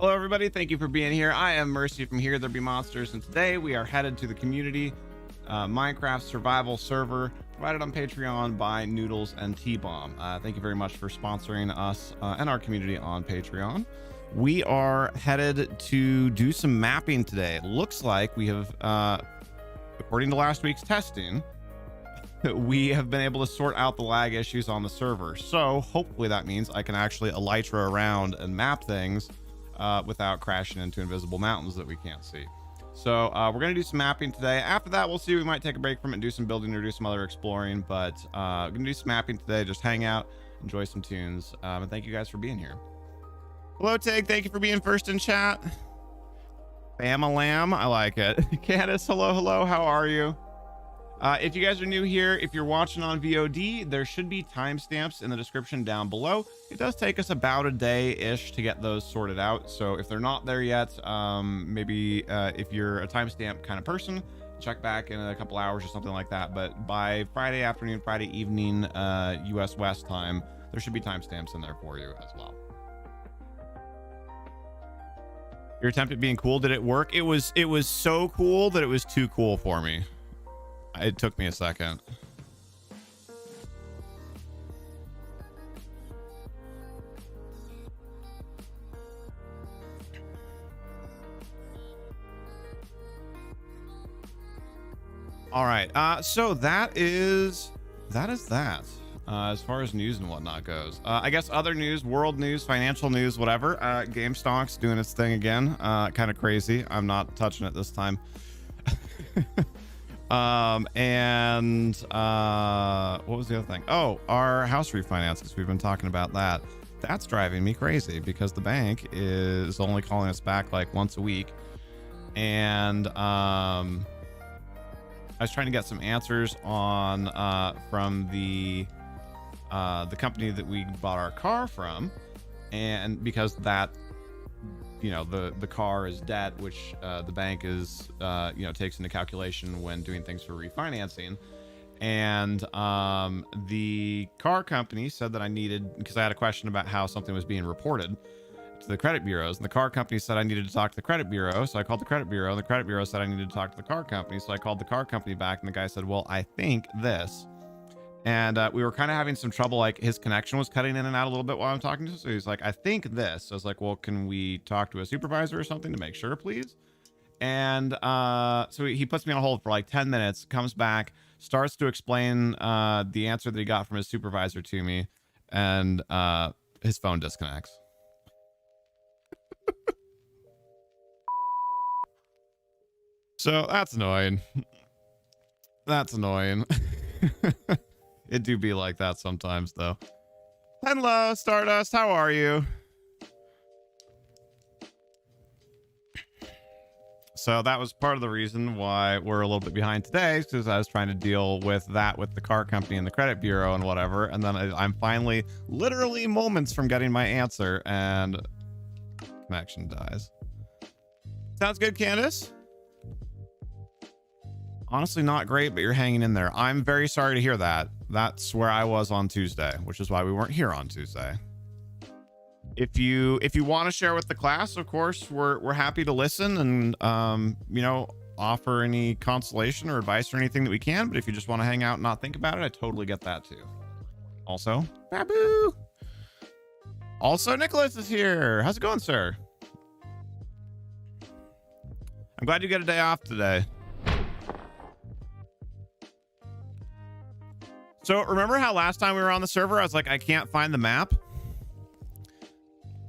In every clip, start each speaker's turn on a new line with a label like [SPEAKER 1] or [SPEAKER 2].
[SPEAKER 1] Hello, everybody. Thank you for being here. I am Mercy from Here There Be Monsters, and today we are headed to the community Minecraft survival server provided on Patreon by Noodles and T-Bomb. Thank you very much for sponsoring us and our community on Patreon. We are headed to do some mapping today. It looks like we have, according to last week's testing, we have been able to sort out the lag issues on the server. So hopefully that means I can actually elytra around and map things without crashing into invisible mountains that we can't see. So we're going to do some mapping today. After that, we'll see. We might take a break from it and do some building or do some other exploring. But we're going to do some mapping today. Just hang out, enjoy some tunes. And thank you guys for being here. Hello, Tig. Thank you for being first in chat. Bam-a-lamb. I like it. Candace, hello, hello. How are you? If you guys are new here, if you're watching on VOD, there should be timestamps in the description down below. It does take us about a day-ish to get those sorted out. So if they're not there yet, maybe if you're a timestamp kind of person, check back in a couple hours or something like that. But by Friday afternoon, Friday evening, US West time, there should be timestamps in there for you as well. Your attempt at being cool, did it work? It was so cool that it was too cool for me. It took me a second. All right. So that is that. As far as news and whatnot goes, I guess other news, world news, financial news, whatever. GameStock's doing its thing again. Kind of crazy. I'm not touching it this time. What was the other thing? Oh, our house refinances. We've been talking about that. That's driving me crazy because the bank is only calling us back like once a week. And I was trying to get some answers on from the company that we bought our car from, and because that, you know, the car is debt, which the bank is takes into calculation when doing things for refinancing. And the car company said that I needed, because I had a question about how something was being reported to the credit bureaus, and the car company said I needed to talk to the credit bureau. So I called the credit bureau, and the credit bureau said I needed to talk to the car company. So I called the car company back, and the guy said, well, I think this. And we were kind of having some trouble, like his connection was cutting in and out a little bit while I'm talking to him. So he's like, I think this. So I was like, well, can we talk to a supervisor or something to make sure, please? And so he puts me on hold for like 10 minutes, comes back, starts to explain the answer that he got from his supervisor to me, and his phone disconnects. So that's annoying. That's annoying. It do be like that sometimes, though. Hello, Stardust. How are you? So that was part of the reason why we're a little bit behind today, because I was trying to deal with that with the car company and the credit bureau and whatever. And then I'm finally literally moments from getting my answer, and connection dies. Sounds good, Candace. Honestly, not great, but you're hanging in there. I'm very sorry to hear that. That's where I was on Tuesday, which is why we weren't here on Tuesday. If you want to share with the class, of course, we're happy to listen and offer any consolation or advice or anything that we can. But if you just want to hang out and not think about it, I totally get that too. Also, Babu. Also, Nicholas is here. How's it going, sir? I'm glad you get a day off today. So remember how last time we were on the server, I was like, I can't find the map.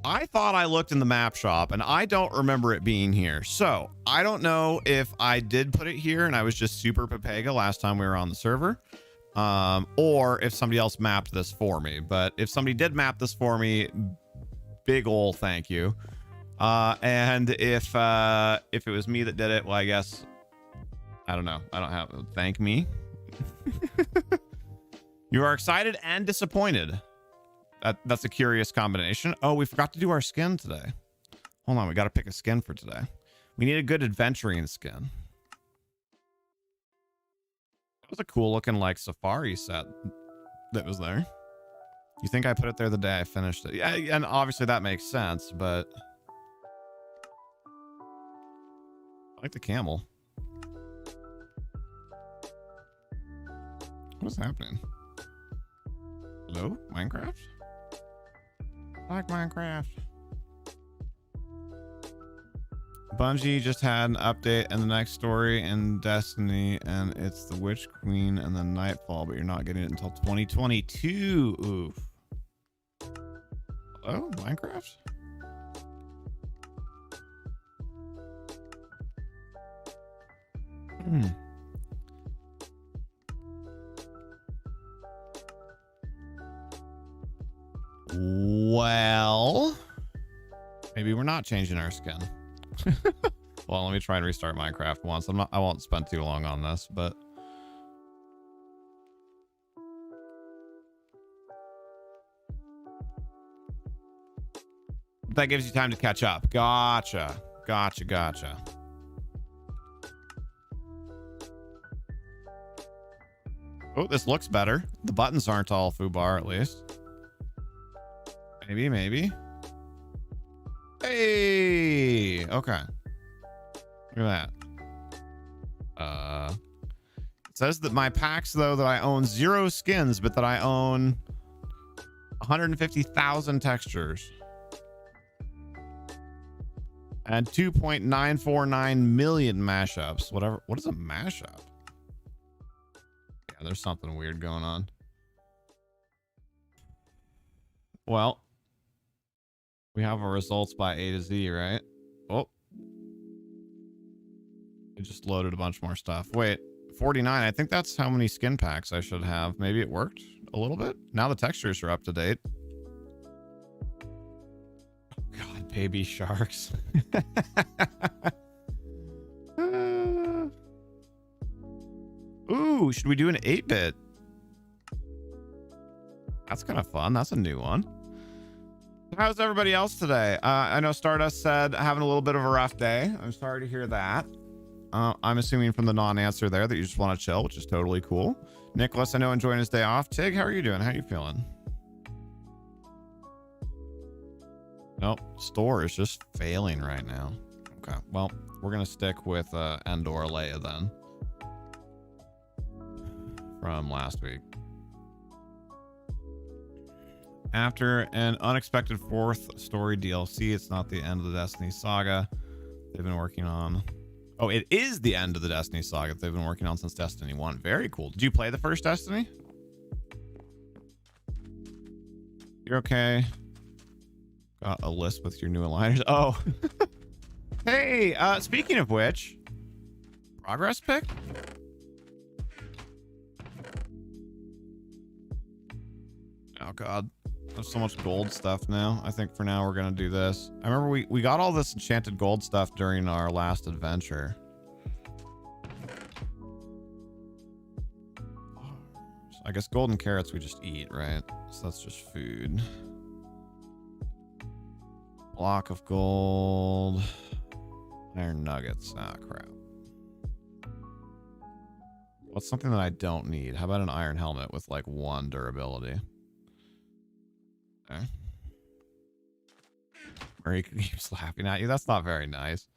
[SPEAKER 1] I thought I looked in the map shop and I don't remember it being here. So I don't know if I did put it here and I was just super Pepega last time we were on the server, or if somebody else mapped this for me. But if somebody did map this for me, big ol' thank you. And if it was me that did it, well, I guess, I don't know. I don't have, thank me. You are excited and disappointed. That's a curious combination. Oh, we forgot to do our skin today. Hold on, we got to pick a skin for today. We need a good adventuring skin. That was a cool looking like safari set that was there. You think I put it there the day I finished it? Yeah, and obviously that makes sense, but I like the camel. What's happening? Hello, Minecraft? I like Minecraft. Bungie just had an update in the next story in Destiny, and it's the Witch Queen and the Nightfall, but you're not getting it until 2022. Oof. Hello, Minecraft? Well, maybe we're not changing our skin. Well, let me try and restart Minecraft once. I won't spend too long on this, but that gives you time to catch up. Gotcha. Oh, this looks better. The buttons aren't all foobar, at least. Maybe. Hey, okay. Look at that. It says that my packs, though, that I own 0 skins, but that I own 150,000 textures and 2.949 million mashups. Whatever. What is a mashup? Yeah, there's something weird going on. Well, we have our results by A to Z, right? Oh. It just loaded a bunch more stuff. Wait, 49. I think that's how many skin packs I should have. Maybe it worked a little bit. Now the textures are up to date. Oh God, baby sharks. Ooh, should we do an 8-bit? That's kind of fun. That's a new one. How's everybody else today? I know Stardust said having a little bit of a rough day. I'm sorry to hear that. I'm assuming from the non-answer there that you just want to chill, which is totally cool. Nicholas, I know, enjoying his day off. Tig, how are you doing? How are you feeling? Nope, store is just failing right now. Okay, well, we're gonna stick with Endor Leia then from last week. After an unexpected 4th story DLC, it's not the end of the Destiny saga they've been working on. Oh, it is the end of the Destiny saga that they've been working on since Destiny 1. Very cool. Did you play the first Destiny? You're okay. Got a list with your new aligners. Oh. Hey, speaking of which, progress pick? Oh, God. There's so much gold stuff now. I think for now we're gonna do this. I remember we got all this enchanted gold stuff during our last adventure. So I guess golden carrots we just eat, right? So that's just food. Block of gold. Iron nuggets. Ah, crap. What's something that I don't need? How about an iron helmet with like 1 durability? Okay. Murray keeps laughing at you. That's not very nice.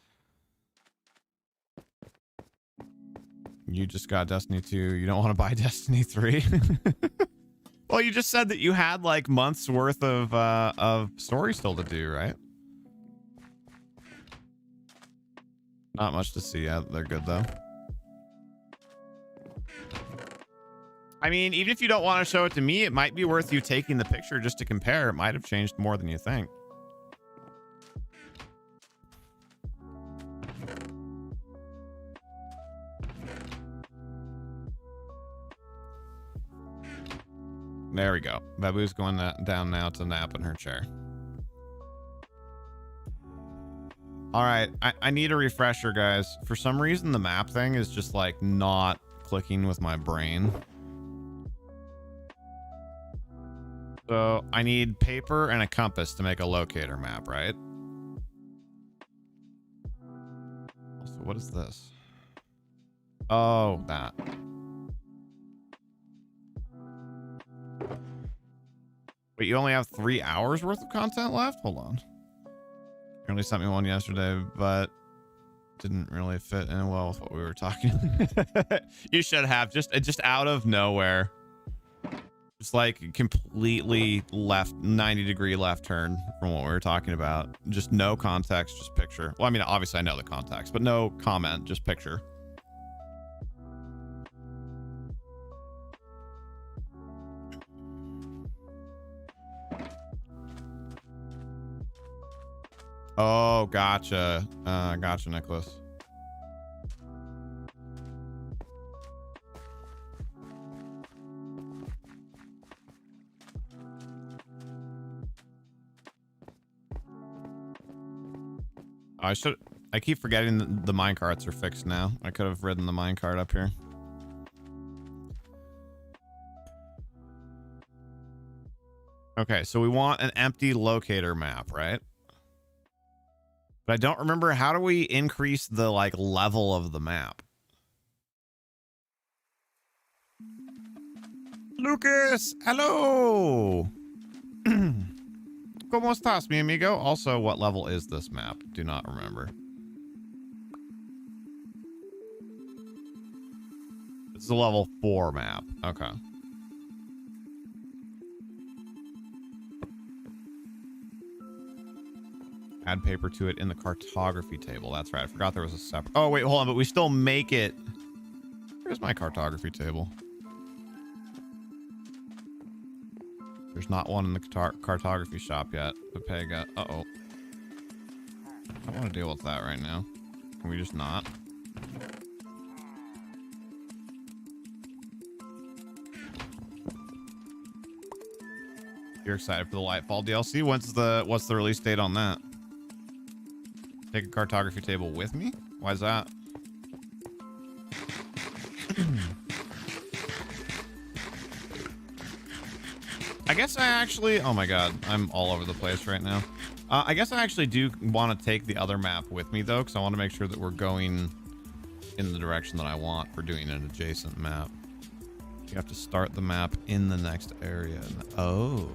[SPEAKER 1] You just got Destiny 2. You don't want to buy Destiny 3? Well, you just said that you had like months worth of story still to do, right? Not much to see. Yeah, they're good though. I mean, even if you don't want to show it to me, it might be worth you taking the picture just to compare. It might have changed more than you think. There we go. Babu's going down now to nap in her chair. All right. I need a refresher, guys. For some reason, the map thing is just like not clicking with my brain. So I need paper and a compass to make a locator map, right? So what is this? Oh, that. Wait, you only have 3 hours worth of content left? Hold on. You only sent me one yesterday, but didn't really fit in well with what we were talking. You should have just out of nowhere. Just like completely left 90-degree left turn from what we were talking about. Just no context, just picture. Well, I mean, obviously I know the context, but no comment, just picture. Oh, gotcha. Gotcha, Nicholas. I keep forgetting that the minecarts are fixed now. I could have ridden the minecart up here. Okay, so we want an empty locator map, right? But I don't remember, how do we increase the like level of the map? Lucas, hello. ¿Cómo estás, mi amigo? Also, what level is this map? Do not remember. It's a level 4 map. Okay. Add paper to it in the cartography table. That's right. I forgot there was a separate. Oh, wait, hold on. But we still make it. Where's my cartography table? There's not one in the cartography shop yet. Pepega. Uh-oh. I don't want to deal with that right now. Can we just not? You're excited for the Lightfall DLC? What's the release date on that? Take a cartography table with me? Why is that? I guess I actually, oh my god, I'm all over the place right now. I guess I actually do want to take the other map with me though, because I want to make sure that we're going in the direction that I want for doing an adjacent map. You have to start the map in the next area. Oh.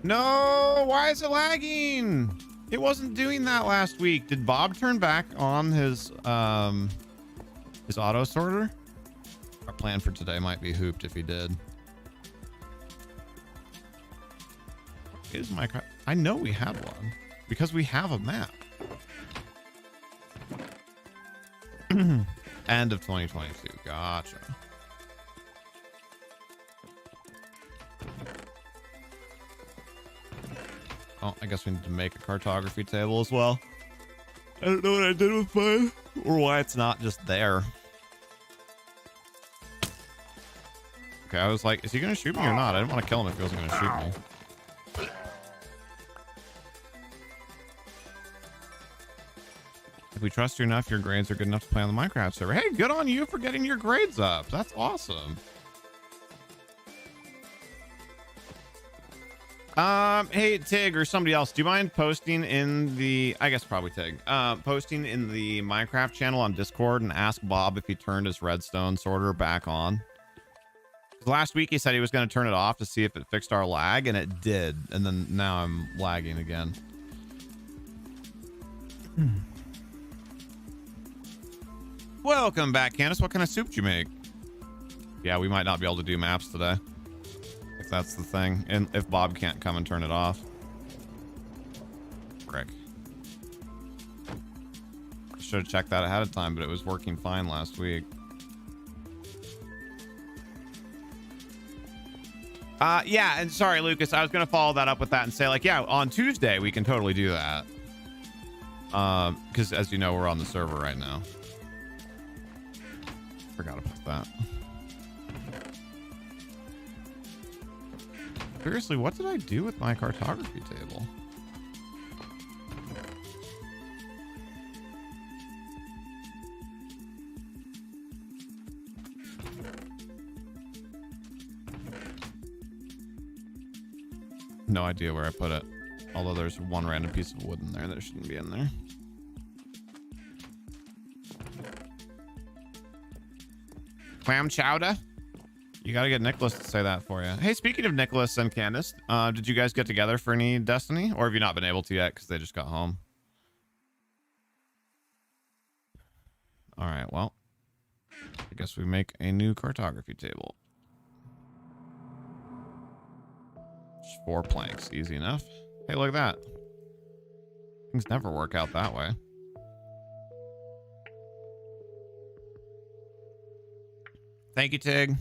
[SPEAKER 1] No, why is it lagging? It wasn't doing that last week. Did Bob turn back on his auto sorter? Our plan for today might be hooped if he did. Is my car? I know we had one because we have a map. End of 2022. Gotcha. Oh, I guess we need to make a cartography table as well. I don't know what I did with mine or why it's not just there. Okay, I was like, is he gonna shoot me or not? I didn't want to kill him if he wasn't gonna shoot me. If we trust you enough, your grades are good enough to play on the Minecraft server. Hey, good on you for getting your grades up. That's awesome. Hey, Tig or somebody else, do you mind posting in the, I guess probably Tig, posting in the Minecraft channel on Discord and ask Bob if he turned his redstone sorter back on? Last week he said he was going to turn it off to see if it fixed our lag, and it did. And then now I'm lagging again. Welcome back, Candace. What kind of soup did you make? Yeah, we might not be able to do maps today, if that's the thing, and if Bob can't come and turn it off. Frick. Should have checked that ahead of time, but it was working fine last week. Yeah, and sorry, Lucas, I was gonna follow that up with that and say, like, yeah, on Tuesday we can totally do that. Because as you know, we're on the server right now. Forgot about that. Seriously, what did I do with my cartography table? No idea where I put it. Although there's one random piece of wood in there that shouldn't be in there. Clam chowder? You gotta get Nicholas to say that for you. Hey, speaking of Nicholas and Candace, did you guys get together for any Destiny? Or have you not been able to yet because they just got home? All right, well, I guess we make a new cartography table. Just 4 planks, easy enough. Hey, look at that. Things never work out that way. Thank you, Tig.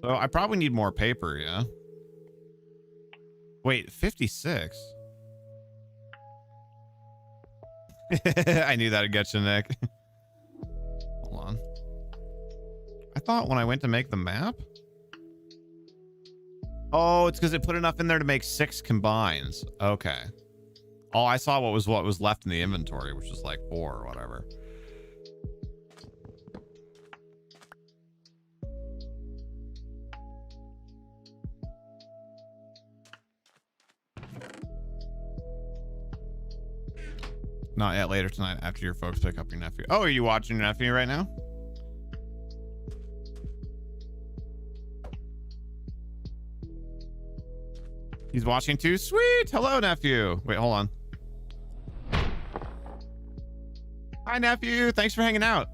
[SPEAKER 1] So I probably need more paper, yeah? Wait, 56? I knew that'd get you, Nick. Hold on. I thought when I went to make the map... Oh, it's because it put enough in there to make 6 combines. Okay. Oh, I saw what was left in the inventory, which was like 4 or whatever. Not yet, later tonight after your folks pick up your nephew. Oh, are you watching your nephew right now? He's watching too? Sweet! Hello, nephew. Wait, hold on. Hi, nephew. Thanks for hanging out.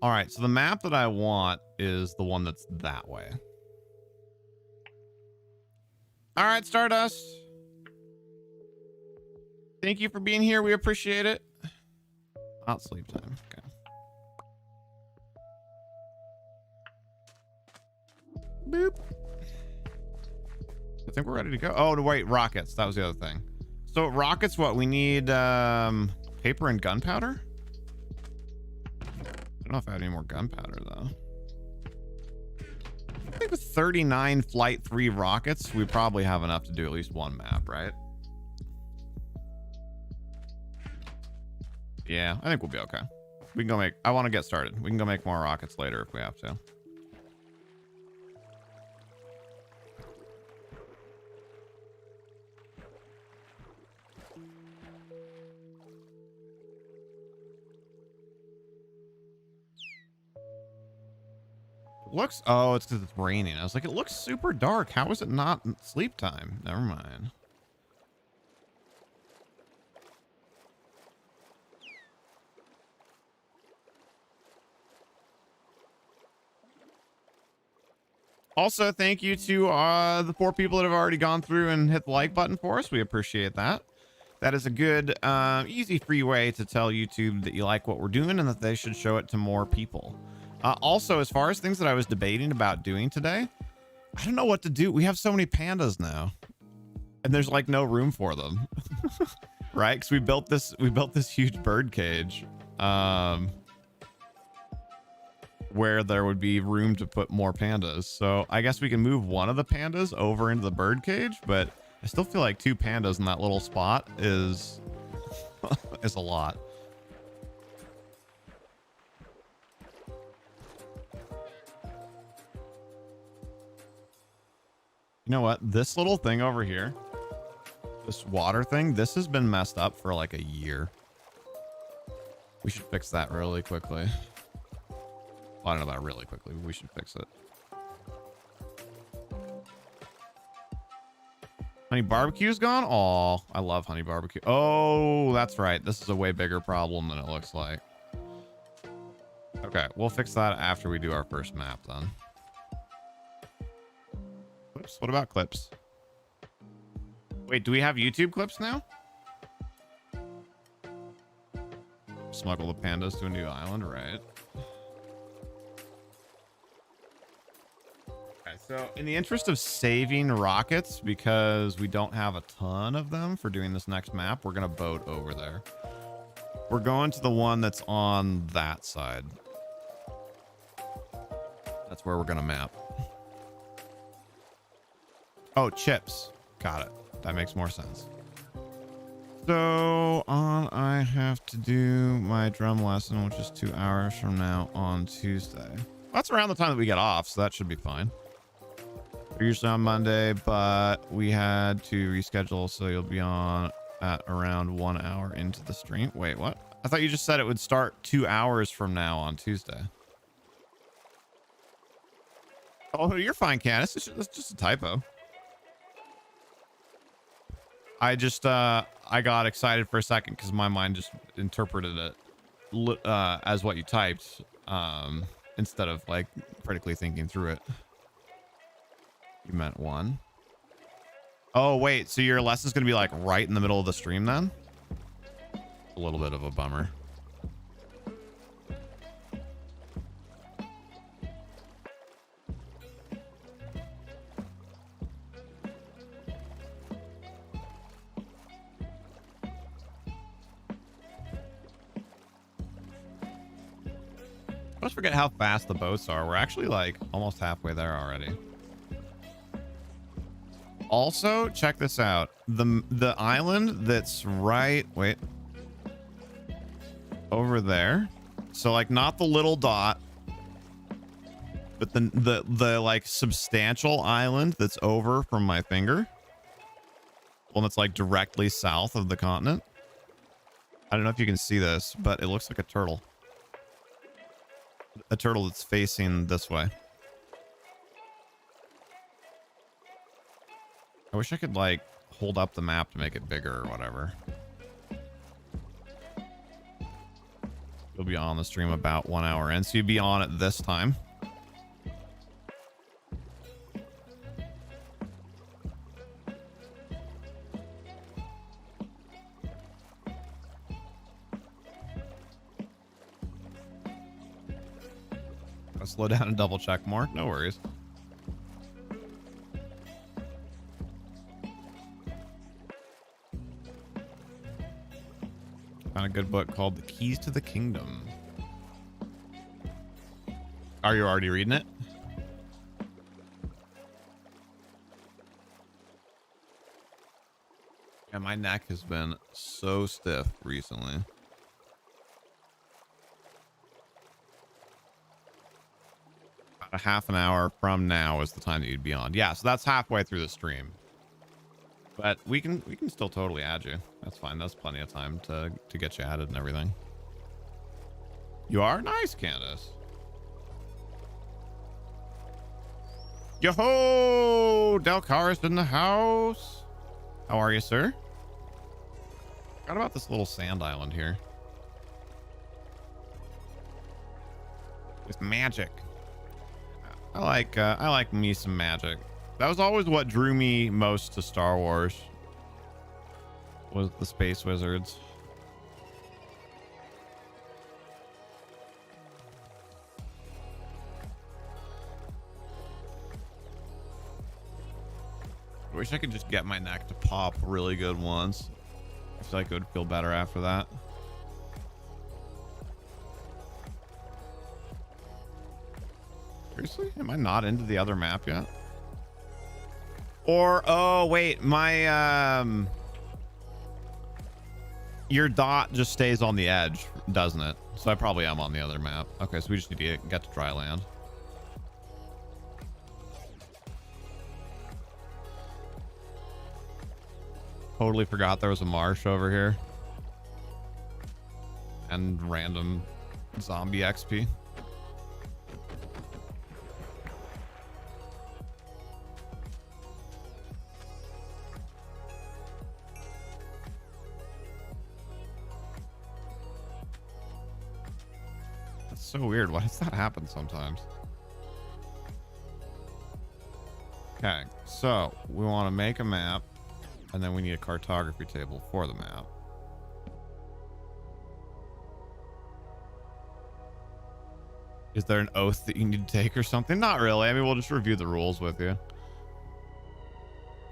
[SPEAKER 1] All right, so the map that I want is the one that's that way. All right, Stardust. Thank you for being here. We appreciate it. Not sleep time. Okay. Boop. I think we're ready to go. Oh, wait, rockets. That was the other thing. So rockets, what? We need paper and gunpowder? I don't know if I have any more gunpowder, though. I think with 39 Flight 3 rockets, we probably have enough to do at least one map, right? Yeah, I think we'll be okay. We can go make... I want to get started. We can go make more rockets later if we have to. Looks, oh, it's because it's raining. I was like, it looks super dark. How is it not sleep time? Never mind. Also, thank you to the 4 people that have already gone through and hit the like button for us. We appreciate that. That is a good, easy, free way to tell YouTube that you like what we're doing and that they should show it to more people. Also, as far as things that I was debating about doing today, I don't know what to do. We have so many pandas now, and there's like no room for them, right? Because we built this huge bird cage, where there would be room to put more pandas. So I guess we can move one of the pandas over into the bird cage, but I still feel like 2 pandas in that little spot is is a lot. You know what? This little thing over here, this water thing, this has been messed up for like a year. We should fix that really quickly. Well, I don't know about really quickly, but we should fix it. Honey barbecue's gone? Oh, I love honey barbecue. Oh, that's right. This is a way bigger problem than it looks like. Okay, we'll fix that after we do our first map then. Clips? What about clips? Wait, do we have YouTube clips now? Smuggle the pandas to a new island, right? Okay, so in the interest of saving rockets, because we don't have a ton of them for doing this next map, we're gonna boat over there. We're going to the one that's on that side. That's where we're gonna map. Oh, chips. Got it. That makes more sense. So I have to do my drum lesson, which is 2 hours from now on Tuesday. That's around the time that we get off, so that should be fine. We're usually on Monday, but we had to reschedule, so you'll be on at around 1 hour into the stream. Wait, what? I thought you just said it would start 2 hours from now on Tuesday. Oh, you're fine, Candace. It's just a typo. I just I got excited for a second because my mind just interpreted it as what you typed, instead of like critically thinking through it. You meant 1. Oh wait, so your lesson's gonna be like right in the middle of the stream then? A little bit of a bummer. I always forget how fast the boats are. We're actually like almost halfway there already. Also, check this out. The island that's right, wait, over there. So like not the little dot, but the like substantial island that's over from my finger. One that's like directly south of the continent. I don't know if you can see this, but it looks like a turtle. A turtle that's facing this way. I wish I could like hold up the map to make it bigger or whatever. You'll be on the stream about 1 hour in, so you'd be on at this time. I'll slow down and double check more. No worries. Found a good book called The Keys to the Kingdom. Are you already reading it? Yeah, my neck has been so stiff recently. About a half an hour from now is the time that you'd be on. Yeah, so that's halfway through the stream. But we can still totally add you. That's fine. That's plenty of time to get you added and everything. You are nice, Candace. Yo-ho! Delcaris in the house. How are you, sir? Forgot about this little sand island here. With magic. I like me some magic. That was always what drew me most to Star Wars. Was the space wizards. I wish I could just get my neck to pop really good once. I feel like it would feel better after that. Seriously? Am I not into the other map yet? Or, oh, wait, my, your dot just stays on the edge, doesn't it? So I probably am on the other map. Okay, so we just need to get to dry land. Totally forgot there was a marsh over here. And random zombie XP. That's so weird. Why does that happen sometimes? Okay, so we want to make a map. And then we need a cartography table for the map. Is there an oath that you need to take or something? Not really. I mean, we'll just review the rules with you.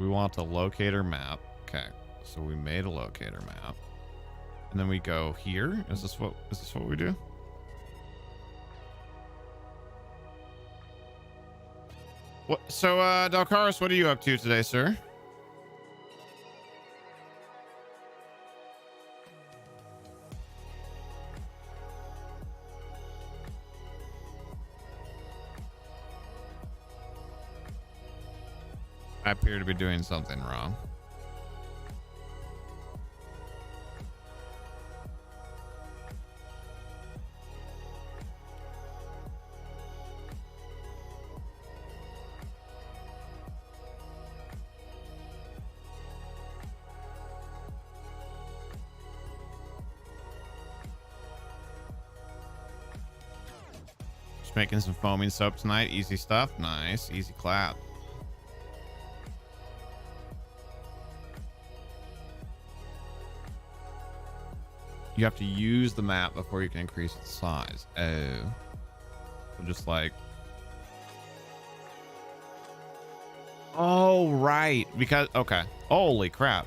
[SPEAKER 1] We want a locator map. Okay, so we made a locator map. And then we go here. Is this what we do? What? So, Dalcaris, what are you up to today, sir? I appear to be doing something wrong. Just making some foaming soap tonight. Easy stuff. Nice. Easy clap. You have to use the map before you can increase its size. Oh. So just like... Oh, right. Because... Okay. Holy crap.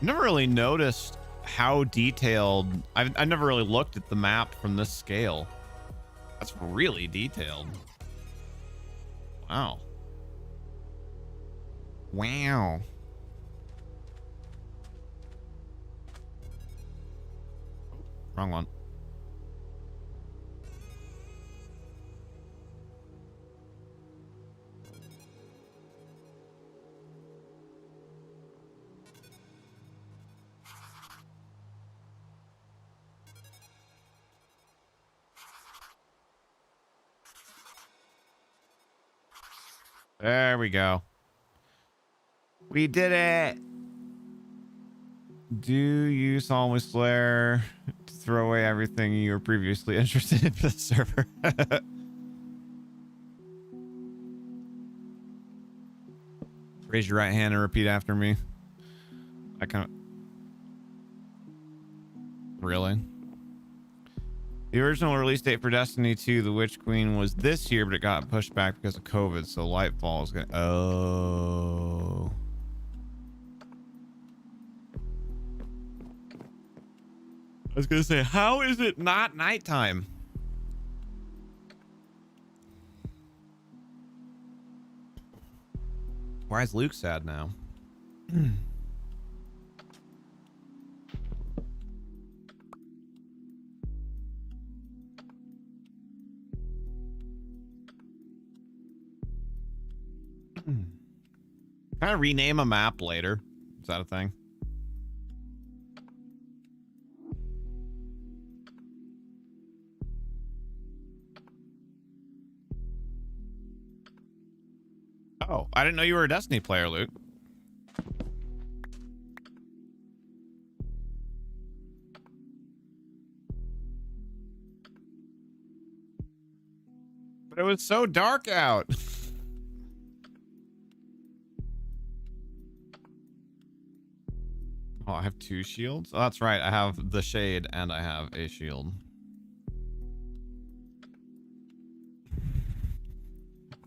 [SPEAKER 1] Never really noticed how detailed... I've never really looked at the map from this scale. That's really detailed. Wow. Wow. Wrong one. There we go. We did it. Do you solemnly swear to throw away everything you were previously interested in for the server? Raise your right hand and repeat after me. I kind of... Really? The original release date for Destiny 2, The Witch Queen, was this year, but it got pushed back because of COVID, so Lightfall is gonna... Oh... I was gonna say, how is it not nighttime? Why is Luke sad now? Can I rename a map later? Is that a thing? Oh, I didn't know you were a Destiny player, Luke. But it was so dark out. Oh, I have 2 shields? Oh, that's right. I have the shade and I have a shield.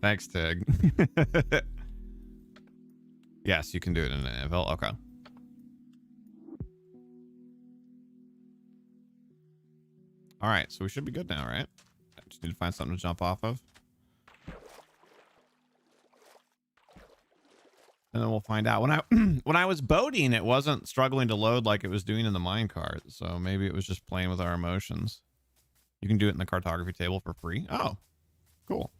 [SPEAKER 1] Thanks, Tig. Yes, you can do it in an anvil. Okay. All right, so we should be good now, right? I just need to find something to jump off of. And then we'll find out. When I was boating, it wasn't struggling to load like it was doing in the minecart. So maybe it was just playing with our emotions. You can do it in the cartography table for free. Oh, cool.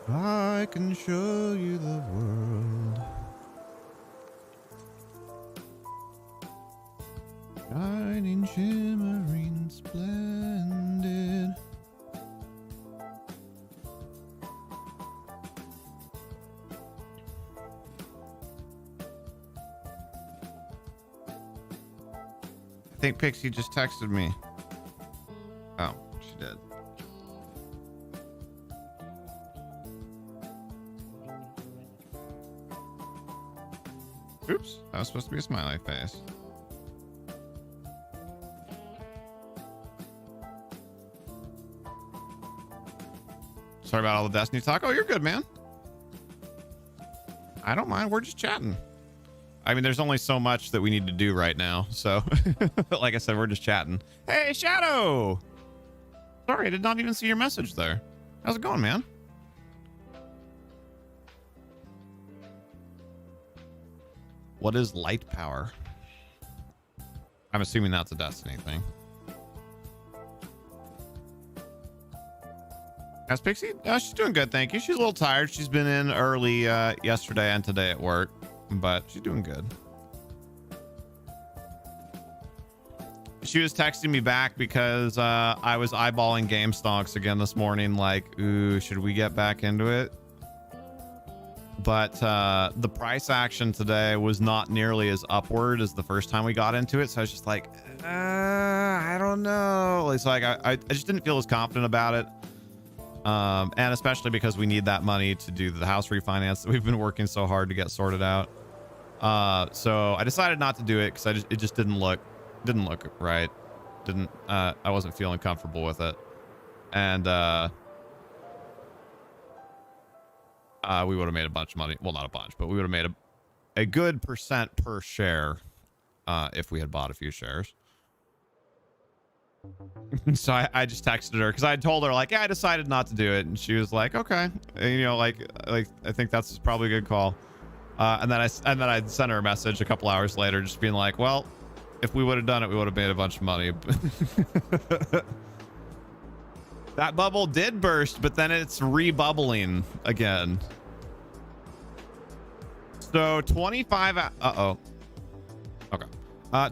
[SPEAKER 1] I can show you the world. Shining, shimmering, splendid. I think Pixie just texted me. Oh, she did. Oops, that was supposed to be a smiley face. Sorry about all the Destiny talk. Oh, you're good, man. I don't mind. We're just chatting. I mean, there's only so much that we need to do right now. So, like I said, we're just chatting. Hey, Shadow. Sorry, I did not even see your message there. How's it going, man? What is light power? I'm assuming that's a Destiny thing. How's Pixie? Oh, she's doing good, thank you. She's a little tired. She's been in early yesterday and today at work, but she's doing good. She was texting me back because I was eyeballing game stocks again this morning. Like, ooh, should we get back into it? but the price action today was not nearly as upward as the first time we got into it. So I was just like, I don't know. It's like I just didn't feel as confident about it. And especially because we need that money to do the house refinance that we've been working so hard to get sorted out. So I decided not to do it because it just didn't look right. I wasn't feeling comfortable with it. And we would have made a bunch of money. Well, not a bunch, but we would have made a good percent per share if we had bought a few shares. So I just texted her because I told her like, yeah, I decided not to do it, and she was like, okay, and, you know, like I think that's probably a good call. And then I sent her a message a couple hours later, just being like, well, if we would have done it, we would have made a bunch of money. That bubble did burst, but then it's rebubbling again. So 25. Okay.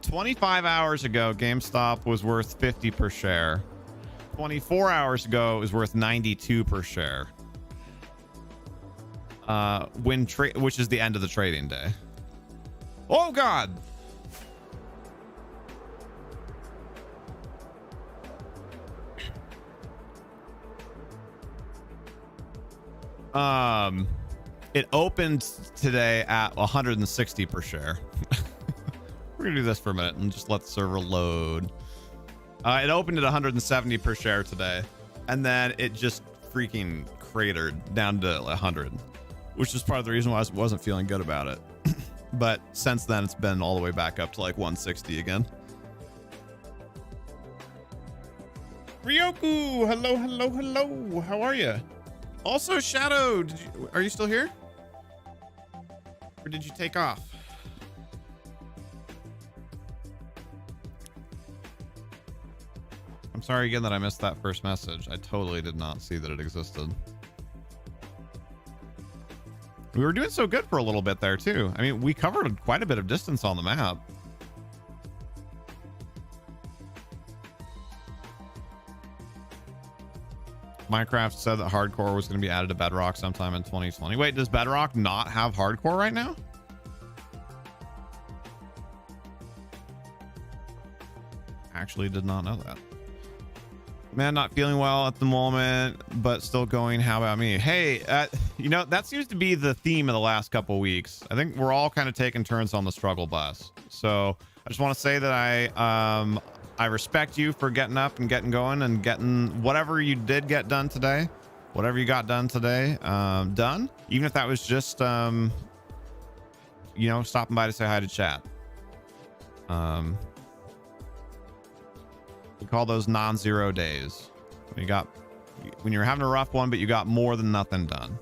[SPEAKER 1] 25 hours ago, GameStop was worth 50 per share. 24 hours ago, it was worth 92 per share. Which is the end of the trading day. Oh God. It opened today at 160 per share. We're gonna do this for a minute and just let the server load. It opened at 170 per share today, and then it just freaking cratered down to 100, which is part of the reason why I wasn't feeling good about it. But since then, it's been all the way back up to like 160 again. Ryoku, hello. How are you? Also, Shadow, are you still here? Or did you take off? I'm sorry again that I missed that first message. I totally did not see that it existed. We were doing so good for a little bit there too. I mean, we covered quite a bit of distance on the map. Minecraft said that hardcore was going to be added to Bedrock sometime in 2020. Wait, does Bedrock not have hardcore right now? Actually did not know that. Man, not feeling well at the moment, but still going. How about me? Hey, you know, that seems to be the theme of the last couple weeks. I think we're all kind of taking turns on the struggle bus. So I just want to say that I respect you for getting up and getting going and getting whatever you did get done today, whatever you got done today, done. Even if that was just, you know, stopping by to say hi to chat. We call those non-zero days. When you're having a rough one, but you got more than nothing done.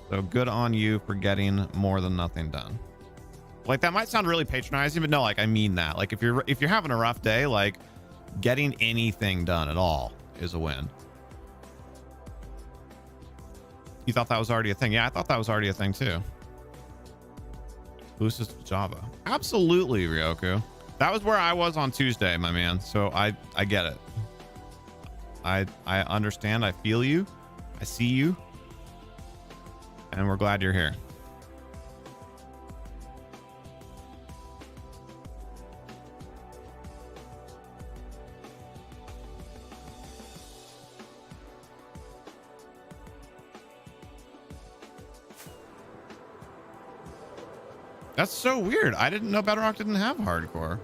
[SPEAKER 1] So good on you for getting more than nothing done. Like, that might sound really patronizing, but no, like, I mean that. Like, if you're having a rough day, like, getting anything done at all is a win. You thought that was already a thing? Yeah, I thought that was already a thing too. Boosts Java. Absolutely, Ryoku. That was where I was on Tuesday, my man. So I get it. I understand. I feel you. I see you. And we're glad you're here. That's so weird. I didn't know Bedrock didn't have hardcore.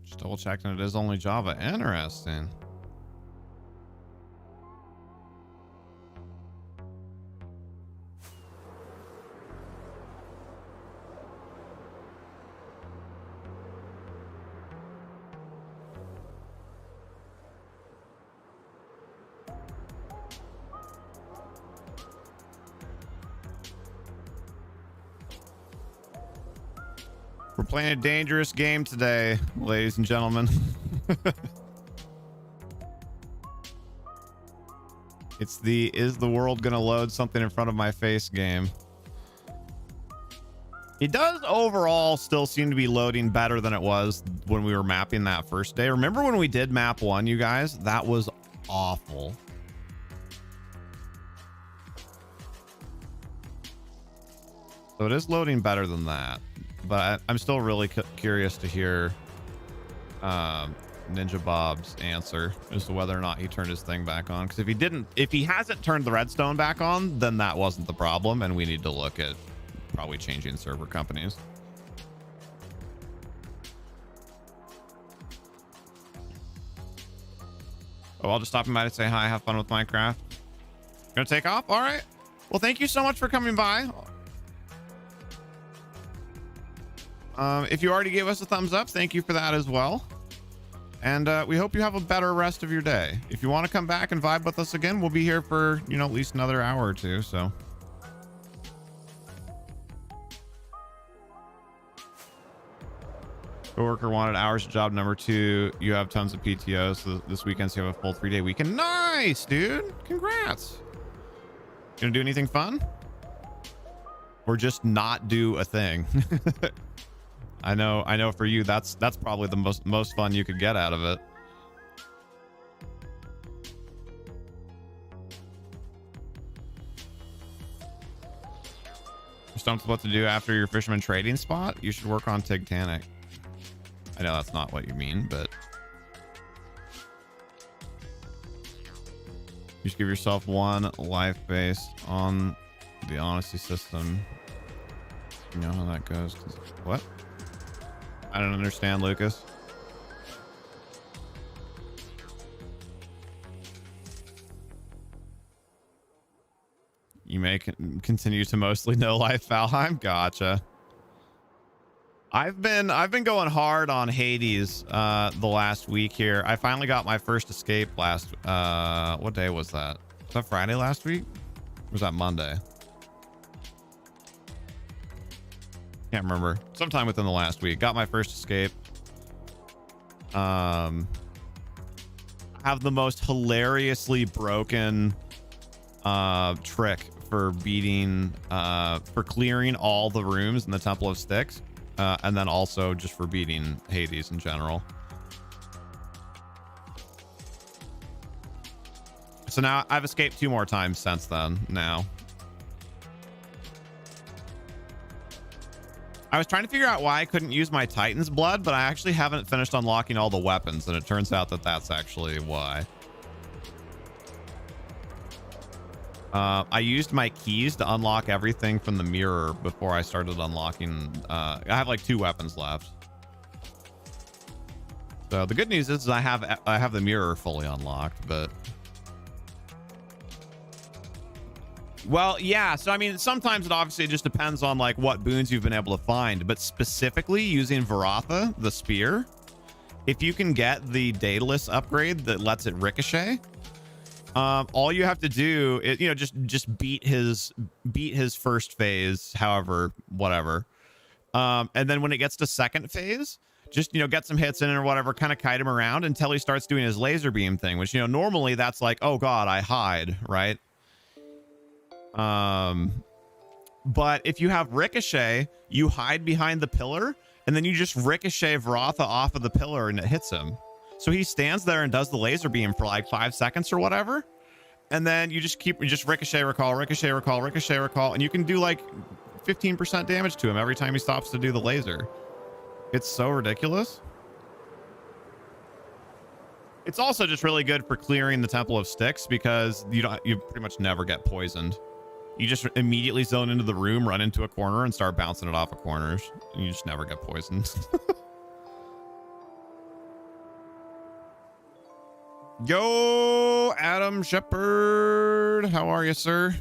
[SPEAKER 1] Just double checking, it is only Java. Interesting. We're playing a dangerous game today, ladies and gentlemen. It's the is the world gonna load something in front of my face game. It does overall still seem to be loading better than it was when we were mapping that first day. Remember when we did map 1, you guys? That was awful. So it is loading better than that, but I'm still really curious to hear Ninja Bob's answer as to whether or not he turned his thing back on. Because if he hasn't turned the redstone back on, then that wasn't the problem, and we need to look at probably changing server companies. Oh, I'll just stop by to say hi, have fun with Minecraft. Gonna take off? All right. Well, thank you so much for coming by. If you already gave us a thumbs up, thank you for that as well. And we hope you have a better rest of your day. If you want to come back and vibe with us again, we'll be here for, you know, at least another hour or two. So. Coworker wanted hours at job number 2. You have tons of PTO, so this weekend so you have a full 3-day weekend. Nice, dude. Congrats. Gonna do anything fun? Or just not do a thing? I know for you that's probably the most fun you could get out of it. You're stumped with what to do after your fisherman trading spot? You should work on Tigtanic. I know that's not what you mean, but you should give yourself 1 life base on the honesty system. You know how that goes. What? I don't understand, Lucas. You may continue to mostly no life Valheim. Gotcha. I've been going hard on Hades the last week here. I finally got my first escape last what day was that? Was that Friday last week? Or was that Monday? Can't remember. Sometime within the last week. Got my first escape. I have the most hilariously broken trick for beating for clearing all the rooms in the Temple of Styx. And then also just for beating Hades in general. So now I've escaped 2 more times since then now. I was trying to figure out why I couldn't use my Titan's blood, but I actually haven't finished unlocking all the weapons, and it turns out that that's actually why. I used my keys to unlock everything from the mirror before I started unlocking. I have like 2 weapons left. So the good news is I have the mirror fully unlocked, but well, yeah. So I mean, sometimes it obviously just depends on like what boons you've been able to find, but specifically using Varatha, the spear, if you can get the Daedalus upgrade that lets it ricochet, all you have to do is, you know, just beat his first phase, however, whatever. And then when it gets to second phase, just, you know, get some hits in or whatever, kind of kite him around until he starts doing his laser beam thing, which, you know, normally that's like, oh God, I hide, right? But if you have ricochet, you hide behind the pillar and then you just ricochet Varatha off of the pillar and it hits him. So he stands there and does the laser beam for like 5 seconds or whatever. And then you just ricochet, recall, ricochet, recall, ricochet, recall. And you can do like 15% damage to him every time he stops to do the laser. It's so ridiculous. It's also just really good for clearing the Temple of Styx because you pretty much never get poisoned. You just immediately zone into the room, run into a corner and start bouncing it off of corners. And you just never get poisoned. Yo, Adam Shepard. How are you, sir?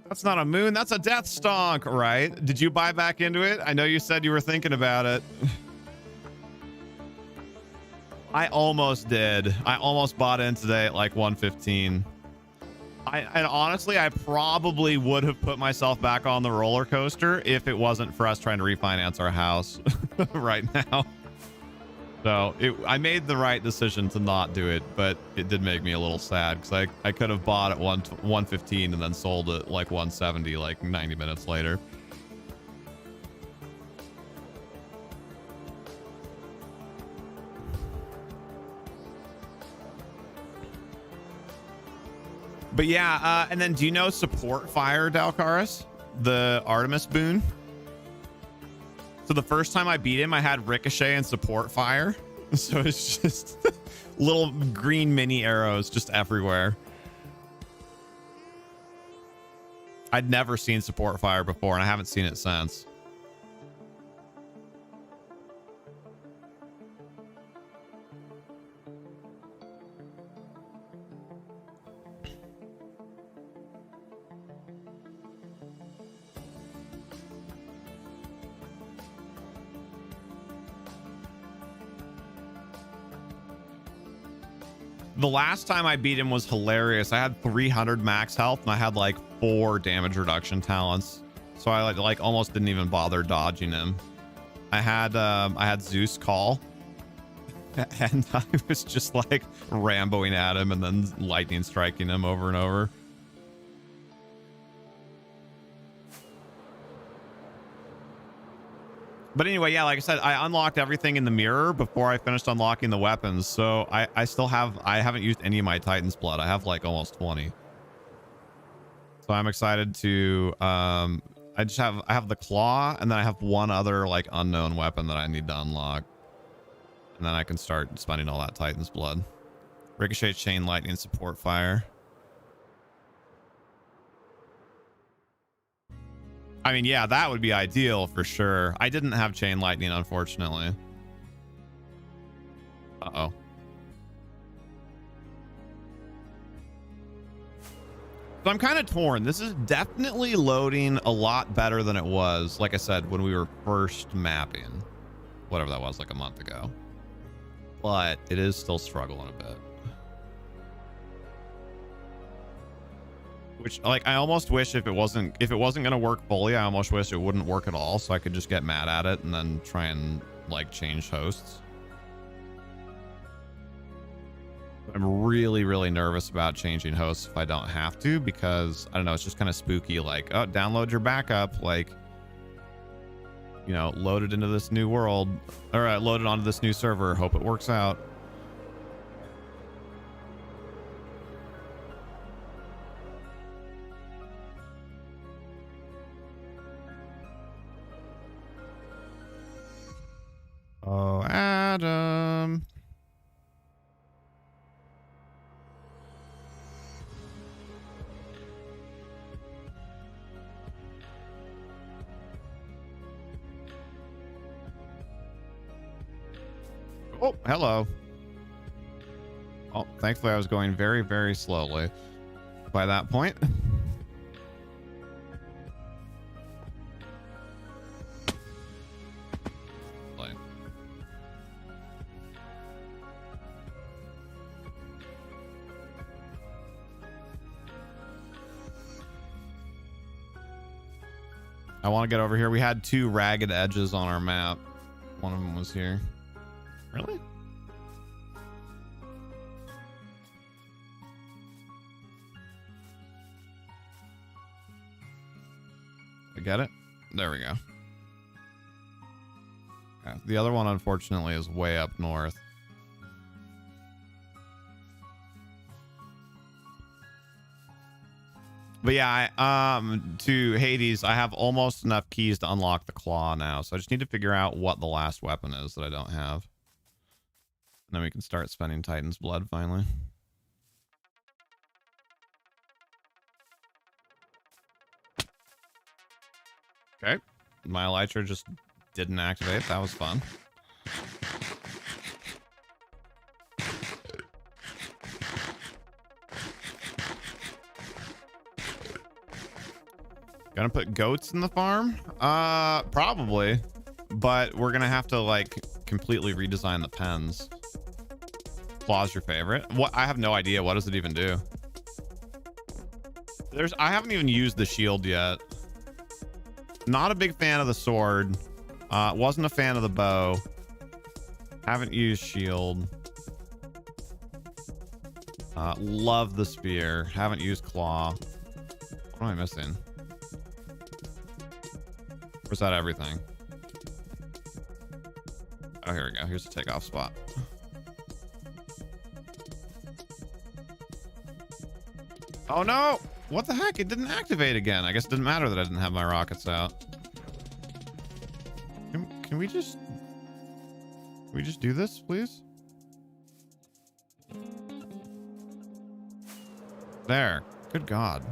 [SPEAKER 1] That's not a moon. That's a death stonk, right? Did you buy back into it? I know you said you were thinking about it. I almost did. I almost bought in today at like 115. And honestly, I probably would have put myself back on the roller coaster if it wasn't for us trying to refinance our house right now. So I made the right decision to not do it, but it did make me a little sad because I could have bought at 115 and then sold it like 170 like 90 minutes later. But yeah, and then do you know support fire, Dalcaris? The Artemis boon? So the first time I beat him, I had ricochet and support fire. So it's just little green mini arrows just everywhere. I'd never seen support fire before, and I haven't seen it since. The last time I beat him was hilarious. I had 300 max health and I had like 4 damage reduction talents, so I like almost didn't even bother dodging him. I had Zeus call and I was just like ramboing at him and then lightning striking him over and over. But anyway, yeah, like I said, I unlocked everything in the mirror before I finished unlocking the weapons. So I haven't used any of my Titan's blood. I have like almost 20. So I'm excited to, I have the claw, and then I have one other like unknown weapon that I need to unlock. And then I can start spending all that Titan's blood. Ricochet, chain lightning, support fire. I mean, yeah, that would be ideal for sure. I didn't have chain lightning, unfortunately. Uh-oh. So I'm kind of torn. This is definitely loading a lot better than it was, like I said, when we were first mapping. Whatever that was, like a month ago. But it is still struggling a bit. Which, like, I almost wish if it wasn't going to work fully, I almost wish it wouldn't work at all, so I could just get mad at it and then try and, like, change hosts. I'm really, really nervous about changing hosts if I don't have to, because, I don't know, it's just kind of spooky, like, oh, download your backup, like, you know, load it into this new world, or load it onto this new server, hope it works out. Oh, Adam. Oh, hello. Oh, thankfully I was going very, very slowly by that point. I want to get over here. We had 2 ragged edges on our map. One of them was here. Really? I get it. There we go. Yeah, the other one, unfortunately, is way up north. But yeah, to Hades, I have almost enough keys to unlock the claw now. So I just need to figure out what the last weapon is that I don't have. And then we can start spending Titan's blood finally. Okay. My Elytra just didn't activate. That was fun. Gonna put goats in the farm? Probably. But we're gonna have to like completely redesign the pens. Claw's your favorite? What? I have no idea. What does it even do? I haven't even used the shield yet. Not a big fan of the sword. Wasn't a fan of the bow. Haven't used shield. Love the spear. Haven't used claw. What am I missing? Or is that everything? Oh, here we go. Here's the takeoff spot. Oh no! What the heck? It didn't activate again. I guess it didn't matter that I didn't have my rockets out. Can we just do this, please? There. Good God.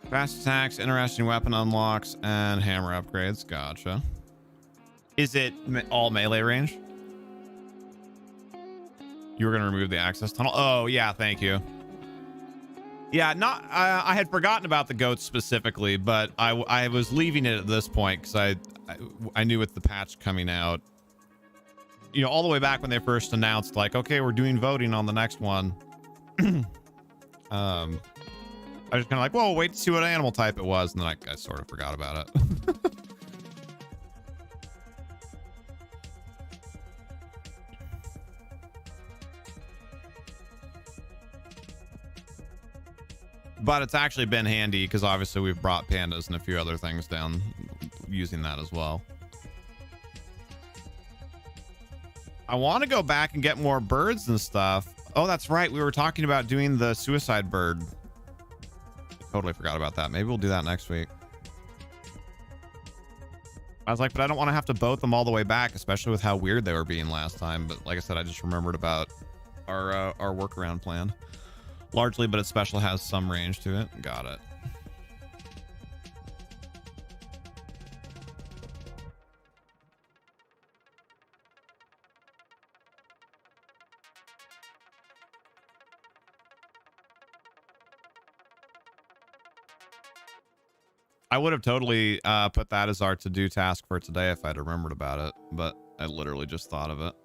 [SPEAKER 1] Fast attacks, interesting weapon unlocks, and hammer upgrades. Gotcha. Is it all melee range? You were going to remove the access tunnel? Oh, yeah, thank you. Yeah, not. I had forgotten about the goats specifically, but I was leaving it at this point because I knew with the patch coming out, you know, all the way back when they first announced, like, okay, we're doing voting on the next one. I was kind of like, well, wait to see what animal type it was, and then I sort of forgot about it. But it's actually been handy because obviously we've brought pandas and a few other things down using that as well. I want to go back and get more birds and stuff. Oh, that's right. We were talking about doing the suicide bird. Totally forgot about that. Maybe we'll do that next week. I was like, but I don't want to have to boat them all the way back, especially with how weird they were being last time. But like I said, I just remembered about our workaround plan. Largely, but it special has some range to it. Got it. I would have totally put that as our to-do task for today if I'd remembered about it, but I literally just thought of it.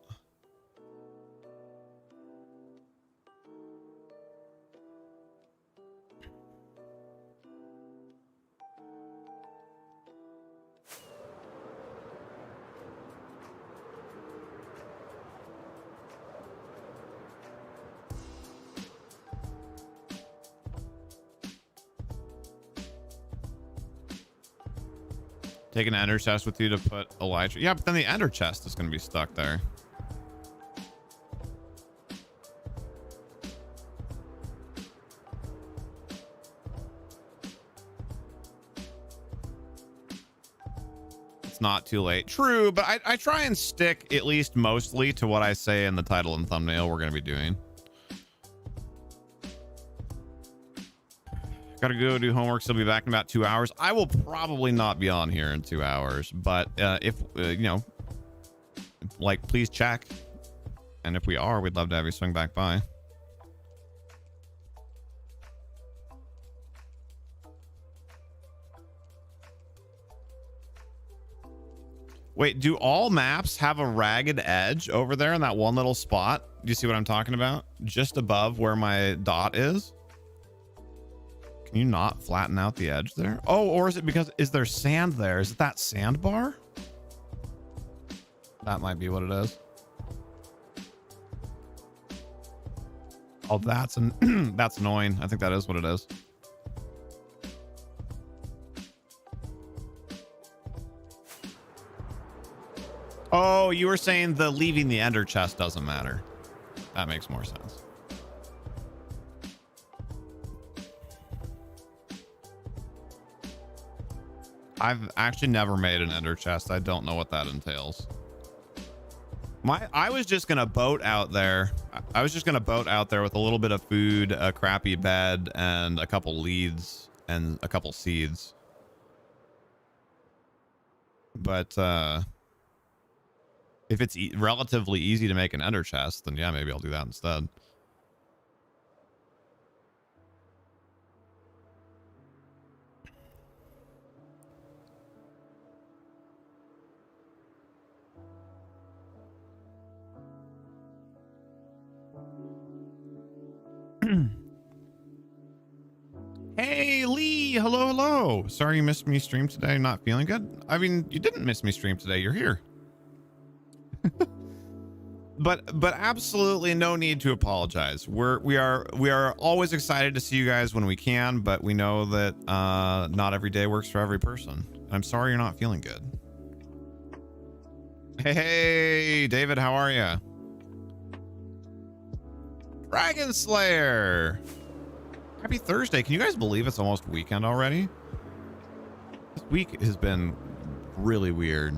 [SPEAKER 1] Take an ender chest with you to put Elytra. Yeah, but then the ender chest is going to be stuck there. It's not too late. True, but I try and stick at least mostly to what I say in the title and thumbnail we're going to be doing. Gotta go do homework, so I'll be back in about 2 hours. I will probably not be on here in 2 hours, but if you know, like, please check, and if we are, we'd love to have you swing back by. Wait, do all maps have a ragged edge over there in that one little spot? Do you see what I'm talking about? Just above where my dot is? Can you not flatten out the edge there? Oh, or is it because, is there sand there? Is it that sandbar? That might be what it is. Oh, that's that's annoying. I think that is what it is. Oh, you were saying the leaving the ender chest doesn't matter. That makes more sense. I've actually never made an ender chest. I don't know what that entails. I was just gonna boat out there. I was just gonna boat out there with a little bit of food, a crappy bed, and a couple leads and a couple seeds. But if it's relatively easy to make an ender chest, then yeah, maybe I'll do that instead. Hey, Lee. Hello, hello. Sorry you missed me stream today. Not feeling good. I mean, you didn't miss me stream today. You're here. but absolutely no need to apologize. We are always excited to see you guys when we can, but we know that not every day works for every person. I'm sorry you're not feeling good. Hey, David, how are you? Dragon Slayer. Happy Thursday. Can you guys believe it's almost weekend already? This week has been really weird.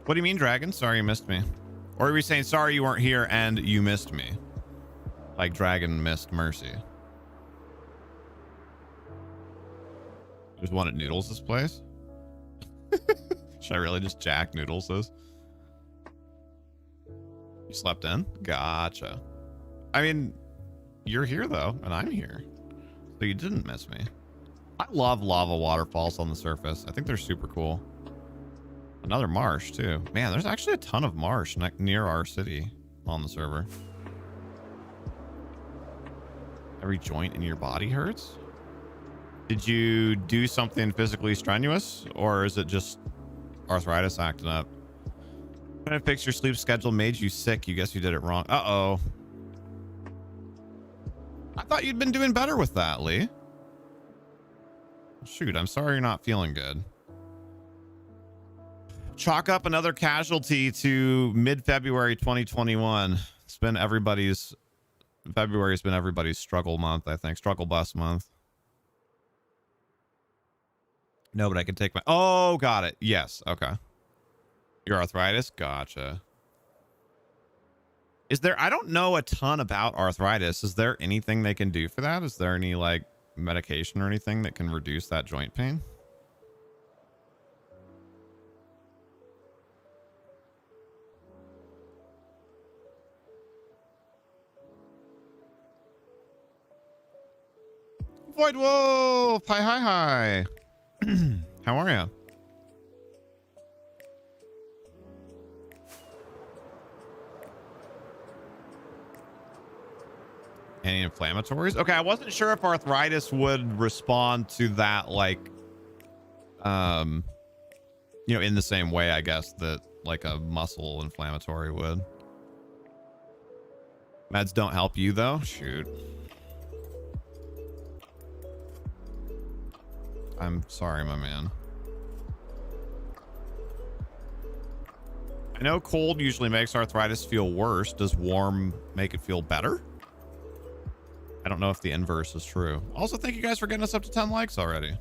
[SPEAKER 1] What do you mean, Dragon? Sorry you missed me. Or are we saying sorry you weren't here and you missed me? Like Dragon missed Mercy. There's one at Noodles' place. Should I really just jack Noodles'? You slept in? Gotcha. I mean, you're here though, and I'm here. So you didn't miss me. I love lava waterfalls on the surface. I think they're super cool. Another marsh too. Man, there's actually a ton of marsh near our city on the server. Every joint in your body hurts? Did you do something physically strenuous, or is it just arthritis acting up? Trying to fix your sleep schedule made you sick. You guess you did it wrong. Uh-oh. I thought you'd been doing better with that, Lee. Shoot, I'm sorry you're not feeling good. Chalk up another casualty to mid-February 2021. It's been everybody's... February's been everybody's struggle month, I think. Struggle bus month. No, but I can take my... Oh, got it. Yes. Okay. Your arthritis? Gotcha. Is there... I don't know a ton about arthritis. Is there anything they can do for that? Is there any, like, medication or anything that can reduce that joint pain? Void Wolf! Hi, hi, hi. How are you? Any inflammatories? Okay, I wasn't sure if arthritis would respond to that, like, you know, in the same way, I guess, that like a muscle inflammatory would. Meds don't help you though? Shoot. I'm sorry, my man. I know cold usually makes arthritis feel worse. Does warm make it feel better? I don't know if the inverse is true. Also, thank you guys for getting us up to 10 likes already.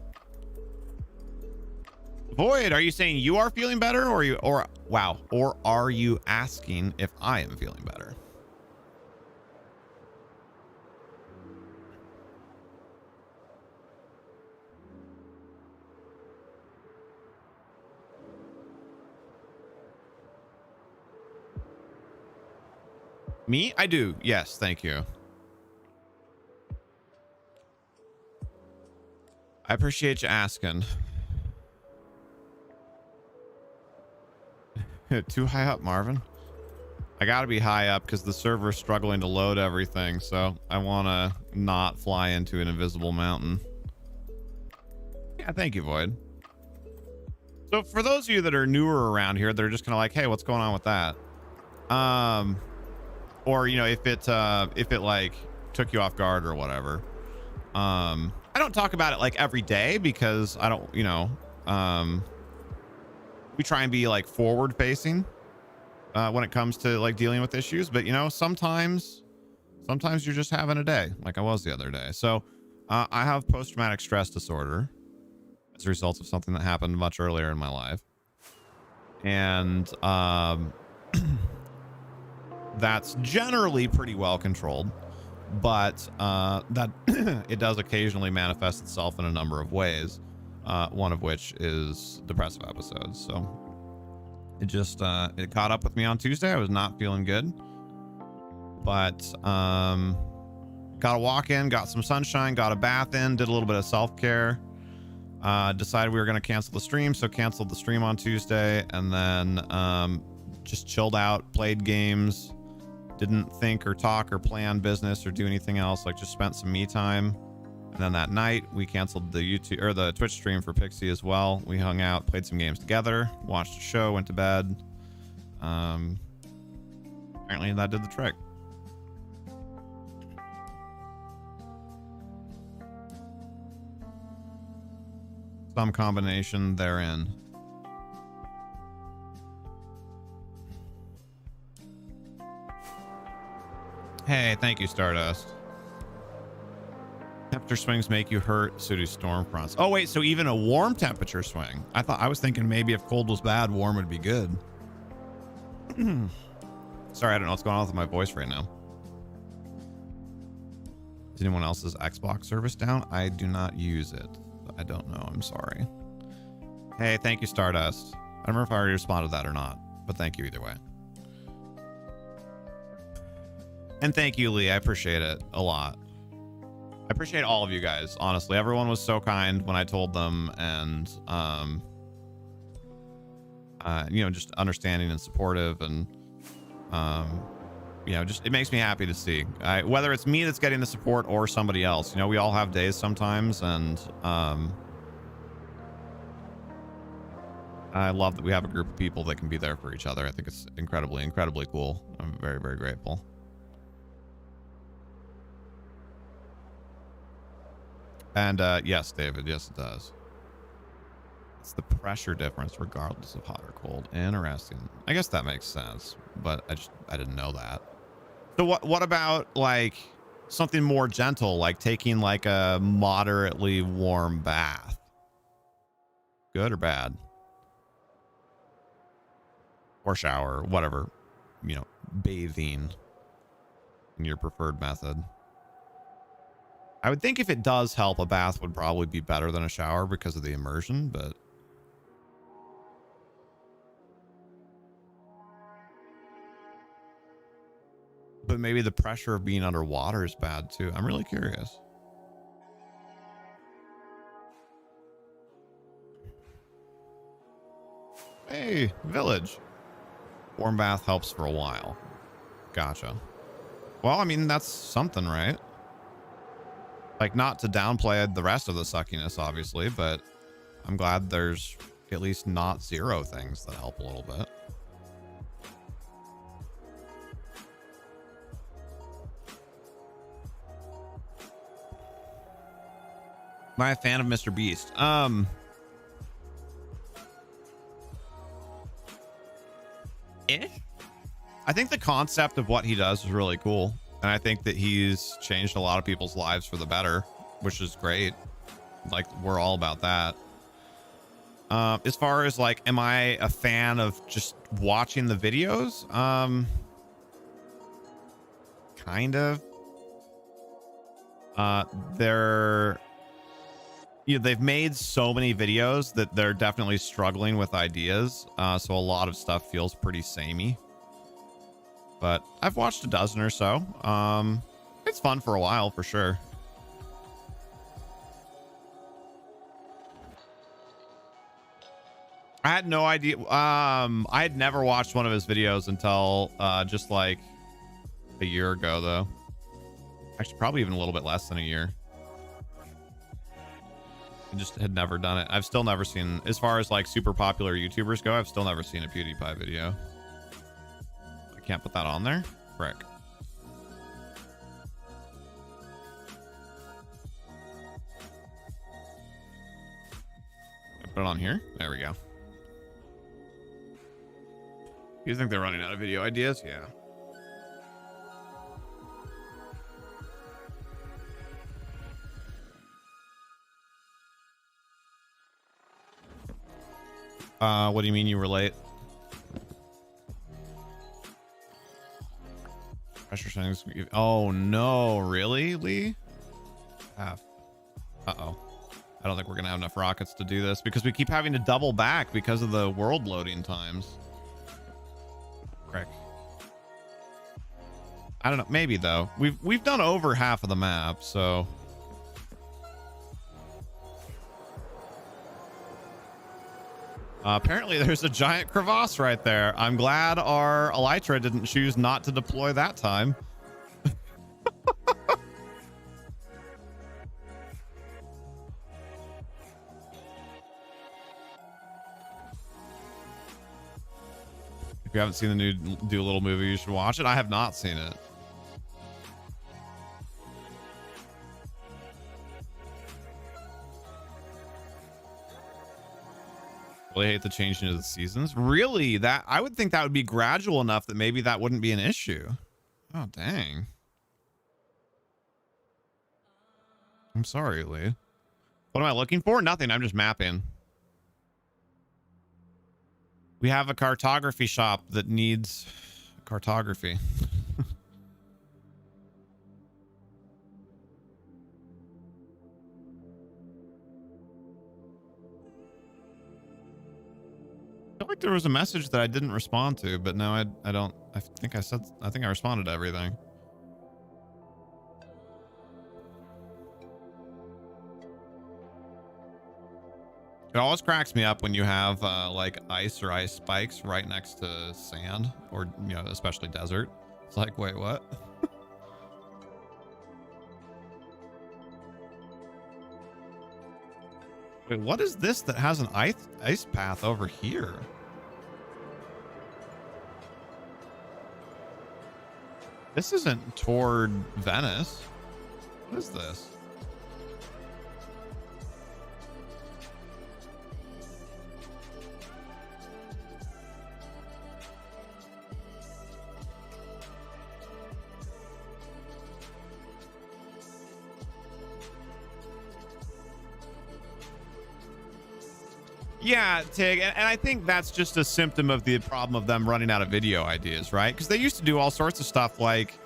[SPEAKER 1] Void, are you saying you are feeling better, or wow, or are you asking if I am feeling better? Me? I do. Yes, thank you. I appreciate you asking. Too high up, Marvin? I gotta be high up because the server's struggling to load everything, so I want to not fly into an invisible mountain. Yeah, thank you, Void. So for those of you that are newer around here, they're just kind of like, hey, what's going on with that? Or, you know, if it like took you off guard or whatever. I don't talk about it like every day because I don't, you know, we try and be like forward facing when it comes to like dealing with issues, but you know, sometimes you're just having a day like I was the other day. So I have post-traumatic stress disorder as a result of something that happened much earlier in my life. And that's generally pretty well controlled, but that it does occasionally manifest itself in a number of ways, one of which is depressive episodes. So it just it caught up with me on Tuesday. I was not feeling good, but got a walk in, got some sunshine, got a bath in, did a little bit of self-care, decided we were going to cancel the stream, so canceled the stream on Tuesday, and then just chilled out, played games, Didn't think or talk or plan business or do anything else. Like just spent some me time. And then that night we canceled the YouTube or the Twitch stream for Pixie as well. We hung out, played some games together, watched a show, went to bed. Apparently that did the trick. Some combination therein. Hey, thank you, Stardust. Temperature swings make you hurt, so do storm fronts. Oh wait, so even a warm temperature swing. I was thinking maybe if cold was bad, warm would be good. Sorry, I don't know what's going on with my voice right now. Is anyone else's Xbox service down? I do not use it. I don't know. I'm sorry. Hey, thank you, Stardust. I don't remember if I already responded to that or not, but thank you either way. And thank you, Lee. I appreciate it a lot. I appreciate all of you guys. Honestly, everyone was so kind when I told them, and you know, just understanding and supportive, and you know, just it makes me happy to see. Whether it's me that's getting the support or somebody else. You know, we all have days sometimes, and I love that we have a group of people that can be there for each other. I think it's incredibly, incredibly cool. I'm very, very grateful. And yes, David, yes, it does. It's the pressure difference regardless of hot or cold. Interesting. I guess that makes sense, but I didn't know that. So what about like something more gentle, like taking like a moderately warm bath? Good or bad? Or shower, whatever, you know, bathing in your preferred method. I would think if it does help, a bath would probably be better than a shower because of the immersion, but maybe the pressure of being underwater is bad too. I'm really curious. Hey, village. Warm bath helps for a while. Gotcha. Well, I mean, that's something, right? Like, not to downplay the rest of the suckiness, obviously, but I'm glad there's at least not zero things that help a little bit. Am I a fan of Mr. Beast? I think the concept of what he does is really cool. And I think that he's changed a lot of people's lives for the better, which is great. Like, we're all about that. As far as like, am I a fan of just watching the videos? Kind of. They've made so many videos that they're definitely struggling with ideas. So a lot of stuff feels pretty samey. But I've watched a dozen or so. It's fun for a while, for sure. I had no idea. I had never watched one of his videos until just like a year ago, though. Actually, probably even a little bit less than a year. I just had never done it. I've still never seen, as far as like super popular YouTubers go, I've still never seen a PewDiePie video. Can't put that on there? Frick. Put it on here? There we go. You think they're running out of video ideas? Yeah. What do you mean you were late? Pressure settings. Oh no, really, Lee? Uh-oh. I don't think we're gonna have enough rockets to do this because we keep having to double back because of the world loading times. Frick. I don't know. Maybe though. We've done over half of the map, so. Apparently there's a giant crevasse right there. I'm glad our Elytra didn't choose not to deploy that time. If you haven't seen the new Doolittle movie, you should watch it. I have not seen it. Really hate the changing of the seasons. Really? That I would think that would be gradual enough that maybe that wouldn't be an issue. Oh, dang. I'm sorry, Lee. What am I looking for? Nothing. I'm just mapping. We have a cartography shop that needs cartography. I feel like there was a message that I didn't respond to, but no, I don't. I think I responded to everything. It always cracks me up when you have like ice or ice spikes right next to sand, or especially desert. It's like, wait, what? Wait, what is this that has an ice path over here? This isn't toward Venice. What is this? Yeah, Tig, and I think that's just a symptom of the problem of them running out of video ideas, right? Because they used to do all sorts of stuff like,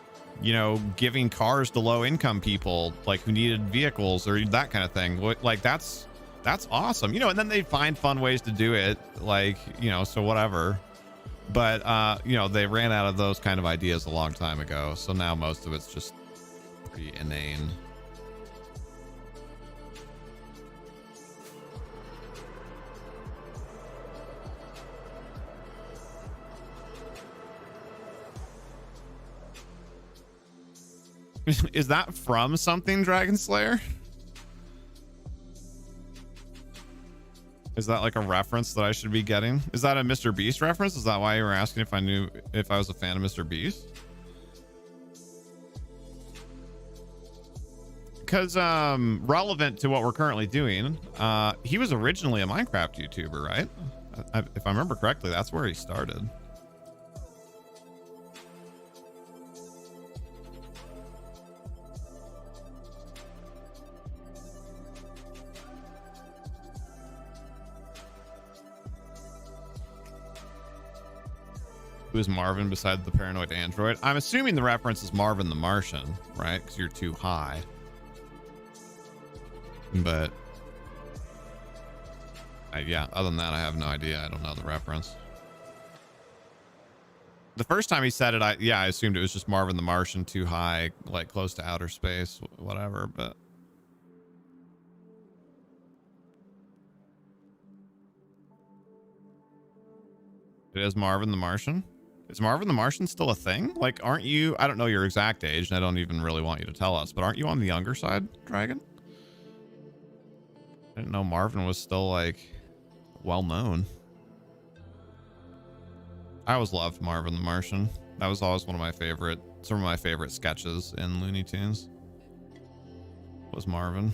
[SPEAKER 1] giving cars to low-income people, like who needed vehicles or that kind of thing. Like that's awesome, and then they find fun ways to do it, like, so whatever. But they ran out of those kind of ideas a long time ago, so now most of it's just pretty inane. Is that from something, Dragon Slayer? Is that like a reference that I should be getting? Is that a Mr. Beast reference? Is that why you were asking if I knew if I was a fan of Mr. Beast? Because relevant to what we're currently doing, he was originally a Minecraft YouTuber, right? If I remember correctly, that's where he started. Who is Marvin besides the paranoid android? I'm assuming the reference is Marvin the Martian, right? Because you're too high. But yeah, other than that, I have no idea. I don't know the reference. The first time he said it, I assumed it was just Marvin the Martian, too high, like close to outer space, whatever. But it is Marvin the Martian. Is Marvin the Martian still a thing? Like, aren't you? I don't know your exact age, and I don't even really want you to tell us, but aren't you on the younger side, Dragon? I didn't know Marvin was still like well known. I always loved Marvin the Martian. That was always some of my favorite sketches in Looney Tunes. Was Marvin.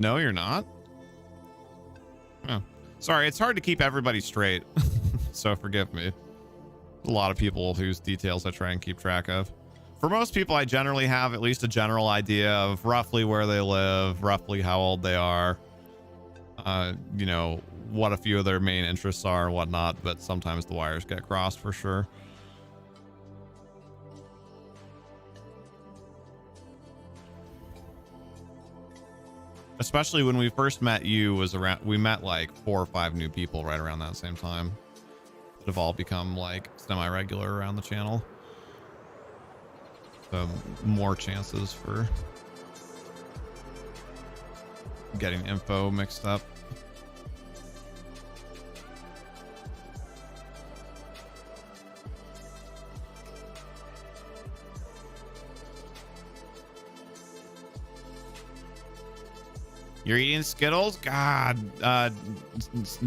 [SPEAKER 1] No, you're not? Oh, sorry, it's hard to keep everybody straight. So forgive me. A lot of people whose details I try and keep track of. For most people, I generally have at least a general idea of roughly where they live, roughly how old they are, what a few of their main interests are and whatnot, but sometimes the wires get crossed for sure. Especially when we first met you we met like 4 or 5 new people right around that same time that have all become like semi-regular around the channel. So more chances for getting info mixed up. You're eating Skittles? God,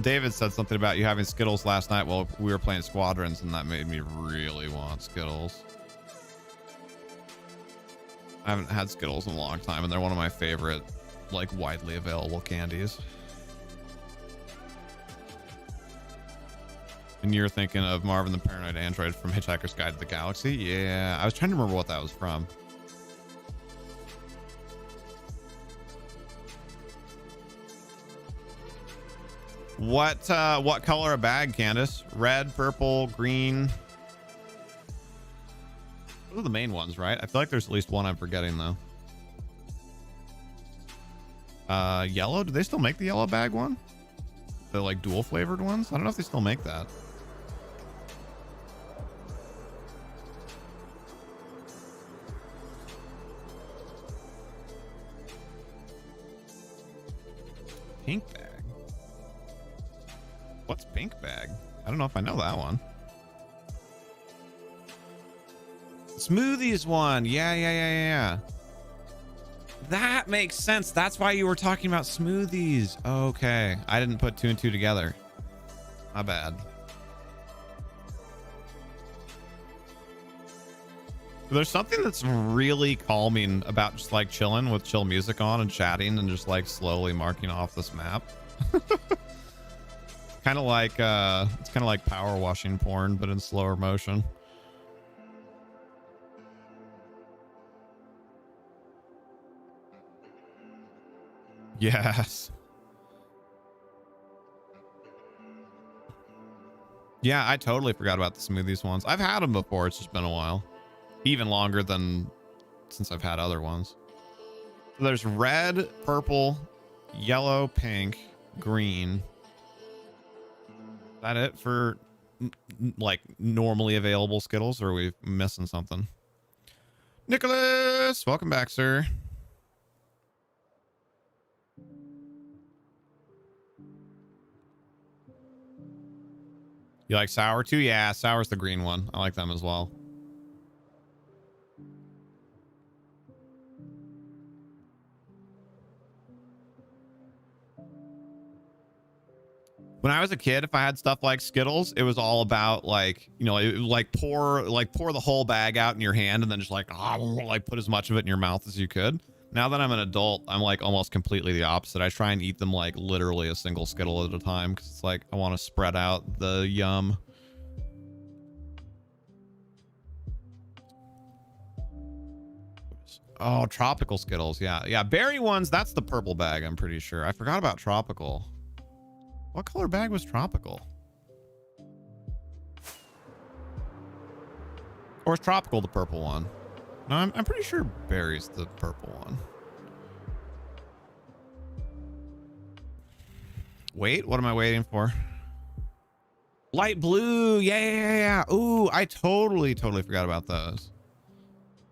[SPEAKER 1] David said something about you having Skittles last night while we were playing Squadrons, and that made me really want Skittles. I haven't had Skittles in a long time, and they're one of my favorite, like, widely available candies. And you're thinking of Marvin the Paranoid Android from Hitchhiker's Guide to the Galaxy? Yeah, I was trying to remember what that was from. What color a bag, Candace? Red, purple, green? Those are the main ones, right? I feel like there's at least one I'm forgetting, though. Yellow? Do they still make the yellow bag one? The, like, dual flavored ones? I don't know if they still make that. Pink bag? What's pink bag? I don't know if I know that one. Smoothies one. Yeah. That makes sense. That's why you were talking about smoothies. Okay. I didn't put two and two together. My bad. There's something that's really calming about just like chilling with chill music on and chatting and just like slowly marking off this map. Kind of like it's kind of like power washing porn, but in slower motion. Yes. Yeah, I totally forgot about the smoothies ones. I've had them before. It's just been a while. Even longer than since I've had other ones. So there's red, purple, yellow, pink, green. Is that it for like normally available Skittles, or are we missing something? Nicholas, welcome back, sir. You like sour too? Yeah, sour's the green one. I like them as well. When I was a kid, if I had stuff like Skittles, it was all about like, you know, like pour the whole bag out in your hand and then just like put as much of it in your mouth as you could. Now that I'm an adult, I'm like almost completely the opposite. I try and eat them like literally a single Skittle at a time because it's like I want to spread out the yum. Oh, tropical Skittles. Yeah. Berry ones. That's the purple bag. I'm pretty sure. I forgot about tropical. What color bag was tropical? Or is tropical the purple one? No, I'm pretty sure berry's the purple one. Wait, what am I waiting for? Light blue. Yeah. Ooh, I totally forgot about those.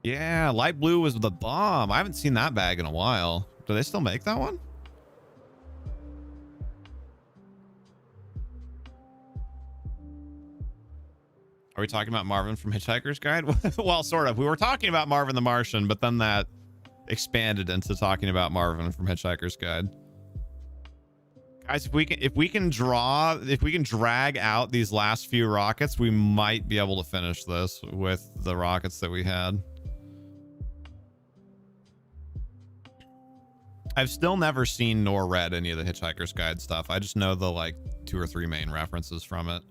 [SPEAKER 1] Yeah, light blue was the bomb. I haven't seen that bag in a while. Do they still make that one? Are we talking about Marvin from Hitchhiker's Guide? Well, sort of. We were talking about Marvin the Martian, but then that expanded into talking about Marvin from Hitchhiker's Guide. Guys, if we can drag out these last few rockets, we might be able to finish this with the rockets that we had. I've still never seen nor read any of the Hitchhiker's Guide stuff. I just know the like 2 or 3 main references from it.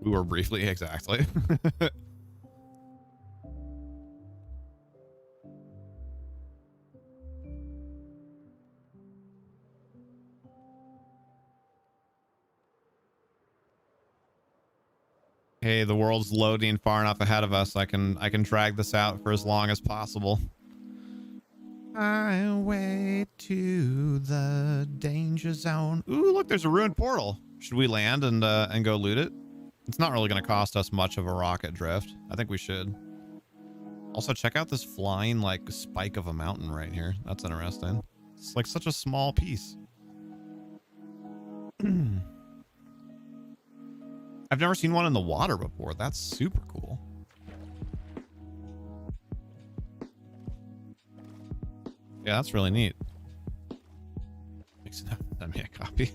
[SPEAKER 1] We were briefly, exactly. Hey, the world's loading far enough ahead of us. I can drag this out for as long as possible. Highway to the danger zone. Ooh, look, there's a ruined portal. Should we land and go loot it? It's not really going to cost us much of a rocket drift. I think we should. Also, check out this flying like spike of a mountain right here. That's interesting. It's like such a small piece. I've never seen one in the water before. That's super cool. Yeah, that's really neat. Send me a copy.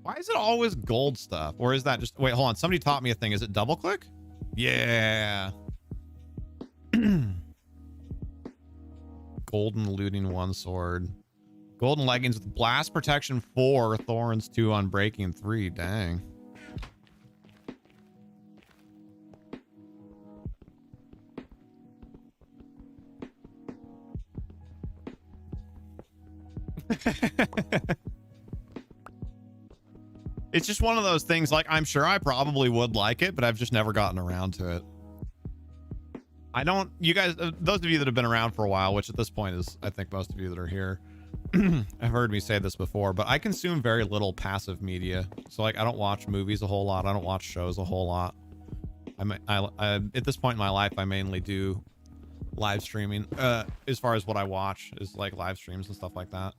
[SPEAKER 1] Why is it always gold stuff? Or is that just... Wait, hold on. Somebody taught me a thing. Is it double click? Yeah. Golden looting 1 sword. Golden leggings with blast protection 4, thorns 2, unbreaking 3. Dang. It's just one of those things, like, I'm sure I probably would like it, but I've just never gotten around to it. I don't, you guys, those of you that have been around for a while, which at this point is, I think most of you that are here, have heard me say this before, but I consume very little passive media. So like, I don't watch movies a whole lot. I don't watch shows a whole lot. I at this point in my life, I mainly do live streaming. As far as what I watch is like live streams and stuff like that.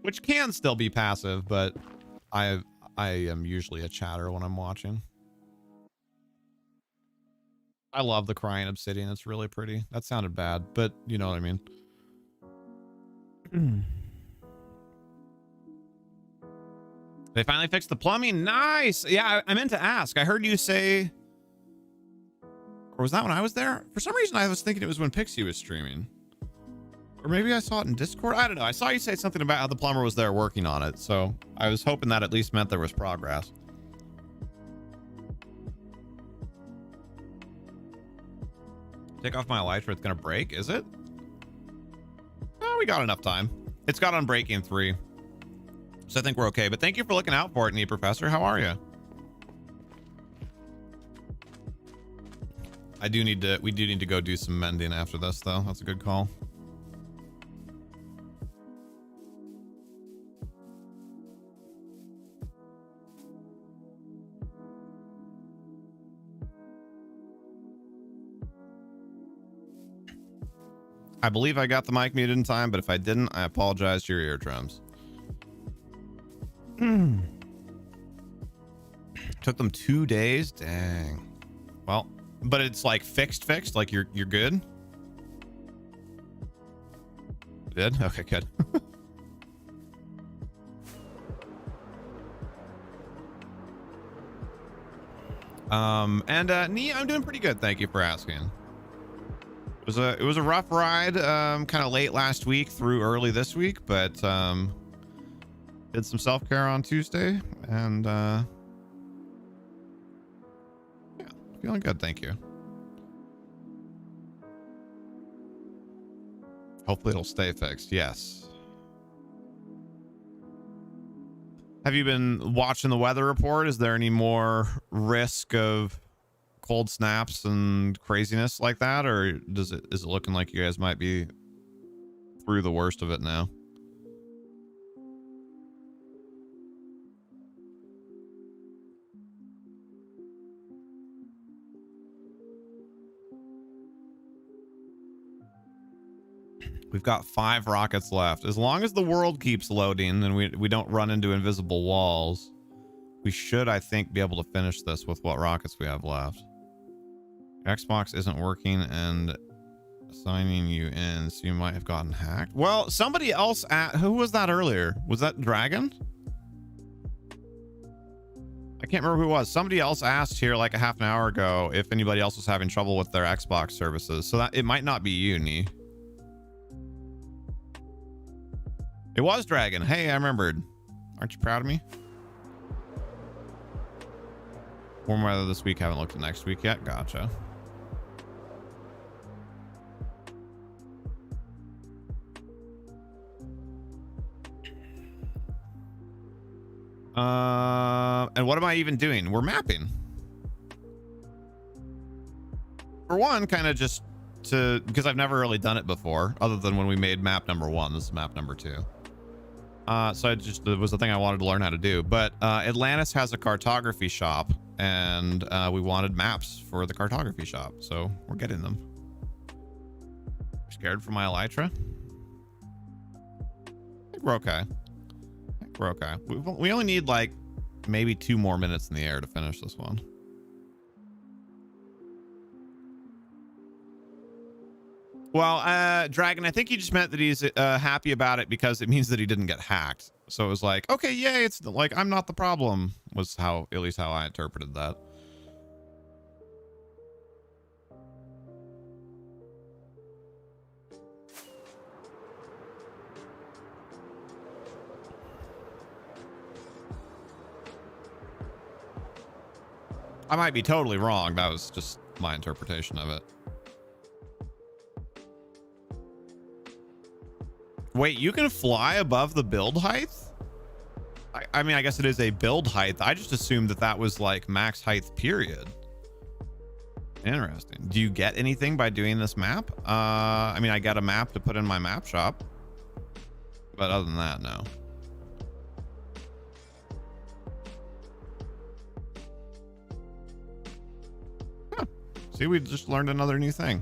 [SPEAKER 1] Which can still be passive, but I am usually a chatter when I'm watching. I love the crying obsidian. It's really pretty. That sounded bad, but you know what I mean. They finally fixed the plumbing. Nice. Yeah, I meant to ask. I heard you say, or was that when I was there? For some reason, I was thinking it was when Pixie was streaming. Or maybe I saw it in Discord. I don't know. I saw you say something about how the plumber was there working on it. So I was hoping that at least meant there was progress. Take off my elytra. It's going to break. Is it? Oh, we got enough time. It's got unbreaking 3. So I think we're okay. But thank you for looking out for it, Neat Professor. How are you? We do need to go do some mending after this, though. That's a good call. I believe I got the mic muted in time, but if I didn't, I apologize to your eardrums. Took them 2 days. Dang. Well, but it's like fixed, like you're good. Good. Okay, good. Nee, I'm doing pretty good. Thank you for asking. It was a rough ride, kind of late last week through early this week, but did some self-care on Tuesday, and yeah, feeling good. Thank you. Hopefully it'll stay fixed. Yes. Have you been watching the weather report? Is there any more risk of cold snaps and craziness like that, or is it looking like you guys might be through the worst of it now? We've got 5 rockets left. As long as the world keeps loading and we don't run into invisible walls, we should, I think, be able to finish this with what rockets we have left. Xbox isn't working and signing you in, so you might have gotten hacked. Well, somebody else who was that earlier? Was that Dragon? I can't remember who it was. Somebody else asked here like a half an hour ago if anybody else was having trouble with their Xbox services, so that it might not be you, Nee. It was Dragon. Hey, I remembered. Aren't you proud of me? Warm weather this week. Haven't looked at next week yet. Gotcha. And what am I even doing? We're mapping. For one, kind of just because I've never really done it before, other than when we made map number 1. This is map number 2. So it was the thing I wanted to learn how to do. But Atlantis has a cartography shop, and we wanted maps for the cartography shop, so we're getting them. Scared for my elytra? I think we're okay. We're okay. We only need like maybe 2 more minutes in the air to finish this one. Well, Dragon, I think he just meant that he's happy about it because it means that he didn't get hacked. So it was like, okay, yay, it's like I'm not the problem, was how, at least how I interpreted that. I might be totally wrong. That was just my interpretation of it. Wait, you can fly above the build height? I mean, I guess it is a build height. I just assumed that that was like max height, period. Interesting. Do you get anything by doing this map? I mean, I got a map to put in my map shop, but other than that, no. Huh. See, we just learned another new thing.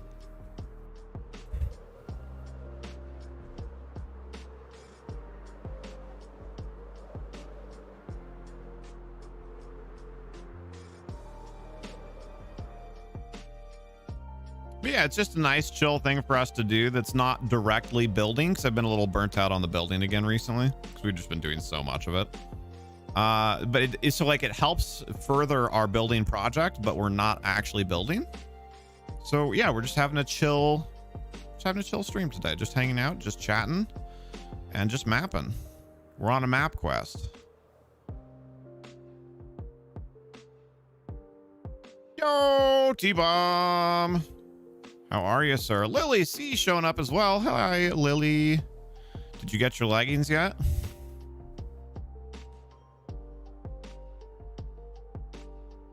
[SPEAKER 1] But yeah, it's just a nice chill thing for us to do that's not directly building, because I've been a little burnt out on the building again recently because we've just been doing so much of it. But it's so like it helps further our building project, but we're not actually building. So yeah, we're just having a chill stream today, just hanging out, just chatting, and just mapping. We're on a map quest. Yo, T-Bomb. How are you, sir? Lily C showing up as well. Hi, Lily. Did you get your leggings yet?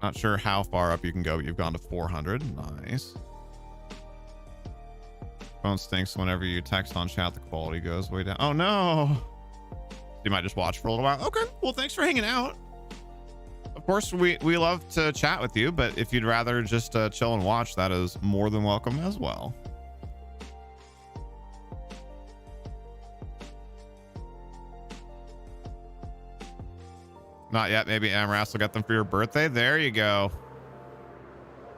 [SPEAKER 1] Not sure how far up you can go, but you've gone to 400. Nice. Phone stinks whenever you text on chat. The quality goes way down. Oh, no. You might just watch for a little while. Okay. Well, thanks for hanging out. Of course, we love to chat with you, but if you'd rather just chill and watch, that is more than welcome as well. Not yet. Maybe Amras will get them for your birthday. There you go.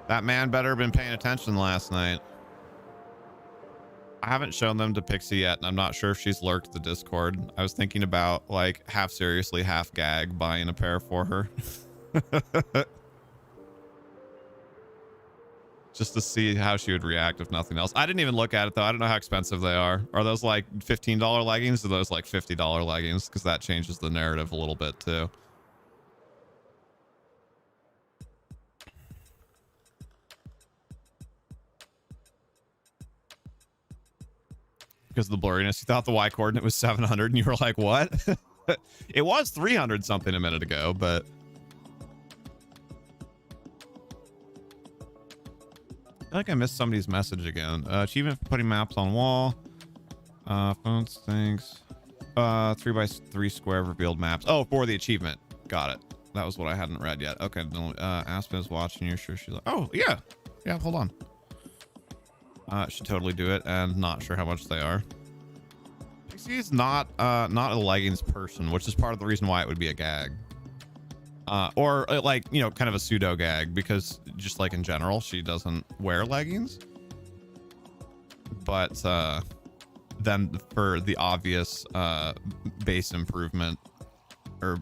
[SPEAKER 1] That man better have been paying attention last night. I haven't shown them to Pixie yet, and I'm not sure if she's lurked the Discord. I was thinking about, like, half seriously, half gag, buying a pair for her. Just to see how she would react if nothing else. I didn't even look at it though. I don't know how expensive they are. Are those like $15 leggings, or those like $50 leggings? Because that changes the narrative a little bit too. Because of the blurriness, you thought the Y coordinate was 700 and you were like, what? It was 300 something a minute ago, but I feel like I missed somebody's message again. Achievement for putting maps on wall. Phone stinks. 3x3 square revealed maps. Oh, for the achievement. Got it. That was what I hadn't read yet. Okay. Aspen is watching. You're sure she's like, oh yeah. Yeah, hold on. Should totally do it, and not sure how much they are. Pixie's not a leggings person, which is part of the reason why it would be a gag. Or like, you know, kind of a pseudo gag, because just like in general, she doesn't wear leggings. But then for the obvious base improvement or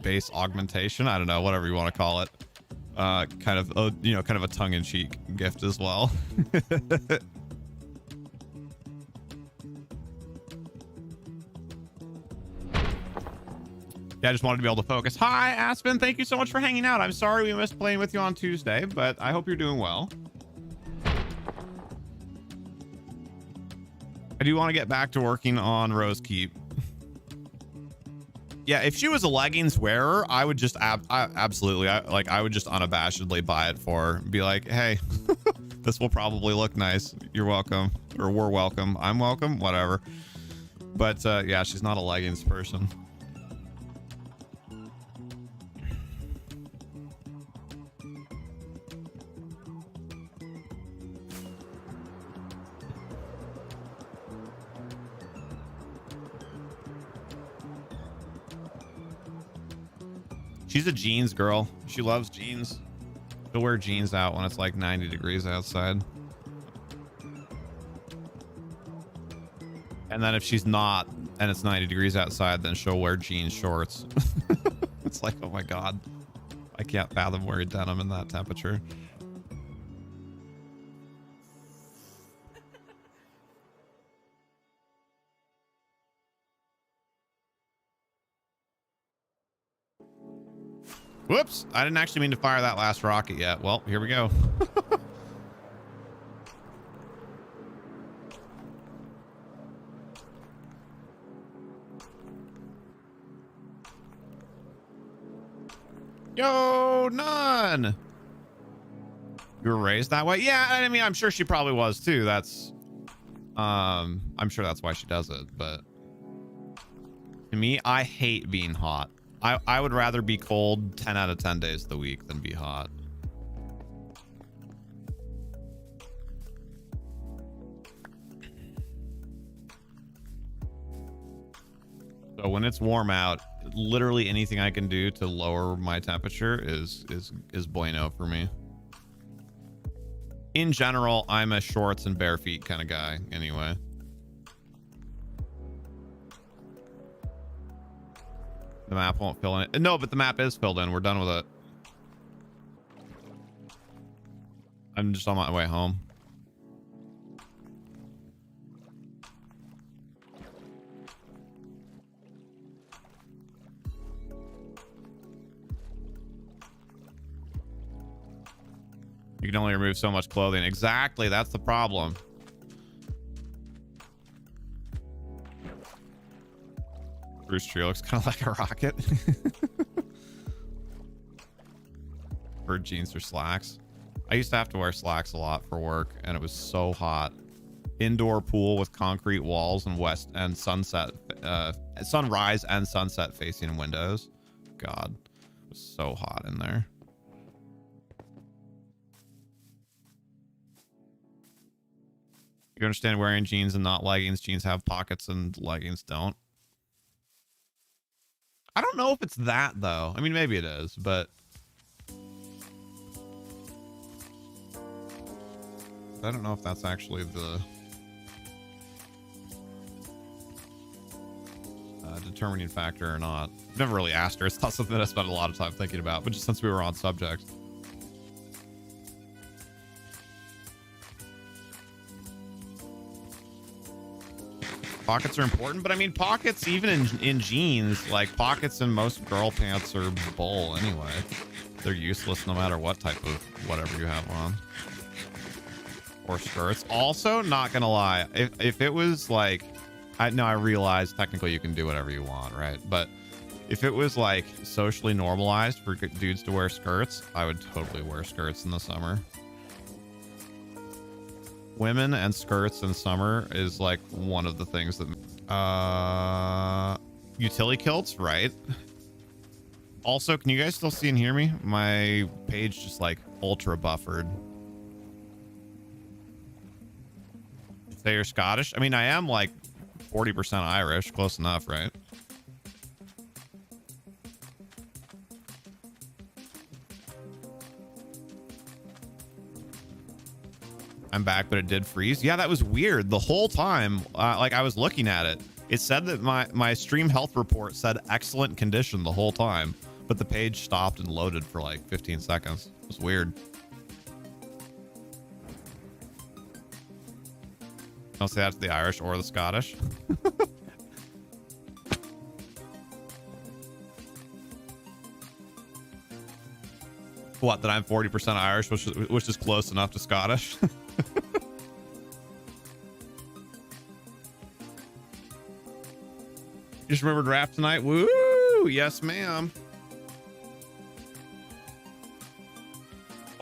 [SPEAKER 1] base augmentation, I don't know, whatever you want to call it, kind of a tongue-in-cheek gift as well. Yeah, I just wanted to be able to focus. Hi, Aspen. Thank you so much for hanging out. I'm sorry we missed playing with you on Tuesday, but I hope you're doing well. I do want to get back to working on Rose Keep. Yeah, if she was a leggings wearer, I would just absolutely, I would just unabashedly buy it for her and be like, hey, This will probably look nice. You're welcome. Or we're welcome. I'm welcome. Whatever. But yeah, she's not a leggings person. She's a jeans girl. She loves jeans. She'll wear jeans out when it's like 90 degrees outside. And then if she's not and it's 90 degrees outside, then she'll wear jeans shorts. It's like, oh my God. I can't fathom wearing denim in that temperature. Whoops, I didn't actually mean to fire that last rocket yet. Well, here we go. Yo, none. You were raised that way? Yeah, I mean, I'm sure she probably was too. That's, I'm sure that's why she does it. But to me, I hate being hot. I would rather be cold 10 out of 10 days of the week than be hot. So when it's warm out, literally anything I can do to lower my temperature is bueno for me. In general, I'm a shorts and bare feet kind of guy anyway. The map won't fill in. No, but the map is filled in. We're done with it. I'm just on my way home. You can only remove so much clothing. Exactly. That's the problem. Bruce Tree looks kind of like a rocket. For jeans or slacks. I used to have to wear slacks a lot for work, and it was so hot. Indoor pool with concrete walls and sunrise and sunset facing windows. God, it was so hot in there. You understand wearing jeans and not leggings. Jeans have pockets and leggings don't. I don't know if it's that though. I mean, maybe it is, but I don't know if that's actually the determining factor or not. I've never really asked her. It's not something that I spent a lot of time thinking about, but just since we were on subject. Pockets are important, but I mean, pockets even in jeans, like pockets in most girl pants are bull anyway. They're useless no matter what type of whatever you have on. Or skirts. Also, not gonna lie, if it was like, I realize technically you can do whatever you want, right? But if it was like socially normalized for dudes to wear skirts, I would totally wear skirts in the summer. Women and skirts in summer is like one of the things that utility kilts, right? Also, can you guys still see and hear me? My page just like ultra buffered. Say you're Scottish. I mean, I am like 40% Irish, close enough, right? I'm back, but it did freeze. Yeah, that was weird. The whole time, like I was looking at it, it said that my stream health report said excellent condition the whole time, but the page stopped and loaded for like 15 seconds. It was weird. Don't say that to the Irish or the Scottish. What, that I'm 40% Irish, which is close enough to Scottish? Just remembered rap tonight. Woo! Yes, ma'am.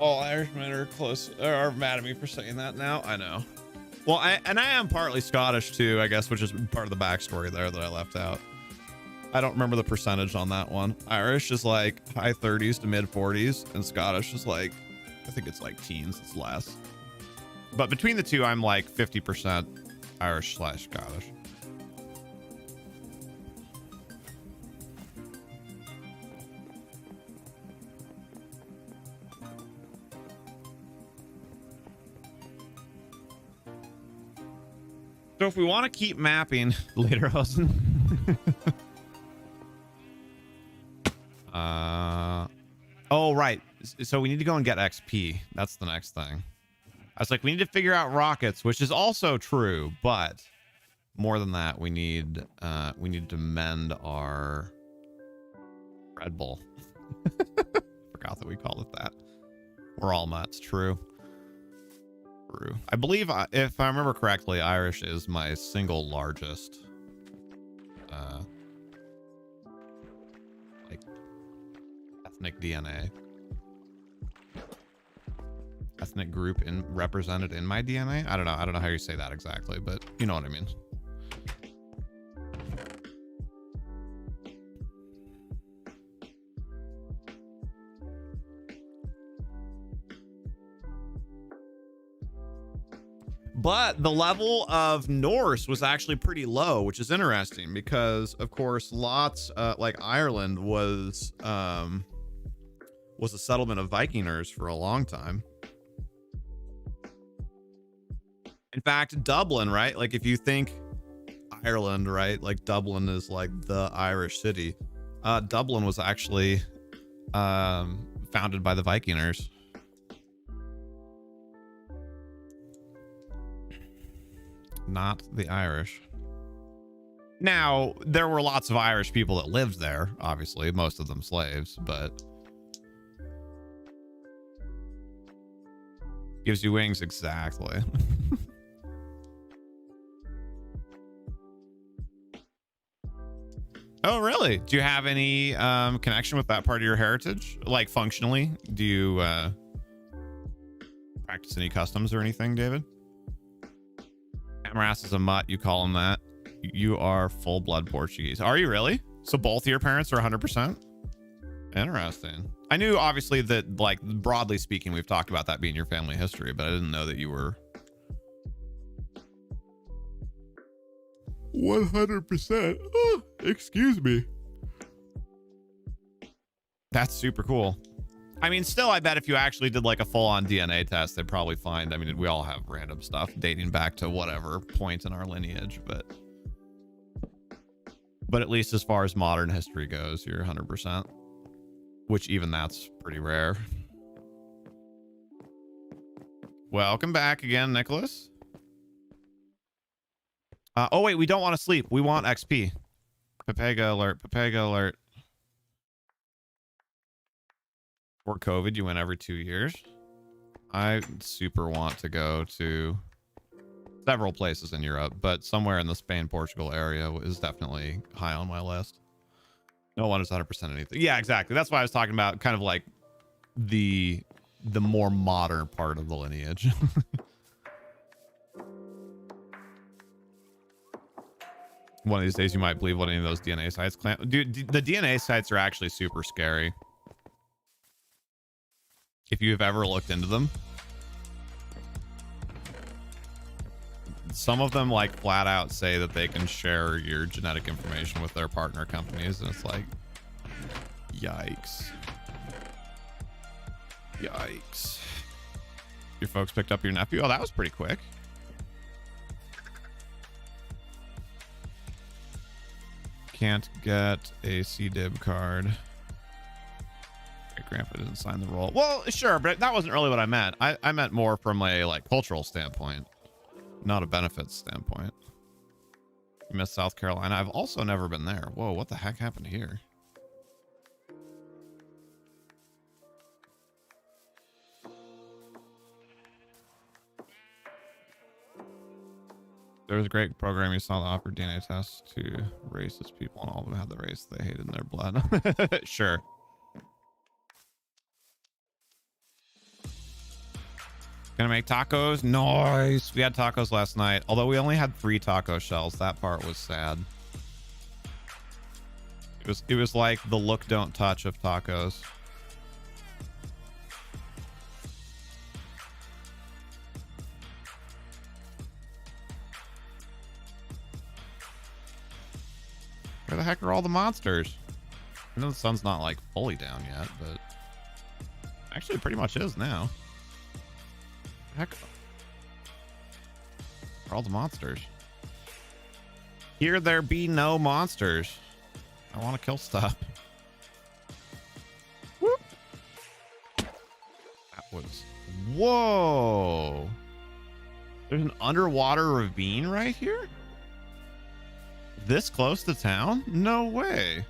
[SPEAKER 1] All Irishmen are close, are mad at me for saying that now. I know. Well, I am partly Scottish too, I guess, which is part of the backstory there that I left out. I don't remember the percentage on that one. Irish is like high 30s to mid 40s, and Scottish is like, I think it's like teens, it's less. But between the two, I'm like 50% Irish / Scottish. So if we want to keep mapping Lederhosen, oh right, so we need to go and get XP. That's the next thing. I was like, we need to figure out rockets, which is also true, but more than that, we need to mend our Red Bull. Forgot that we called it that. We're all nuts. True. I believe, if I remember correctly, Irish is my single largest like ethnic DNA, ethnic group represented in my DNA. I don't know how you say that exactly, but you know what I mean. But the level of Norse was actually pretty low, which is interesting because, of course, lots like Ireland was a settlement of Vikingers for a long time. In fact, Dublin, right? Like if you think Ireland, right? Like Dublin is like the Irish city. Dublin was actually founded by the Vikingers. Not the Irish. Now, there were lots of Irish people that lived there, obviously, most of them slaves, but gives you wings, exactly. Oh, really? Do you have any connection with that part of your heritage? Like functionally? Do you practice any customs or anything, David? Amaras is a mutt, you call him that. You are full-blood Portuguese. Are you really? So both of your parents are 100%? Interesting. I knew, obviously, that, like, broadly speaking, we've talked about that being your family history, but I didn't know that you were 100%. Oh, excuse me. That's super cool. I mean, still, I bet if you actually did like a full-on DNA test, they'd probably find, I mean, we all have random stuff dating back to whatever point in our lineage, but at least as far as modern history goes, you're 100%, which even that's pretty rare. Welcome back again, Nicholas. Oh wait, we don't want to sleep. We want XP. Pepega alert, Pepega alert. For COVID, you went every 2 years. I super want to go to several places in Europe, but somewhere in the Spain, Portugal area is definitely high on my list. No one is 100% anything. Yeah, exactly. That's why I was talking about kind of like the more modern part of the lineage. One of these days, you might believe what any of those DNA sites claim. Dude, the DNA sites are actually super scary. If you've ever looked into them, some of them like flat out say that they can share your genetic information with their partner companies, and it's like, yikes. Yikes. Your folks picked up your nephew? Oh, that was pretty quick. Can't get a CDIB card. Grandpa didn't sign the roll. Well, sure, but that wasn't really what I meant. I meant more from a like cultural standpoint, not a benefits standpoint. You missed South Carolina. I've also never been there. Whoa, what the heck happened here? There was a great program you saw that offered DNA tests to racist people, and all of them had the race they hated in their blood. Sure. Gonna make tacos. Nice. We had tacos last night, although we only had 3 taco shells. That part was sad. It was like the look don't touch of tacos. Where the heck are all the monsters? I know the sun's not like fully down yet, but actually pretty much is now. Heck, where are all the monsters? Here there be no monsters. I want to kill stuff. Whoop. That was, whoa. There's an underwater ravine right here? This close to town? No way.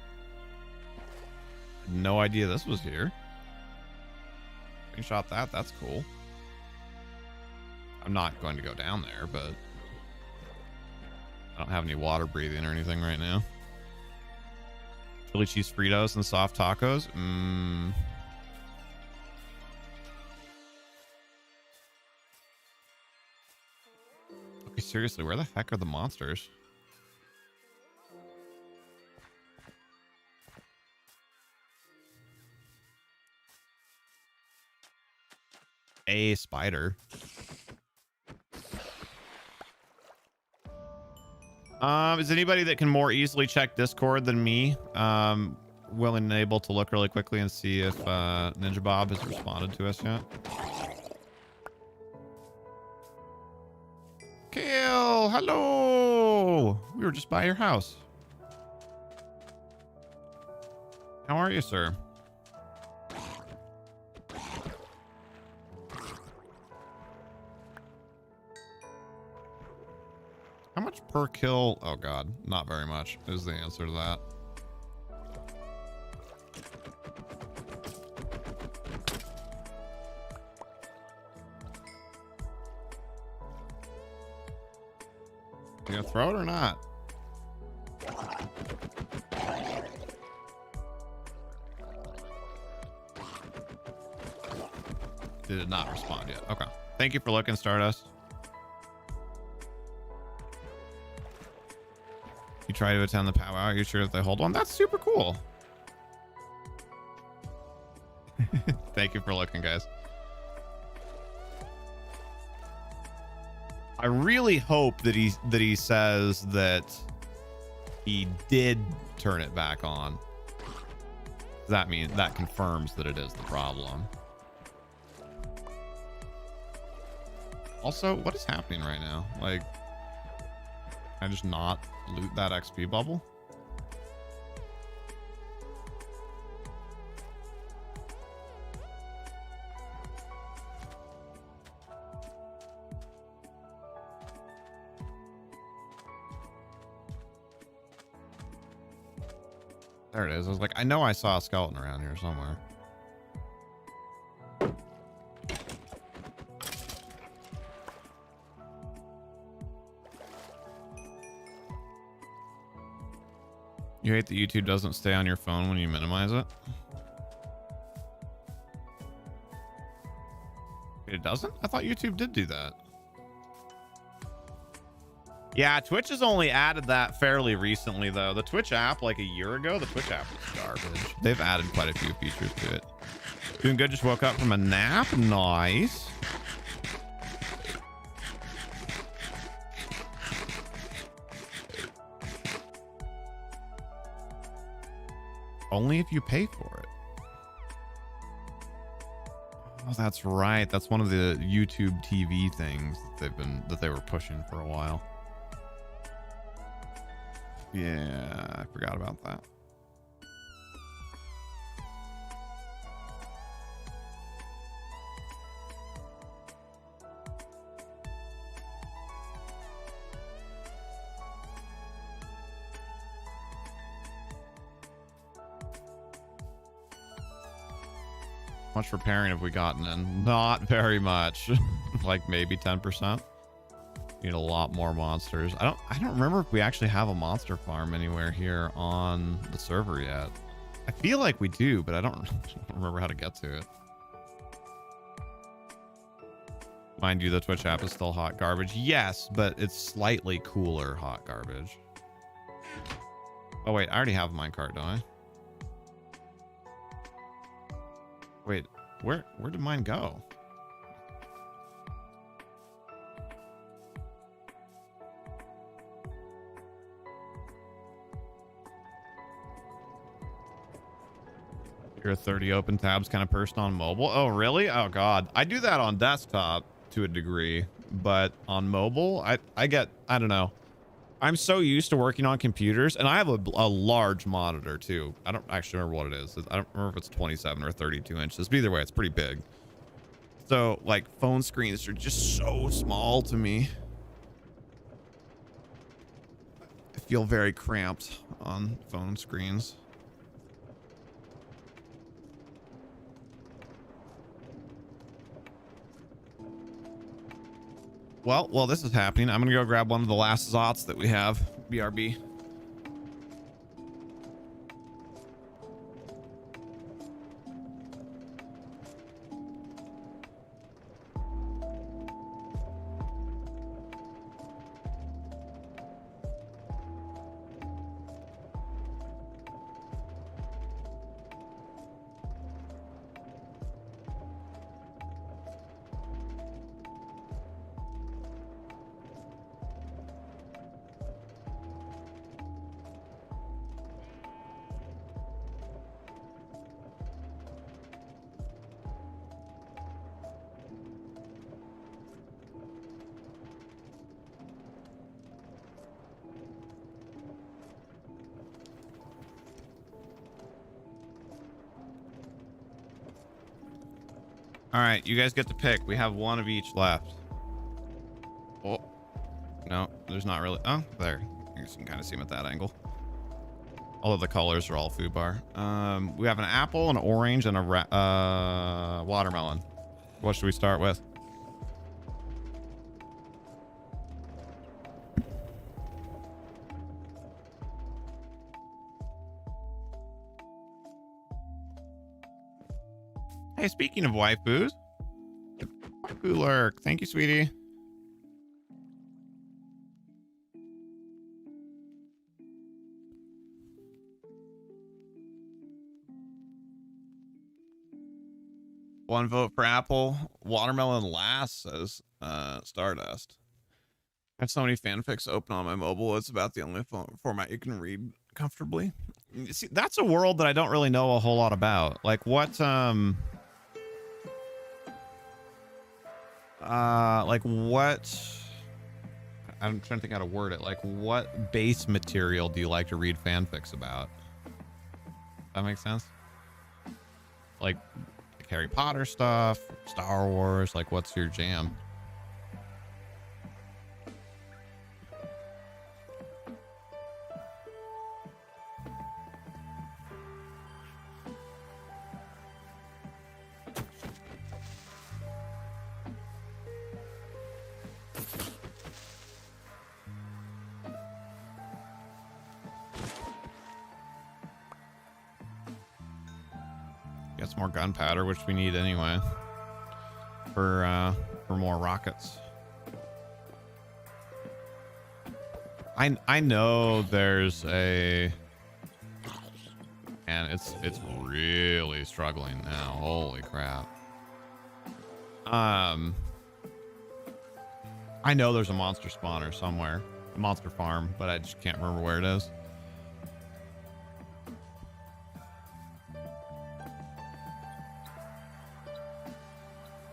[SPEAKER 1] No idea this was here. Screenshot that. That's cool. I'm not going to go down there, but I don't have any water breathing or anything right now. Chili cheese Fritos and soft tacos. Okay, seriously, where the heck are the monsters? A spider. Is anybody that can more easily check Discord than me willing and able to look really quickly and see if Ninja Bob has responded to us yet? Kale, hello. We were just by your house. How are you, sir? How much per kill? Oh god, not very much is the answer to that. You gonna throw it or not? Did not respond yet. Okay. Thank you for looking, Stardust. You try to attend the powwow. Are you sure that they hold one? That's super cool. Thank you for looking, guys. I really hope that he says that he did turn it back on. That means that confirms that it is the problem. Also, what is happening right now? Like, can I just not loot that XP bubble? There it is. I was like, I know I saw a skeleton around here somewhere. You hate that YouTube doesn't stay on your phone when you minimize it? It doesn't? I thought YouTube did do that. Yeah, Twitch has only added that fairly recently, though. The Twitch app, like a year ago, the Twitch app was garbage. They've added quite a few features to it. Doing good, just woke up from a nap. Nice. Only if you pay for it. Oh, that's right. That's one of the YouTube TV things that they were pushing for a while. Yeah, I forgot about that. How much repairing have we gotten in? Not very much. Like maybe 10%. Need a lot more monsters. I don't remember if we actually have a monster farm anywhere here on the server yet. I feel like we do, but I don't remember how to get to it. Mind you, the Twitch app is still hot garbage. Yes, but it's slightly cooler hot garbage. Oh wait, I already have a minecart, don't I? Wait, where did mine go? You're a 30 open tabs kind of person on mobile. Oh, really? Oh God. I do that on desktop to a degree, but on mobile, I don't know. I'm so used to working on computers, and I have a large monitor too. I don't actually remember what it is. I don't remember if it's 27 or 32 inches, but either way, it's pretty big. So like phone screens are just so small to me. I feel very cramped on phone screens. Well, this is happening. I'm gonna go grab one of the last Zots that we have. BRB. All right, you guys get to pick. We have one of each left. Oh, no, there's not really. Oh, there. You can kind of see them at that angle. All of the colors are all food bar. We have an apple, an orange, and a watermelon. What should we start with? Hey, speaking of waifus, waifu lurk. Thank you, sweetie. One vote for apple. Watermelon last, says Stardust. I have so many fanfics open on my mobile. It's about the only format you can read comfortably. You see, that's a world that I don't really know a whole lot about. Like what I'm trying to think how to word it. Like what base material do you like to read fanfics about? That makes sense? Like Harry Potter stuff, Star Wars, like what's your jam? Get some more gunpowder, which we need anyway for more rockets. I know there's a, and it's really struggling now. Holy crap. I know there's a monster spawner somewhere, a monster farm, but I just can't remember where it is.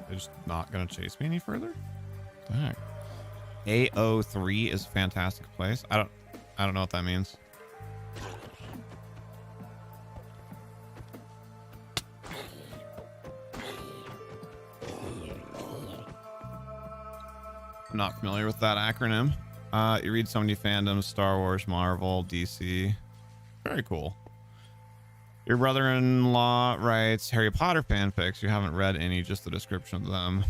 [SPEAKER 1] They're just not gonna chase me any further. What the heck? AO3 is a fantastic place. I don't know what that means. I'm not familiar with that acronym. You read so many fandoms: Star Wars, Marvel, DC. Very cool. Your brother-in-law writes Harry Potter fanfics. You haven't read any, just the description of them.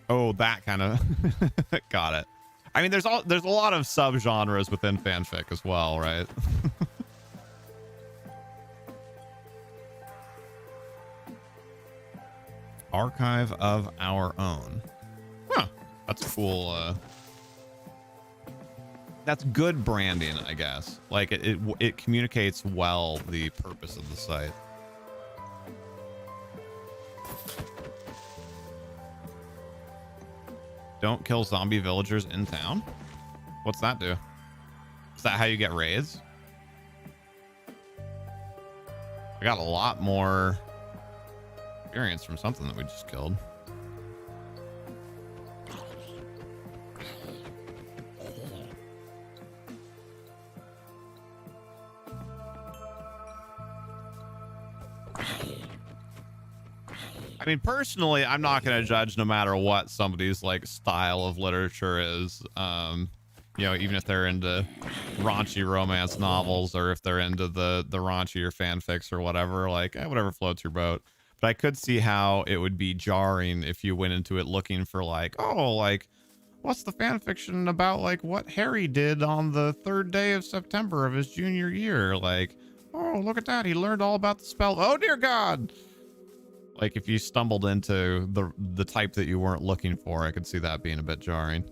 [SPEAKER 1] Oh, that kind of got it. I mean, there's a lot of subgenres within fanfic as well, right? Archive of Our Own. Huh. That's cool. That's good branding, I guess. Like it communicates well the purpose of the site. Don't kill zombie villagers in town. What's that do? Is that how you get raids? I got a lot more experience from something that we just killed. I mean, personally, I'm not going to judge no matter what somebody's like style of literature is. You know, even if they're into raunchy romance novels or if they're into the raunchier fanfics or whatever, like whatever floats your boat. But I could see how it would be jarring if you went into it looking for like, oh, like what's the fan fiction about like what Harry did on the 3rd day of September of his junior year? Like, oh, look at that. He learned all about the spell. Oh, dear God. Like if you stumbled into the type that you weren't looking for, I could see that being a bit jarring.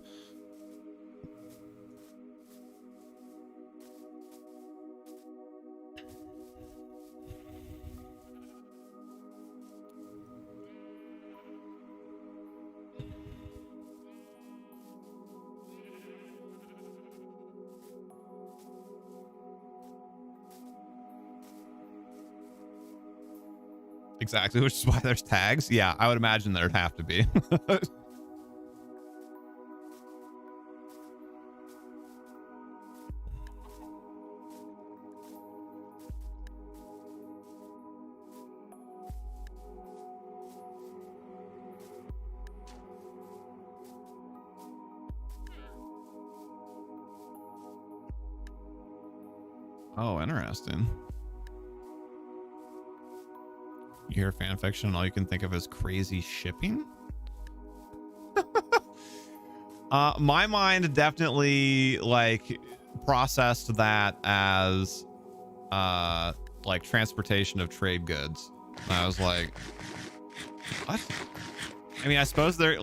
[SPEAKER 1] Exactly, which is why there's tags. Yeah, I would imagine there'd have to be. Oh, interesting. You hear fan fiction and all you can think of is crazy shipping? My mind definitely like processed that as like transportation of trade goods. And I was like, what? I mean, I suppose there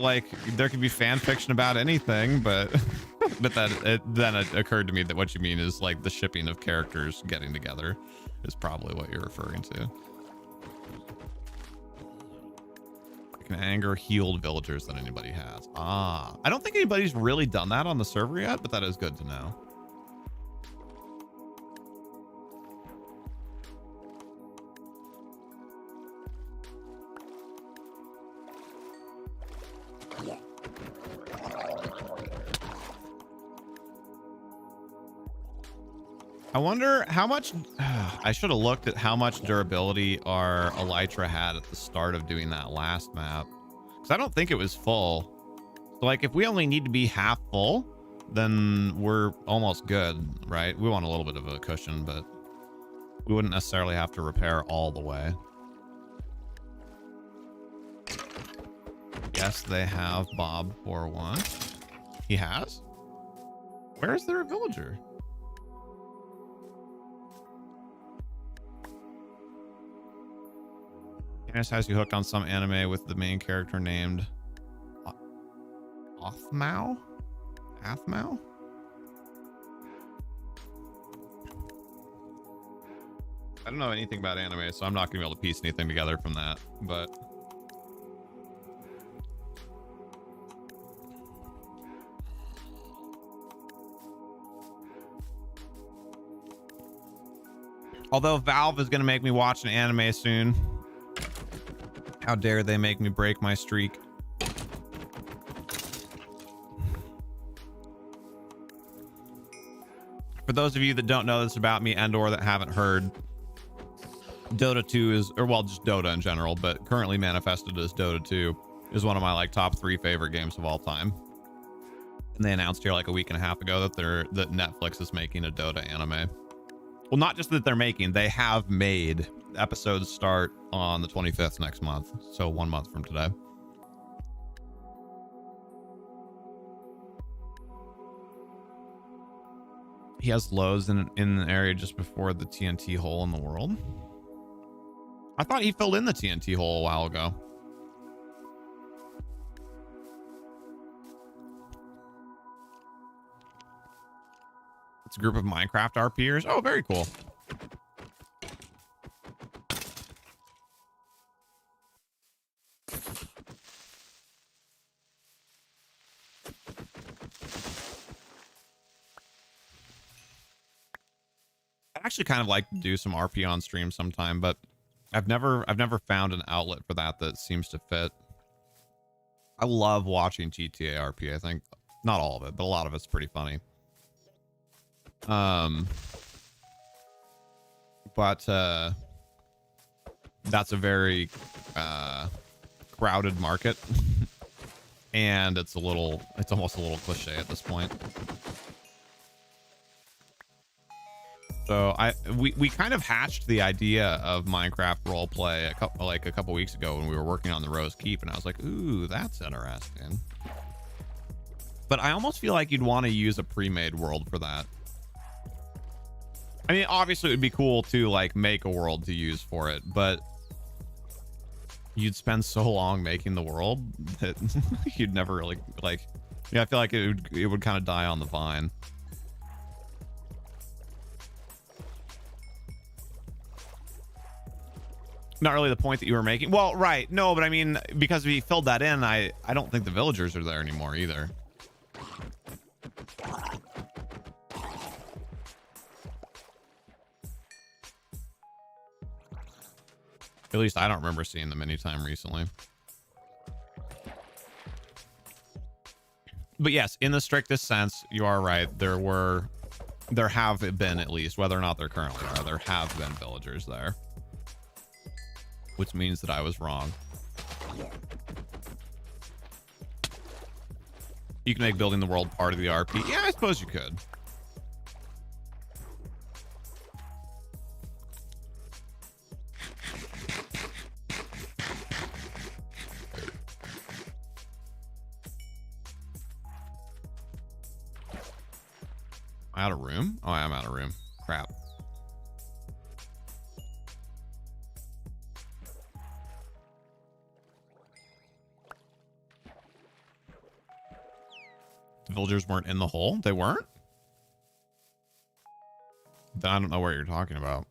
[SPEAKER 1] could be fan fiction about anything, but but then it occurred to me that what you mean is like the shipping of characters getting together is probably what you're referring to. Can anger healed villagers that anybody has. I don't think anybody's really done that on the server yet, but that is good to know. I wonder how much I should have looked at how much durability our Elytra had at the start of doing that last map, because I don't think it was full. So like if we only need to be half full, then we're almost good, right? We want a little bit of a cushion, but we wouldn't necessarily have to repair all the way. Yes, they have Bob 41. He has? Where is there a villager? Janice has you hooked on some anime with the main character named Aphmau? Aphmau? I don't know anything about anime, so I'm not gonna be able to piece anything together from that, but although Valve is gonna make me watch an anime soon. How dare they make me break my streak? For those of you that don't know this about me and or that haven't heard, Dota 2 is, or well, just Dota in general, but currently manifested as Dota 2 is one of my like top 3 favorite games of all time. And they announced here like a week and a half ago that Netflix is making a Dota anime. Well, not just that they're making, they have made. Episodes start on the 25th next month, so 1 month from today. He has lows in an area just before the TNT hole in the world. I thought he filled in the TNT hole a while ago. It's a group of Minecraft RPers. Oh, very cool. I actually kind of like to do some RP on stream sometime, but I've never found an outlet for that seems to fit. I love watching GTA RP. I think not all of it, but a lot of it's pretty funny. But that's a very crowded market. And it's almost a little cliche at this point. So we kind of hatched the idea of Minecraft roleplay a couple weeks ago when we were working on the Rose Keep, and I was like, ooh, that's interesting. But I almost feel like you'd want to use a pre-made world for that. I mean, obviously it would be cool to like make a world to use for it, but you'd spend so long making the world that you'd never really like. Yeah, I feel like it would kind of die on the vine. Not really the point that you were making. Well, right. No, but I mean, because we filled that in, I don't think the villagers are there anymore either. At least I don't remember seeing them anytime recently. But yes, in the strictest sense, you are right. There have been, at least, whether or not there currently are, there have been villagers there. Which means that I was wrong. You can make building the world part of the RP. Yeah, I suppose you could. Out of room? Oh, I am out of room. Crap. The villagers weren't in the hole? They weren't? Then I don't know what you're talking about.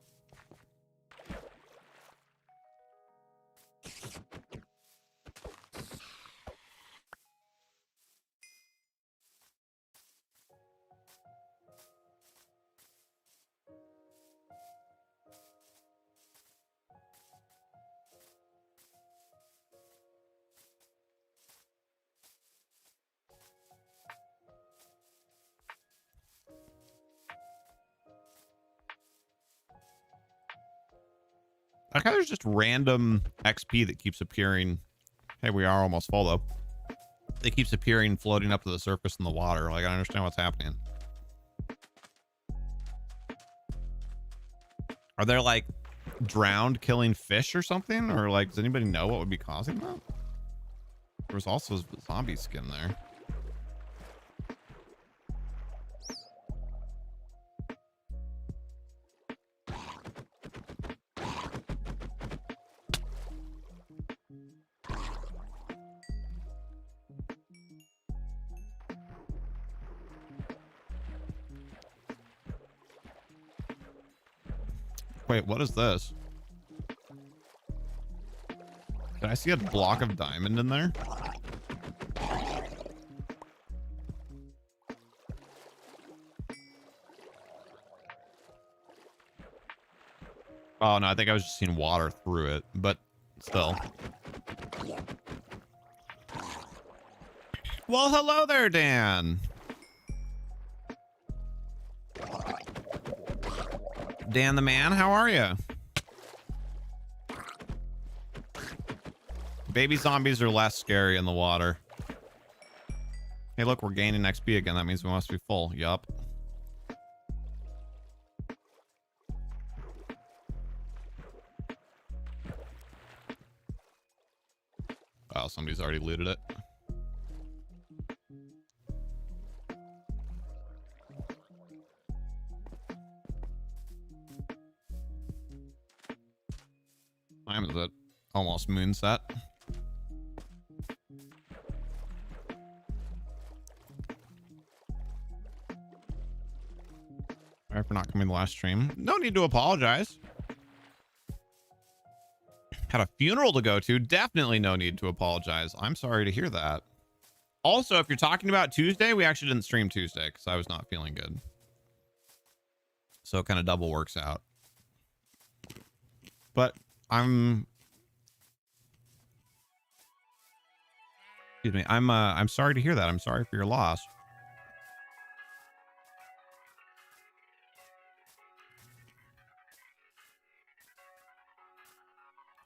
[SPEAKER 1] I kind of just random XP that keeps appearing. Hey, we are almost full though. It keeps appearing, floating up to the surface in the water. Like, I don't understand what's happening. Are there like drowned killing fish or something? Or like, does anybody know what would be causing that? There was also zombie skin there. Wait, what is this? Did I see a block of diamond in there? Oh, no, I think I was just seeing water through it, but still. Well, hello there, Dan. Dan the man, how are you? Baby zombies are less scary in the water. Hey, look, we're gaining XP again. That means we must be full. Yup. Oh, somebody's already looted it. Time is it? Almost moonset. not coming to the last stream. No need to apologize. Had a funeral to go to. Definitely no need to apologize. I'm sorry to hear that. Also, if you're talking about Tuesday, we actually didn't stream Tuesday because I was not feeling good. So it kind of double works out. But I'm sorry to hear that. I'm sorry for your loss.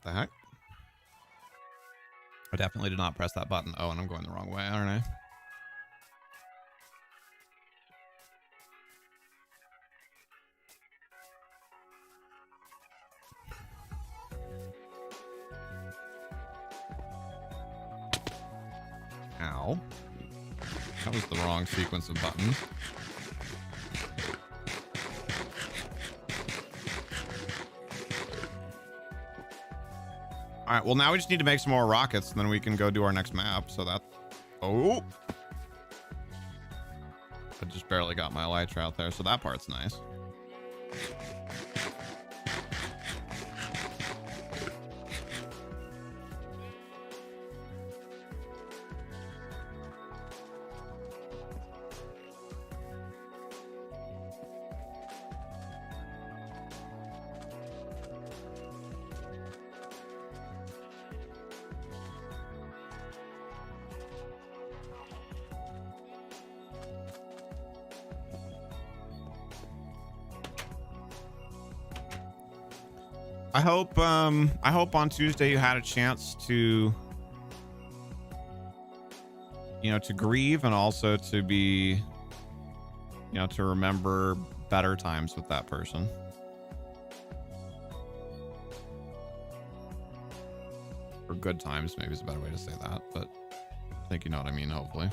[SPEAKER 1] The heck? I definitely did not press that button. Oh, and I'm going the wrong way, aren't I? Ow. That was the wrong sequence of buttons. All right, well, now we just need to make some more rockets, and then we can go do our next map. So that... Oh! I just barely got my elytra out there, so that part's nice. I hope on Tuesday you had a chance to, you know, to grieve and also to be, you know, to remember better times with that person. Or good times, maybe is a better way to say that, but I think you know what I mean, hopefully.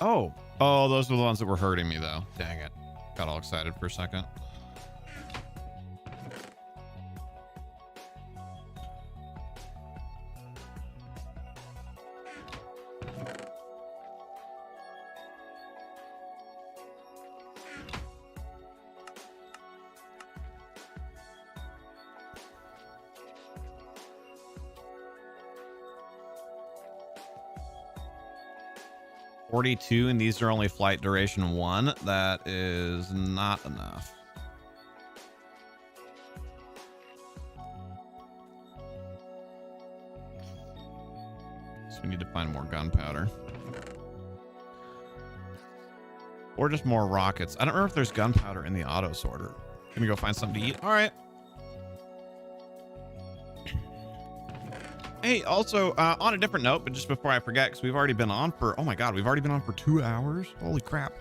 [SPEAKER 1] Oh, those were the ones that were hurting me, though. Dang it. Got all excited for a second. $42, and these are only flight duration 1. That is not enough. So we need to find more gunpowder. Or just more rockets. I don't remember if there's gunpowder in the auto sorter. Gonna go find something to eat. All right. Hey, also, on a different note, but just before I forget, because we've already been on for, oh my God, we've already been on for 2 hours. Holy crap.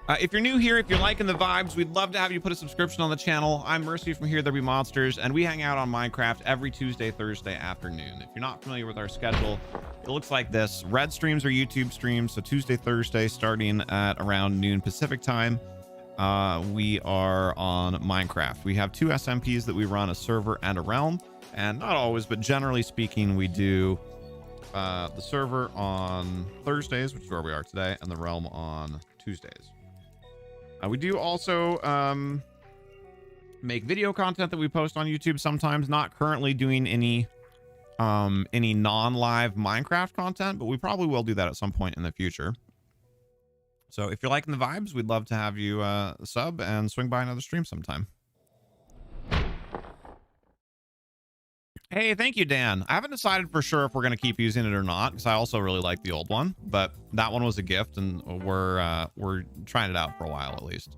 [SPEAKER 1] If you're new here, if you're liking the vibes, we'd love to have you put a subscription on the channel. I'm Mercy from HereThereBeMonsters, and we hang out on Minecraft every Tuesday, Thursday afternoon. If you're not familiar with our schedule, it looks like this. Red streams are YouTube streams, so Tuesday, Thursday, starting at around noon Pacific time. We are on Minecraft. We have 2 SMPs that we run, a server and a realm. And not always, but generally speaking, we do the server on Thursdays, which is where we are today, and the realm on Tuesdays. We do also make video content that we post on YouTube sometimes. Not currently doing any non-live Minecraft content, but we probably will do that at some point in the future. So if you're liking the vibes, we'd love to have you sub and swing by another stream sometime. Hey, thank you, Dan. I haven't decided for sure if we're going to keep using it or not, because I also really like the old one, but that one was a gift, and we're trying it out for a while at least.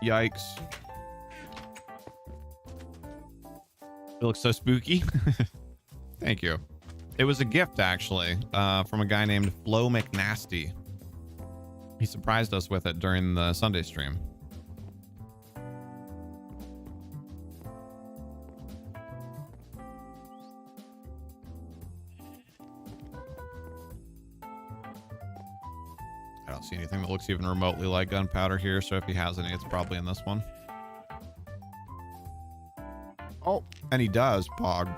[SPEAKER 1] Yikes. It looks so spooky. Thank you. It was a gift, actually, from a guy named Flo McNasty. He surprised us with it during the Sunday stream. I don't see anything that looks even remotely like gunpowder here, so if he has any, it's probably in this one. Oh, and he does, Pog.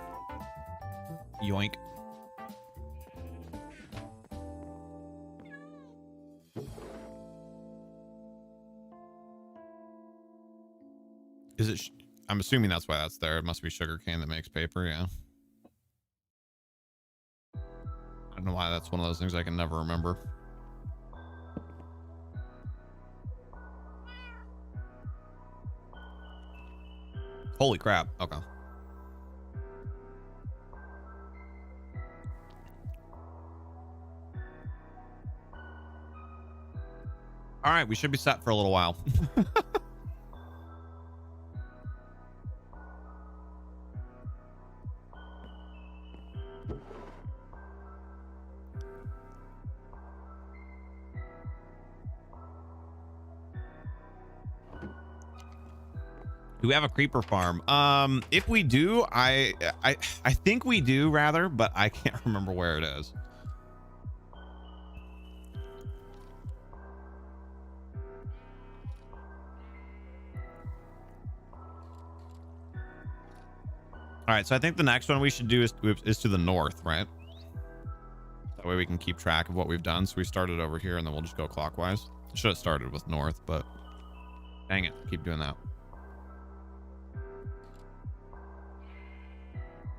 [SPEAKER 1] Yoink. Is it... I'm assuming that's why that's there. It must be sugarcane that makes paper, yeah. I don't know why that's one of those things I can never remember. Holy crap. Okay. All right, we should be set for a little while. Do we have a creeper farm? If we do, I think we do rather, but I can't remember where it is. All right, so I think the next one we should do is to the north, right? That way we can keep track of what we've done. So we started over here, and then we'll just go clockwise. Should have started with north, but dang it, keep doing that.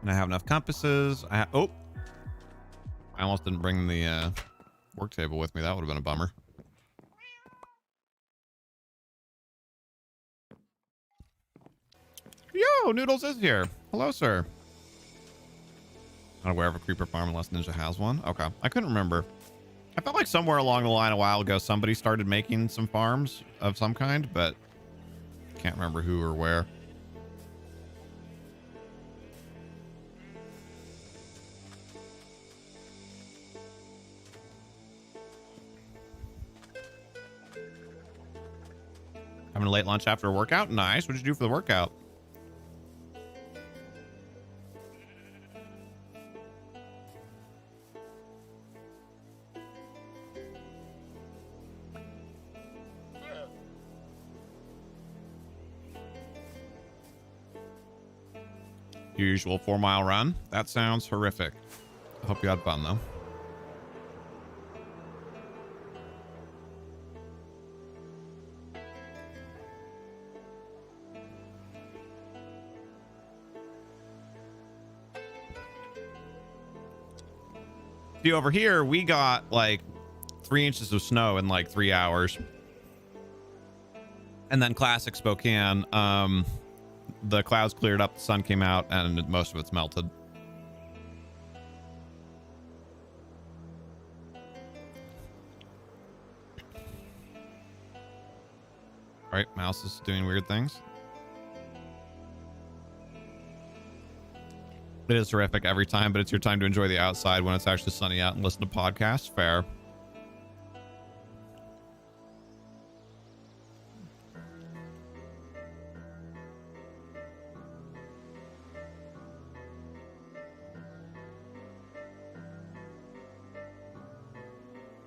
[SPEAKER 1] And I have enough compasses. Oh, I almost didn't bring the work table with me. That would have been a bummer. Yo, Noodles is here. Hello, sir. Not aware of a creeper farm unless Ninja has one. Okay, I couldn't remember. I felt like somewhere along the line a while ago somebody started making some farms of some kind, but can't remember who or where. Having a late lunch after a workout? Nice. What'd you do for the workout? Your usual 4-mile run? That sounds horrific. I hope you had fun, though. See, over here, we got like 3 inches of snow in like 3 hours. And then classic Spokane, the clouds cleared up, the sun came out, and most of it's melted. Right, mouse is doing weird things. It is terrific every time, but it's your time to enjoy the outside when it's actually sunny out and listen to podcasts. Fair.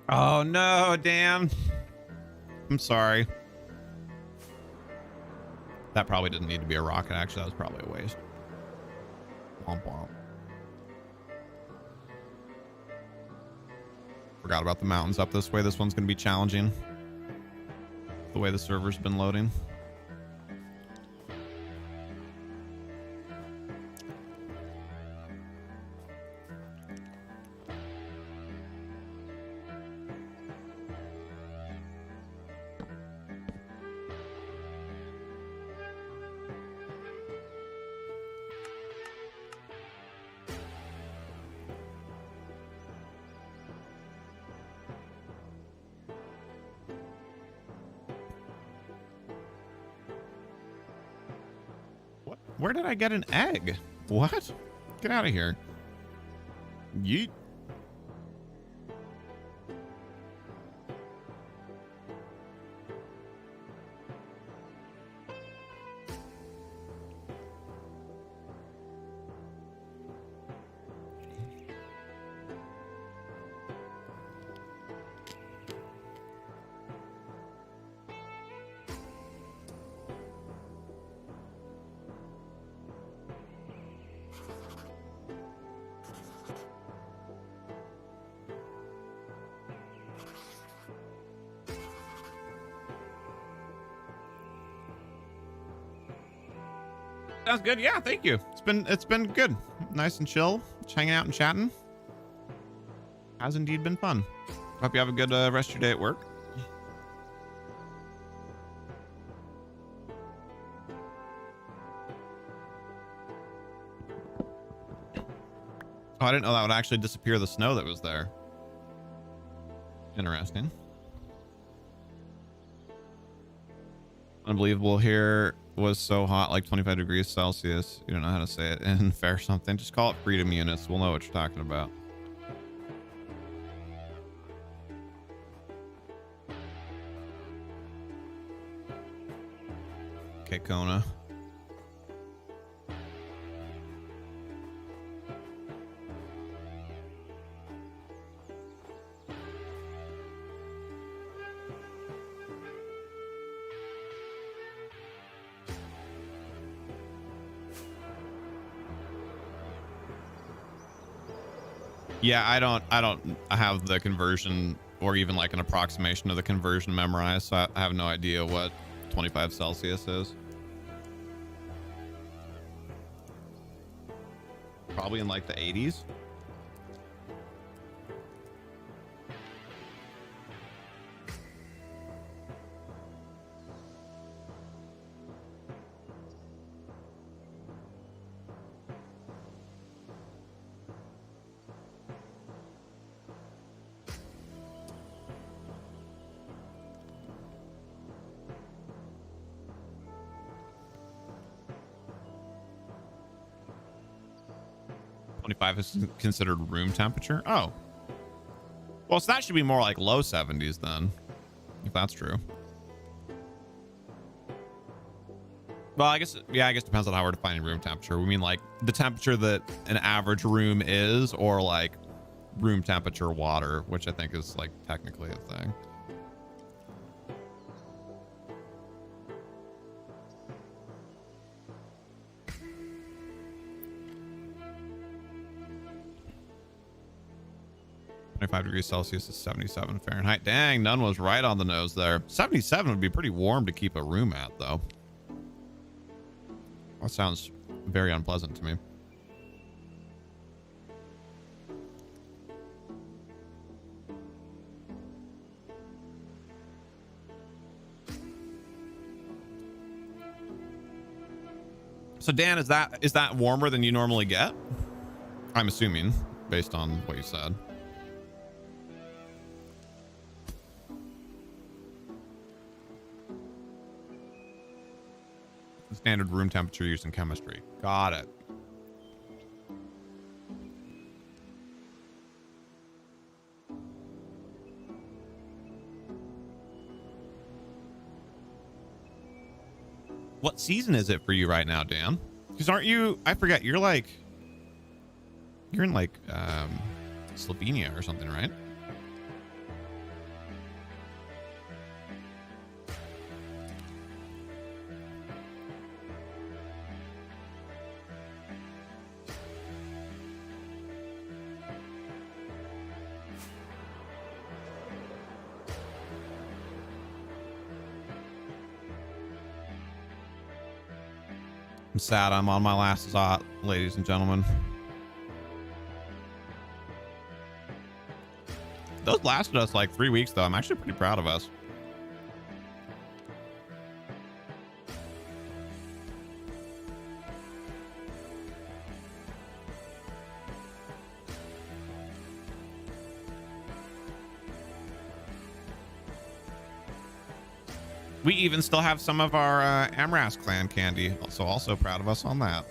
[SPEAKER 1] Oh no, Dan. I'm sorry. That probably didn't need to be a rocket. Actually, that was probably a waste. Womp womp. Forgot about the mountains up this way. This one's going to be challenging. The way the server's been loading. Where did I get an egg? What? Get out of here. Yeet. Sounds good. Yeah, thank you. It's been good. Nice and chill. Just hanging out and chatting. Has indeed been fun. Hope you have a good rest of your day at work. Oh, I didn't know that would actually disappear the snow that was there. Interesting. Unbelievable. Here was so hot, like 25 degrees Celsius. You don't know how to say it in fair something. Just call it freedom units. We'll know what you're talking about. Okay, Kona. Yeah, I have the conversion or even like an approximation of the conversion memorized, so I have no idea what 25 Celsius is. Probably in like the 80s. Is considered room temperature. Oh, well, so that should be more like low 70s then, if that's true. Well, I guess, yeah, I guess it depends on how we're defining room temperature. We mean like the temperature that an average room is, or like room temperature water, which I think is like technically a thing. Degrees Celsius is 77 Fahrenheit. Dang, none was right on the nose there. 77 would be pretty warm to keep a room at, though. That sounds very unpleasant to me. So Dan, is that warmer than you normally get? I'm assuming, based on what you said. Standard room temperature used in chemistry. Got it. What season is it for you right now, Dan? Because aren't you, I forget, you're in like Slovenia or something, right? I'm sad I'm on my last spot, ladies and gentlemen. Those lasted us like 3 weeks, though. I'm actually pretty proud of us. We even still have some of our Amras clan candy, so also proud of us on that.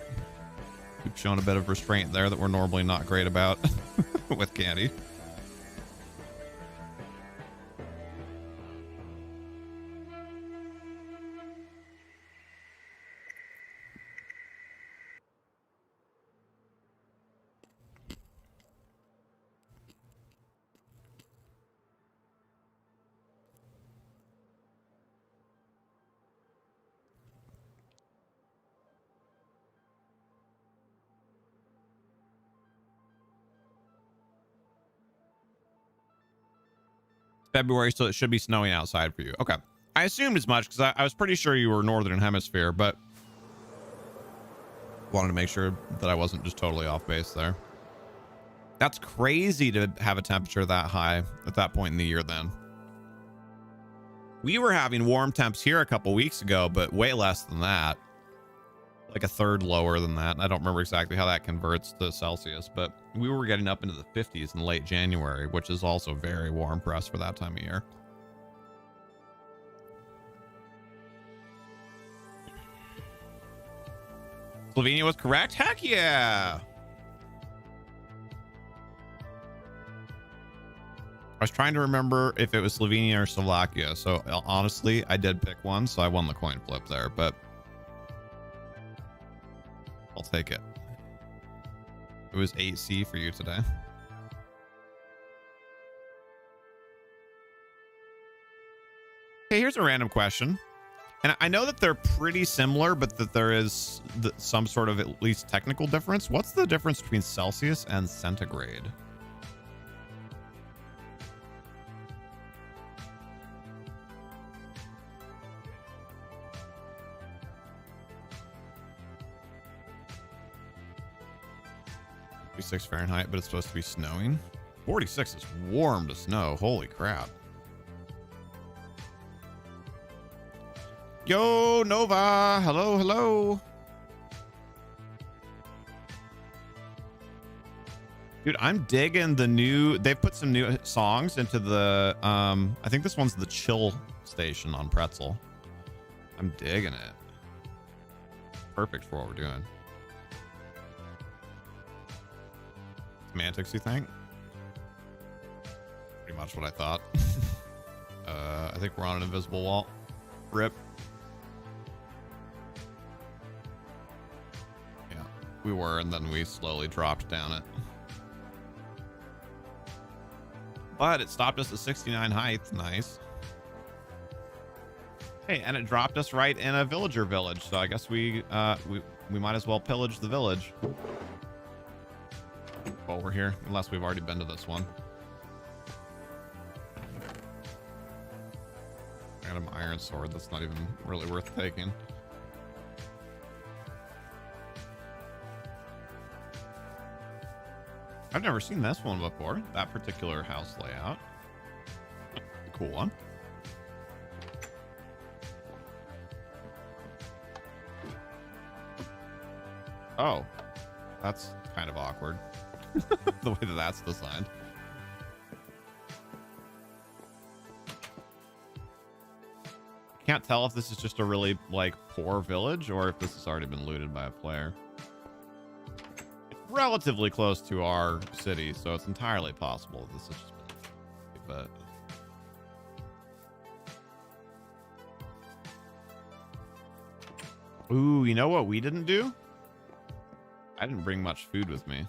[SPEAKER 1] We've shown a bit of restraint there that we're normally not great about with candy. February, so it should be snowing outside for you. Okay. I assumed as much because I was pretty sure you were Northern Hemisphere, but Wanted to make sure that I wasn't just totally off base there. That's crazy to have a temperature that high at that point in the year then. We were having warm temps here a couple weeks ago, but way less than that. Like a third lower than that. I don't remember exactly how that converts to Celsius, but we were getting up into the 50s in late January, which is also very warm for us for that time of year. Slovenia was correct? Heck yeah! I was trying to remember if it was Slovenia or Slovakia. So honestly, I did pick one, so I won the coin flip there, but I'll take it. It was 8C for you today. Okay, here's a random question. And I know that they're pretty similar, but that there is some sort of at least technical difference. What's the difference between Celsius and centigrade? Fahrenheit, but it's supposed to be snowing. 46 is warm to snow. Holy crap. Yo, Nova. Hello, hello. Dude, I'm digging the new, they've put some new songs into the, I think this one's the chill station on Pretzel. I'm digging it. Perfect for what we're doing. Semantics, you think? Pretty much what I thought. I think we're on an invisible wall. Rip. Yeah, we were, and then we slowly dropped down it. But it stopped us at 69 height. Nice. Hey, and it dropped us right in a villager village. So I guess we might as well pillage the village. While we're here, unless we've already been to this one. I got an iron sword that's not even really worth taking. I've never seen this one before, that particular house layout. Cool one. Oh, that's kind of awkward. The way that that's designed. Can't tell if this is just a really like poor village or if this has already been looted by a player. It's relatively close to our city, so it's entirely possible this has just been, but ooh, you know what we didn't do? I didn't bring much food with me.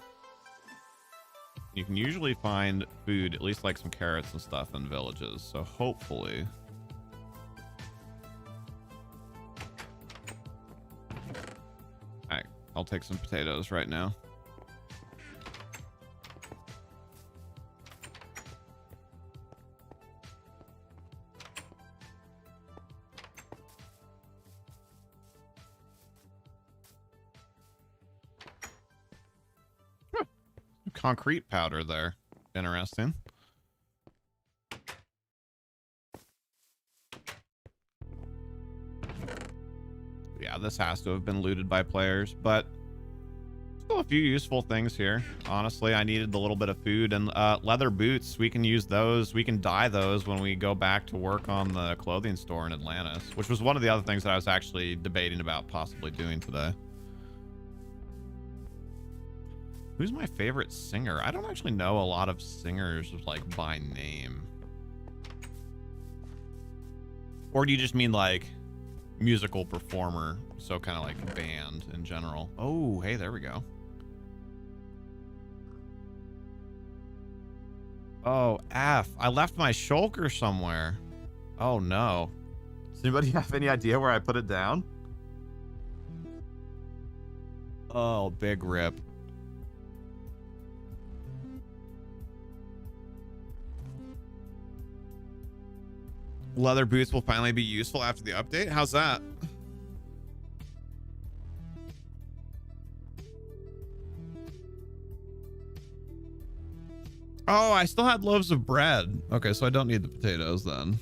[SPEAKER 1] You can usually find food, at least like some carrots and stuff in villages. So hopefully. All right, I'll take some potatoes right now. Concrete powder there. Interesting. Yeah, this has to have been looted by players, but still a few useful things here. Honestly, I needed the little bit of food and leather boots. We can use those. We can dye those when we go back to work on the clothing store in Atlantis, which was one of the other things that I was actually debating about possibly doing today. Who's my favorite singer? I don't actually know a lot of singers like by name. Or do you just mean like musical performer? So kind of like band in general. Oh, hey, there we go. Oh, F. I left my shulker somewhere. Oh, no. Does anybody have any idea where I put it down? Oh, big rip. Leather boots will finally be useful after the update. How's that? Oh, I still had loaves of bread. Okay, so I don't need the potatoes then.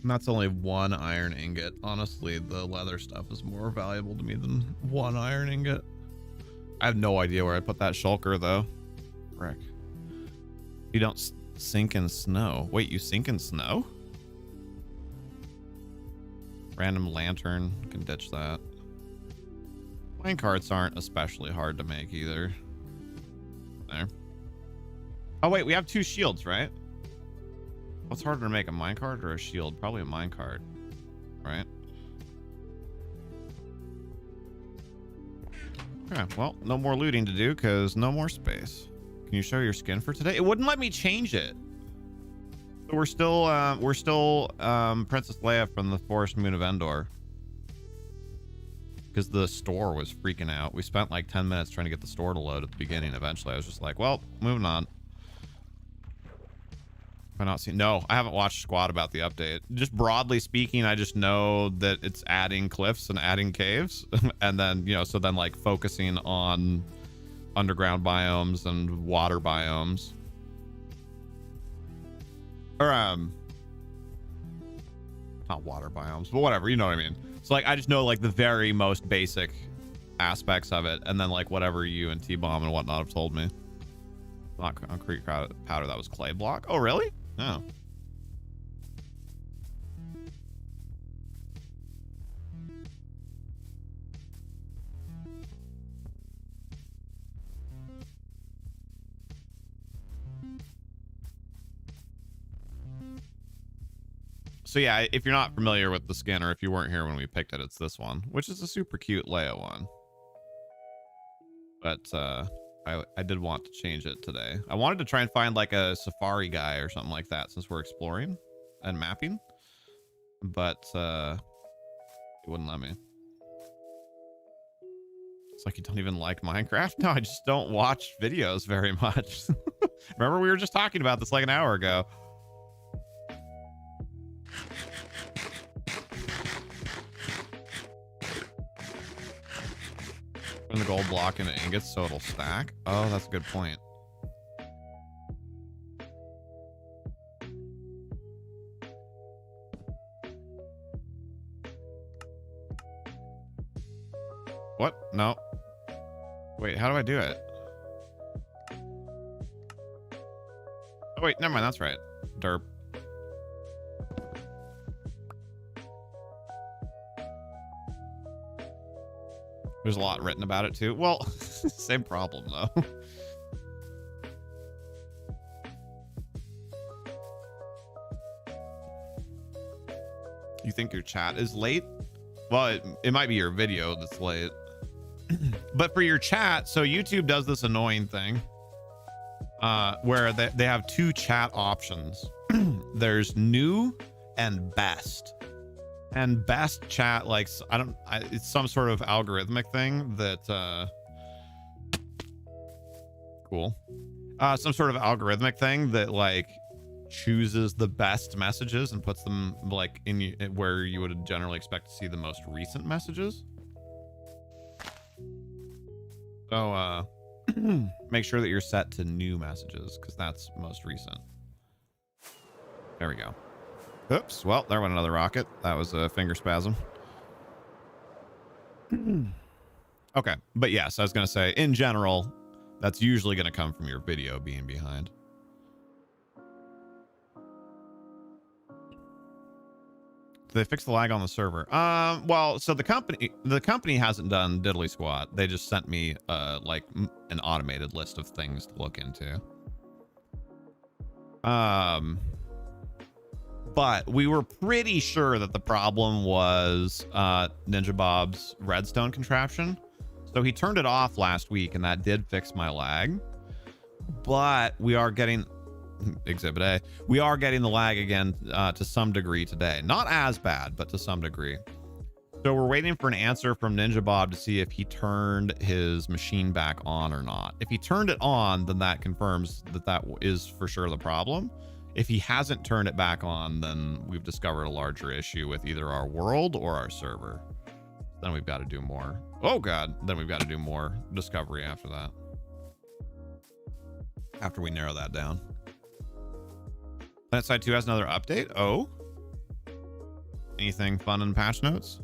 [SPEAKER 1] And that's only 1 iron ingot. Honestly, the leather stuff is more valuable to me than 1 iron ingot. I have no idea where I put that shulker though. Frick. You don't sink in snow. Wait, you sink in snow? Random lantern, can ditch that. Mine carts aren't especially hard to make either. There. Oh wait, we have 2 shields, right? What's harder to make, a minecart or a shield? Probably a minecart, right? Okay, well, no more looting to do because no more space. Can you show your skin for today? It wouldn't let me change it. So we're still Princess Leia from the Forest Moon of Endor. Because the store was freaking out. We spent like 10 minutes trying to get the store to load at the beginning. Eventually, I was just like, well, moving on. Have I not seen? No, I haven't watched Squad about the update. Just broadly speaking, I just know that it's adding cliffs and adding caves. And then, you know, so then like focusing on underground biomes and water biomes. Or, not water biomes, but whatever, you know what I mean? So like, I just know like the very most basic aspects of it. And then like whatever you and T-Bomb and whatnot have told me. Not concrete powder, that was clay block. Oh, really? Oh. So yeah, if you're not familiar with the skin, or if you weren't here when we picked it, it's this one, which is a super cute Leia one. But I did want to change it today. I wanted to try and find like a safari guy or something like that since we're exploring and mapping, but it wouldn't let me. It's like you don't even like Minecraft? No, I just don't watch videos very much. Remember we were just talking about this like an hour ago. Put the gold block into ingots so it'll stack. Oh, that's a good point. What? No. Wait, how do I do it? Oh wait, never mind, that's right. Derp. There's a lot written about it too. Well, same problem though. You think your chat is late? Well, it might be your video that's late. But for your chat, so YouTube does this annoying thing where they have 2 chat options. There's new and best. And best chat, like, it's some sort of algorithmic thing that, cool. Some sort of algorithmic thing that, like, chooses the best messages and puts them, like, in where you would generally expect to see the most recent messages. So, make sure that you're set to new messages, because that's most recent. There we go. Oops, well, there went another rocket. That was a finger spasm. Okay, but yes, I was going to say, in general, that's usually going to come from your video being behind. Did they fix the lag on the server? Well, so the company hasn't done diddly squat. They just sent me, like, an automated list of things to look into. But we were pretty sure that the problem was Ninja Bob's redstone contraption. So he turned it off last week and that did fix my lag. But we are getting, Exhibit A, we are getting the lag again to some degree today. Not as bad, but to some degree. So we're waiting for an answer from Ninja Bob to see if he turned his machine back on or not. If he turned it on, then that confirms that that is for sure the problem. If he hasn't turned it back on, then we've discovered a larger issue with either our world or our server. Then we've got to do more. Oh god, then we've got to do more discovery after that. After we narrow that down. PlanetSide 2 has another update. Oh. Anything fun in patch notes?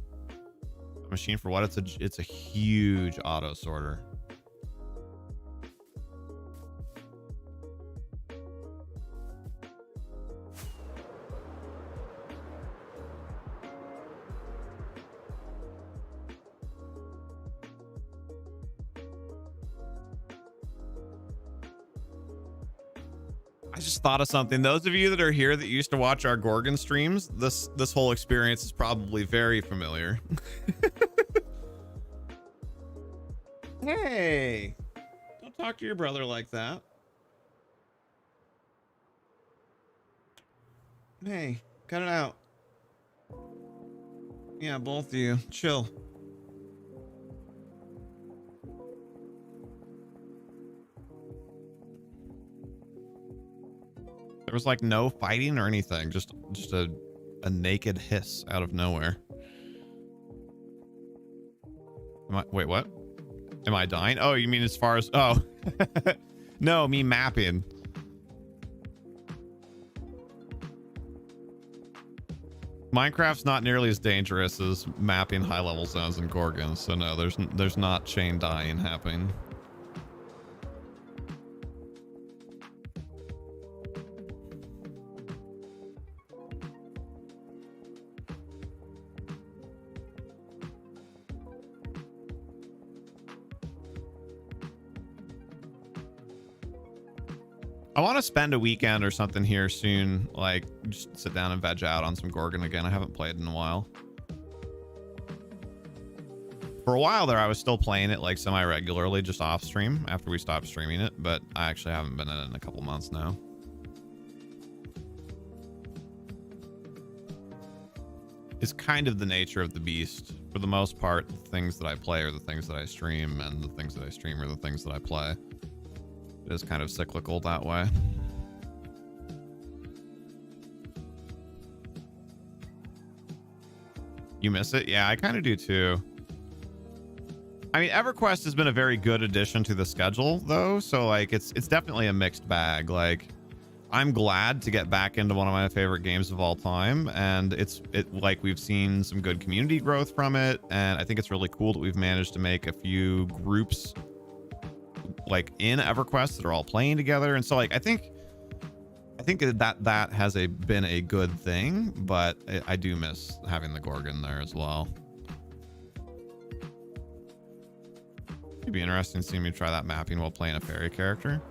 [SPEAKER 1] A machine for what? It's a huge auto sorter. I just thought of something. Those of you that are here that used to watch our Gorgon streams, this whole experience is probably very familiar. Hey, don't talk to your brother like that. Hey, cut it out. Yeah, both of you, chill. There was like no fighting or anything, just a naked hiss out of nowhere. Wait, what? Am I dying? Oh, you mean as far as, oh. No, me mapping. Minecraft's not nearly as dangerous as mapping high level zones in Gorgon, so no, there's not chain dying happening. I want to spend a weekend or something here soon, like just sit down and veg out on some Gorgon again. I haven't played in a while. For a while there, I was still playing it like semi-regularly, just off stream after we stopped streaming it, but I actually haven't been in it in a couple months now. It's kind of the nature of the beast. For the most part, the things that I play are the things that I stream, and the things that I stream are the things that I play. It is kind of cyclical that way. You miss it? Yeah, I kind of do too. I mean, EverQuest has been a very good addition to the schedule though. So like it's definitely a mixed bag. Like I'm glad to get back into one of my favorite games of all time. And it like we've seen some good community growth from it. And I think it's really cool that we've managed to make a few groups like in EverQuest that are all playing together, and so like I think that has been a good thing, but I do miss having the Gorgon there as well. It'd be interesting seeing me try that mapping while playing a fairy character.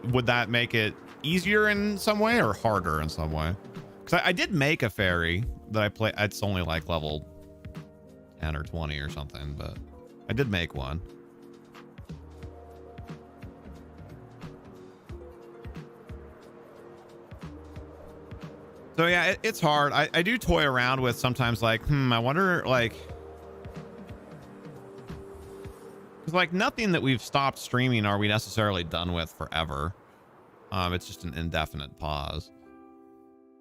[SPEAKER 1] Would that make it easier in some way or harder in some way? Because I did make a fairy that I play. It's only like level 10 or 20 or something, but I did make one. So yeah, it's hard. I do toy around with sometimes like, I wonder like, because like nothing that we've stopped streaming are we necessarily done with forever. It's just an indefinite pause.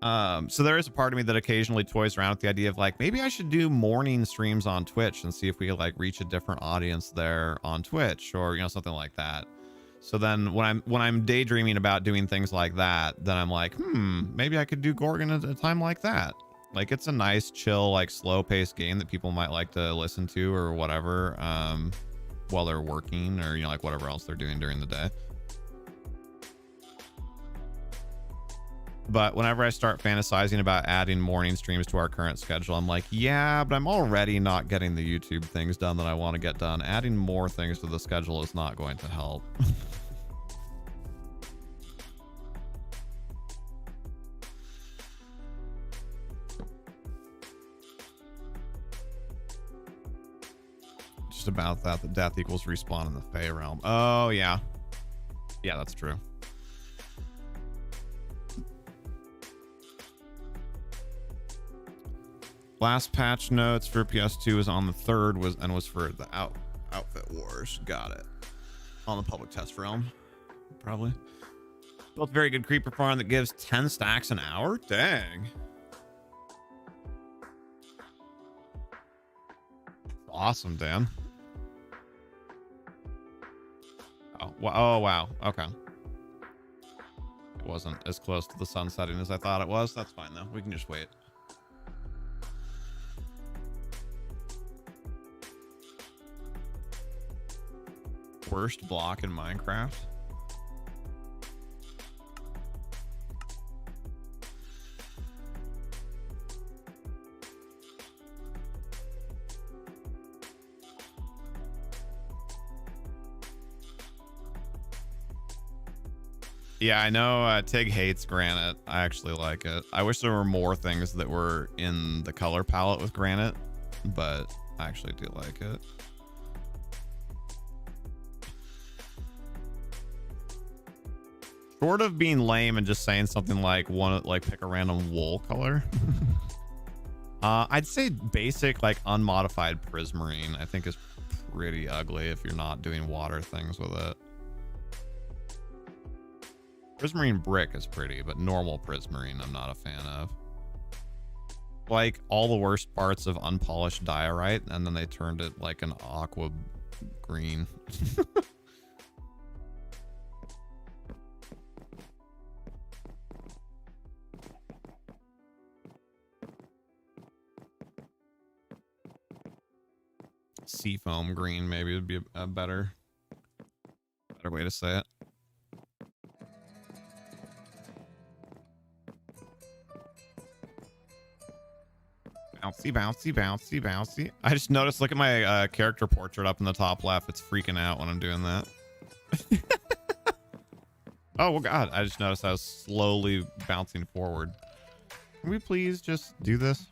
[SPEAKER 1] So there is a part of me that occasionally toys around with the idea of like, maybe I should do morning streams on Twitch and see if we could like reach a different audience there on Twitch, or, you know, something like that. So then when I'm daydreaming about doing things like that, then I'm like, maybe I could do Gorgon at a time like that. Like it's a nice, chill, like slow paced game that people might like to listen to or whatever, while they're working or, you know, like whatever else they're doing during the day. But whenever I start fantasizing about adding morning streams to our current schedule, I'm like, yeah, but I'm already not getting the YouTube things done that I want to get done. Adding more things to the schedule is not going to help. Just about that, the death equals respawn in the Fey realm. Oh, yeah. Yeah, that's true. Last patch notes for PS2 was on the 3rd, was for the outfit wars. Got it. On the public test realm, probably. Built a very good creeper farm that gives 10 stacks an hour. Dang. awesome, Dan. Oh, wow. Okay. It wasn't as close to the sun setting as I thought it was. That's fine, though. We can just wait. Worst block in Minecraft? Yeah, I know Tig hates granite. I actually like it. I wish there were more things that were in the color palette with granite, but I actually do like it. Short of being lame and just saying something like pick a random wool color. I'd say basic, like unmodified prismarine, I think is pretty ugly if you're not doing water things with it. Prismarine brick is pretty, but normal prismarine I'm not a fan of. Like all the worst parts of unpolished diorite, and then they turned it like an aqua green. Seafoam green maybe would be a better way to say it. Bouncy, bouncy, bouncy, bouncy. I just noticed, look at my character portrait up in the top left. It's freaking out when I'm doing that. Oh, well, God. I just noticed I was slowly bouncing forward. Can we please just do this?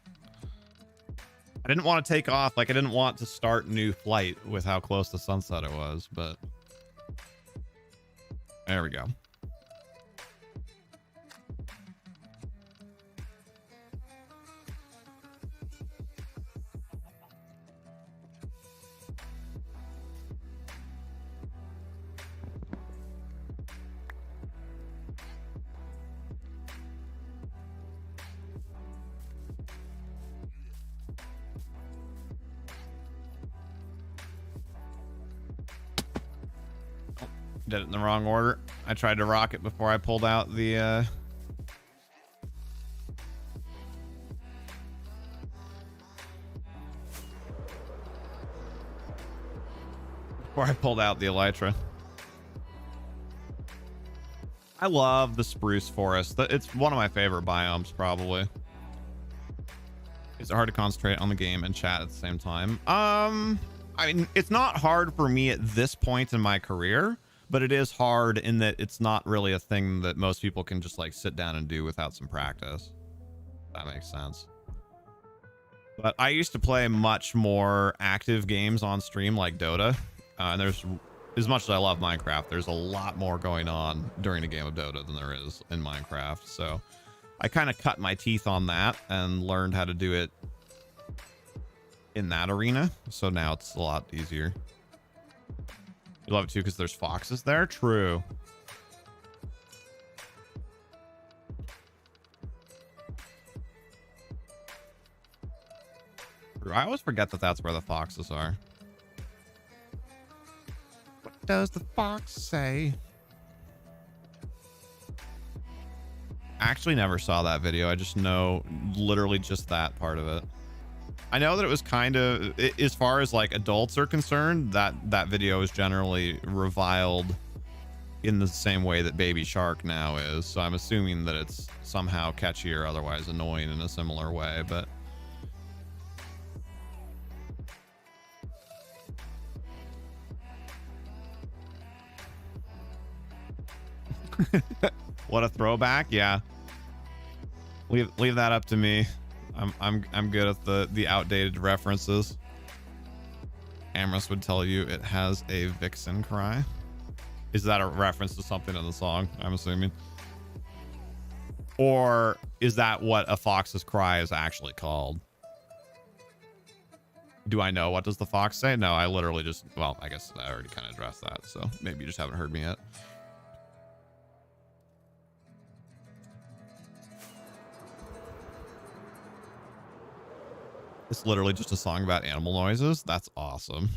[SPEAKER 1] I didn't want to take off. Like, I didn't want to start new flight with how close to sunset it was, but there we go. Did it in the wrong order. I tried to rock it before I pulled out the elytra. I love the spruce forest. It's one of my favorite biomes, probably. Is it hard to concentrate on the game and chat at the same time? I mean, it's not hard for me at this point in my career, but it is hard in that it's not really a thing that most people can just like sit down and do without some practice. That makes sense. But I used to play much more active games on stream like Dota. And there's, as much as I love Minecraft, there's a lot more going on during a game of Dota than there is in Minecraft. So I kind of cut my teeth on that and learned how to do it in that arena. So now it's a lot easier. You love it too because there's foxes there? True. I always forget that that's where the foxes are. What does the fox say? Actually never saw that video. I just know literally just that part of it. I know that it was kind of, as far as like adults are concerned, that video is generally reviled in the same way that Baby Shark now is. So I'm assuming that it's somehow catchy or otherwise annoying in a similar way, but what a throwback. Yeah. Leave that up to me. I'm good at the outdated references. Amorous would tell you it has a vixen cry. Is that a reference to something in the song, I'm assuming? Or is that what a fox's cry is actually called? Do I know what does the fox say? No, I literally just, well, I guess I already kind of addressed that, so maybe you just haven't heard me yet. It's literally just a song about animal noises. That's awesome.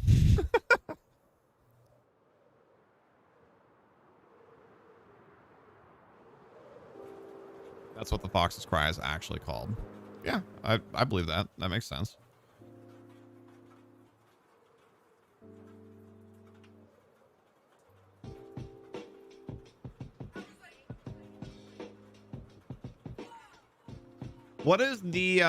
[SPEAKER 1] That's what the fox's cry is actually called. Yeah, I believe that. That makes sense. What is the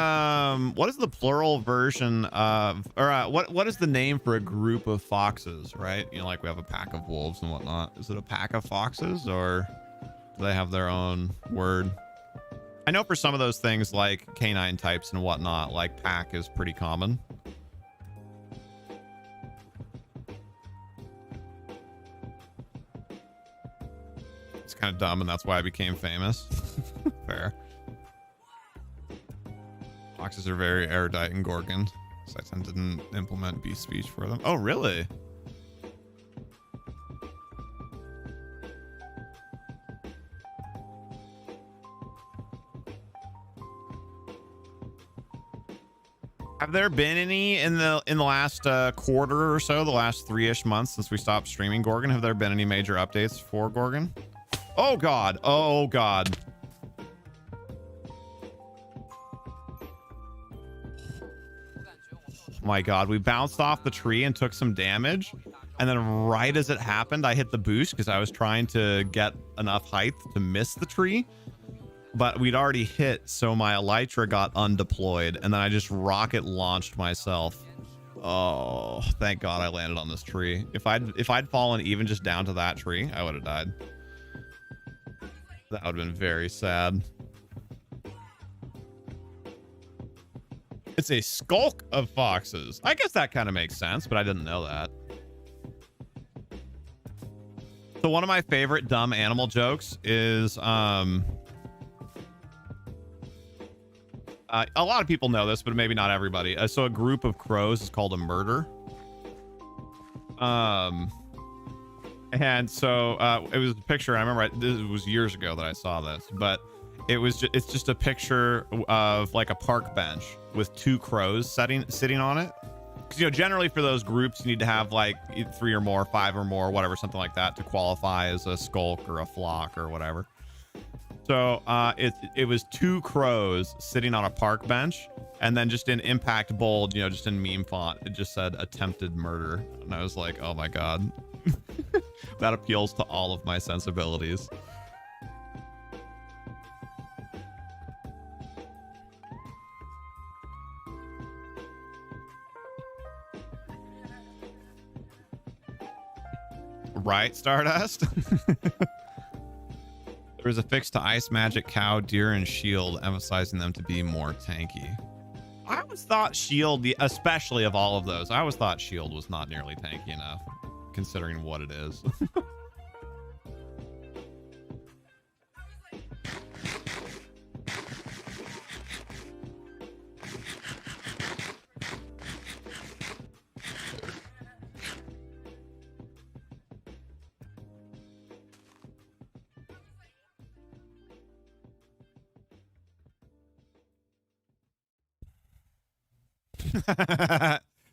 [SPEAKER 1] plural version of, or what is the name for a group of foxes, right? You know, like we have a pack of wolves and whatnot. Is it a pack of foxes, or do they have their own word? I know for some of those things like canine types and whatnot, like pack is pretty common. It's kind of dumb, and that's why I became famous. Fair. Foxes are very erudite in Gorgon, so I tend to implement beast speech for them. Oh, really? Have there been any in the last quarter or so, the last 3-ish months since we stopped streaming Gorgon? Have there been any major updates for Gorgon? Oh god. Oh god. My god, we bounced off the tree and took some damage, and then right as it happened I hit the boost because I was trying to get enough height to miss the tree, but we'd already hit, so my elytra got undeployed, and then I just rocket launched myself. Oh, thank god I landed on this tree. If I'd fallen even just down to that tree, I would have died. That would have been very sad. It's a skulk of foxes. I guess that kind of makes sense, but I didn't know that. So one of my favorite dumb animal jokes is a lot of people know this, but maybe not everybody. So a group of crows is called a murder. And so it was a picture. I remember it was years ago that I saw this, but it's just a picture of like a park bench with 2 crows sitting on it. Because, you know, generally for those groups, you need to have like 3 or more, 5 or more, whatever, something like that to qualify as a skulk or a flock or whatever. So it was 2 crows sitting on a park bench, and then just in impact bold, you know, just in meme font, it just said attempted murder. And I was like, oh my god. That appeals to all of my sensibilities. Right, Stardust? There was a fix to Ice Magic, Cow, Deer, and Shield, emphasizing them to be more tanky. I always thought Shield, especially of all of those, I always thought Shield was not nearly tanky enough, considering what it is.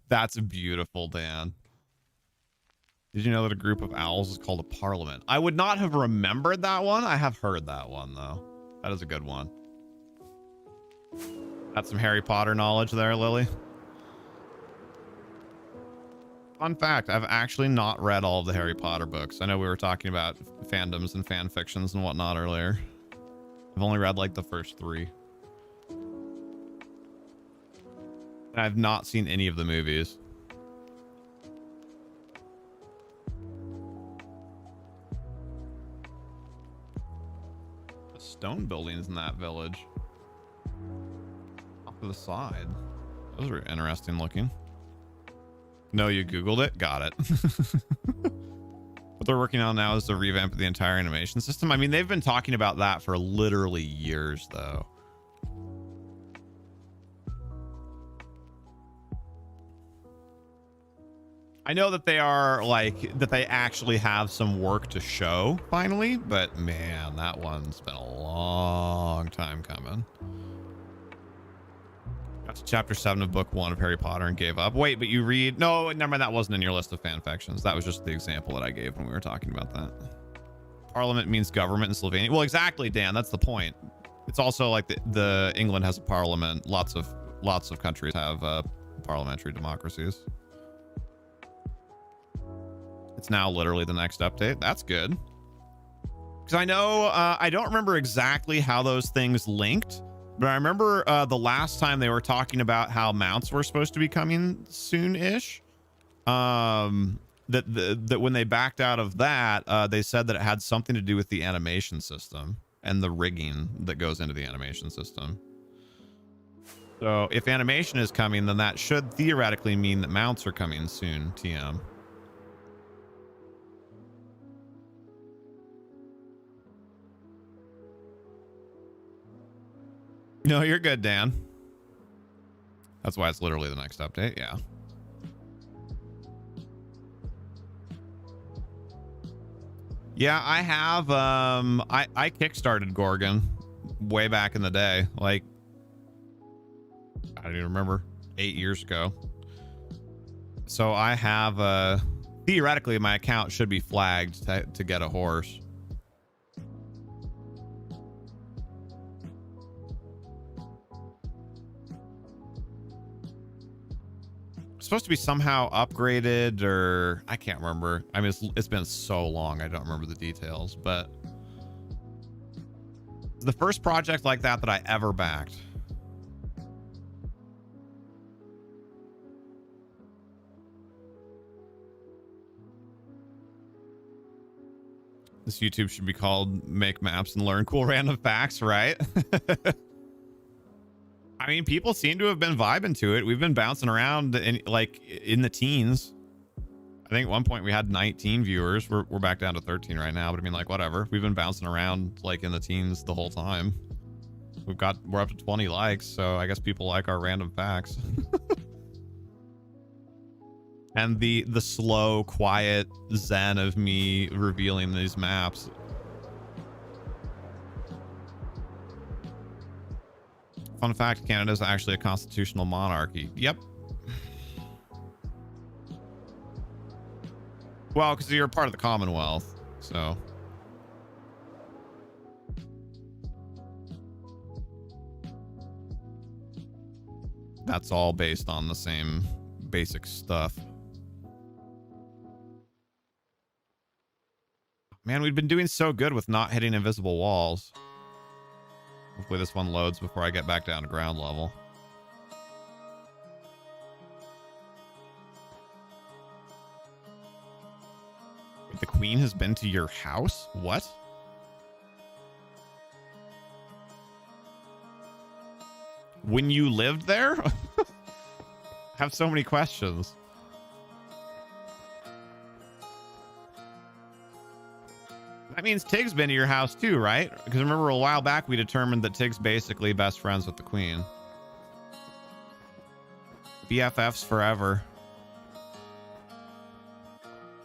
[SPEAKER 1] That's beautiful, Dan. Did you know that a group of owls is called a parliament? I would not have remembered that one. I have heard that one, though. That is a good one. Got some Harry Potter knowledge there, Lily. Fun fact, I've actually not read all of the Harry Potter books. I know we were talking about fandoms and fan fictions and whatnot earlier. I've only read like the first 3. I've not seen any of the movies. The stone buildings in that village. Off to the side. Those are interesting looking. No, you Googled it? Got it. What they're working on now is to revamp the entire animation system. I mean, they've been talking about that for literally years, though. I know that they are like that they actually have some work to show finally, but man, that one's been a long time coming. Got to chapter 7 of book 1 of Harry Potter and gave up. Wait, but you read... No, never mind. That wasn't in your list of fan fictions. That was just the example that I gave when we were talking about that. Parliament means government in Slovenia. Well, exactly, Dan. That's the point. It's also like the England has a parliament. Lots of countries have parliamentary democracies. It's now literally the next update. That's good. Because I know I don't remember exactly how those things linked. But I remember the last time they were talking about how mounts were supposed to be coming soon-ish. That when they backed out of that, they said that it had something to do with the animation system and the rigging that goes into the animation system. So if animation is coming, then that should theoretically mean that mounts are coming soon, TM. No, you're good, Dan. That's why it's literally the next update. Yeah. Yeah, I have. I kickstarted Gorgon way back in the day. Like, I don't even remember, 8 years ago. So I have. Theoretically, my account should be flagged to get a horse. Supposed to be somehow upgraded, or I can't remember. I mean, it's been so long, I don't remember the details, but the first project like that I ever backed. This YouTube should be called Make Maps and Learn Cool Random Facts, right? I mean, people seem to have been vibing to it. We've been bouncing around in the teens. I think at one point we had 19 viewers. We're back down to 13 right now, but I mean, like, whatever. We've been bouncing around like in the teens the whole time. We're up to 20 likes, so I guess people like our random facts. And the slow, quiet zen of me revealing these maps. Fun fact, Canada is actually a constitutional monarchy. Yep. Well, because you're part of the Commonwealth, so. That's all based on the same basic stuff. Man, we've been doing so good with not hitting invisible walls. Hopefully this one loads before I get back down to ground level. Wait, the queen has been to your house? What? When you lived there? I have so many questions. That means Tig's been to your house too, right? Because remember a while back we determined that Tig's basically best friends with the queen. BFFs forever.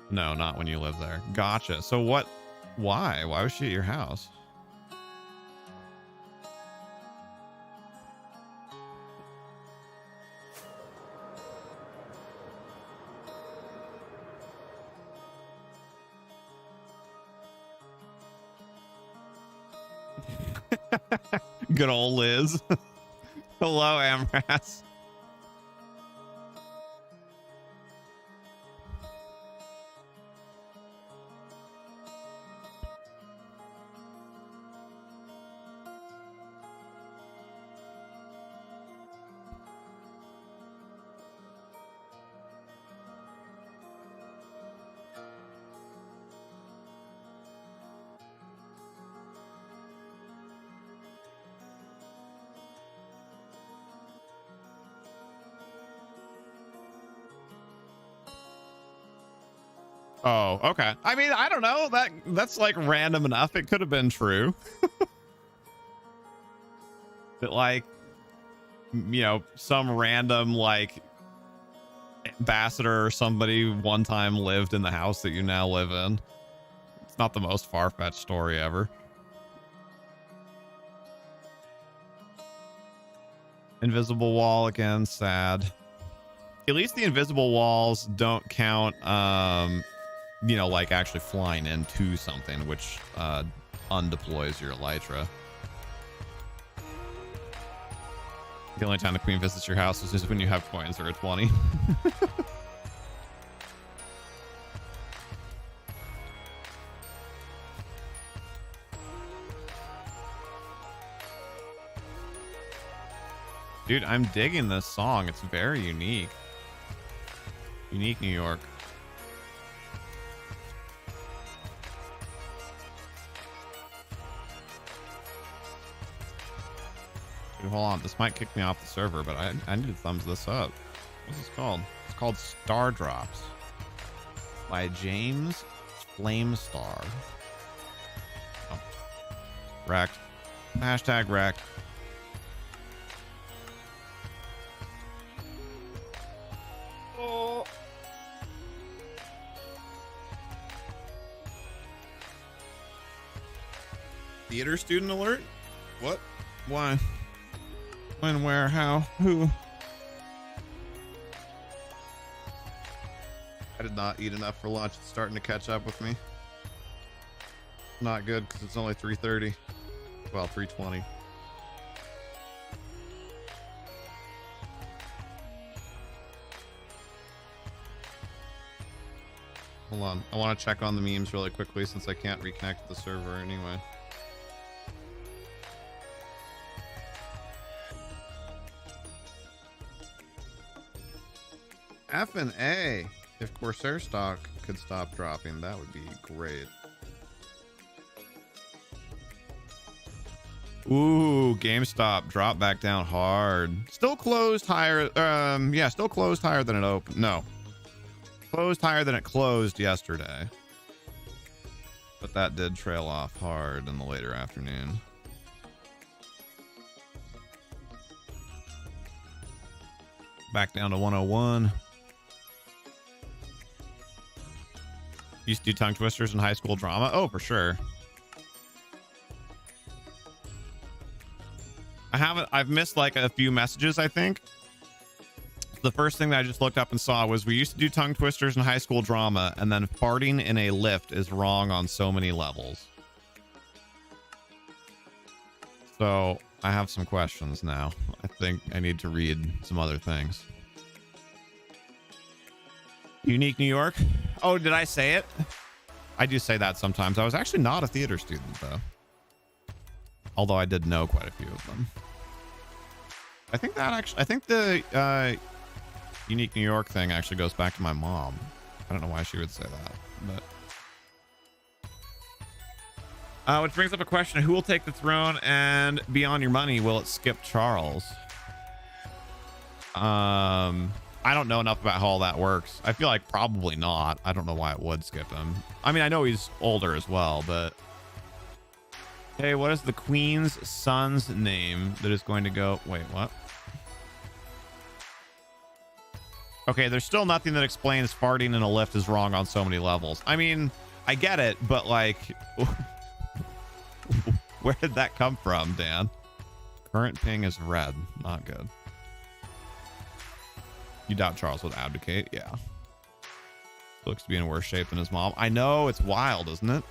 [SPEAKER 1] No, not when you live there. Gotcha. So what? Why? Why was she at your house? Good old Liz. Hello, Amras. Oh, okay. I mean, I don't know. That's like random enough. It could have been true. That, like, you know, some random like ambassador or somebody one time lived in the house that you now live in. It's not the most far-fetched story ever. Invisible wall again, sad. At least the invisible walls don't count, you know, like actually flying into something, which undeploys your Elytra. The only time the queen visits your house is just when you have coins or a 20. Dude, I'm digging this song. It's very unique. Unique New York. Dude, hold on. This might kick me off the server, but I need to thumbs this up. What's this called? It's called Star Drops by James Flamestar. Oh. Wrecked. Hashtag wrecked. Oh. Theater student alert? What? Why? When, where, how, who? I did not eat enough for lunch. It's starting to catch up with me. Not good because it's only 3:30. Well, 3:20. Hold on. I want to check on the memes really quickly since I can't reconnect to the server anyway. F and A. If Corsair stock could stop dropping, that would be great. Ooh, GameStop dropped back down hard. Still closed higher. Yeah, still closed higher than it opened. No, closed higher than it closed yesterday. But that did trail off hard in the later afternoon. Back down to 101. Used to do tongue twisters in high school drama. Oh, for sure. I've missed like a few messages, I think. The first thing that I just looked up and saw was we used to do tongue twisters in high school drama, and then farting in a lift is wrong on so many levels. So I have some questions now. I think I need to read some other things. Unique New York. Oh, did I say it? I do say that sometimes. I was actually not a theater student though. Although I did know quite a few of them. I think the Unique New York thing actually goes back to my mom. I don't know why she would say that, but which brings up a question: who will take the throne and be on your money? Will it skip Charles? I don't know enough about how all that works. I feel like probably not. I don't know why it would skip him. I mean, I know he's older as well, but hey, what is the queen's son's name that is going to go? Wait, what? Okay, there's still nothing that explains farting in a lift is wrong on so many levels. I mean, I get it, but like, where did that come from, Dan? Current ping is red. Not good. You doubt Charles would abdicate? Yeah. Looks to be in worse shape than his mom. I know, it's wild, isn't it?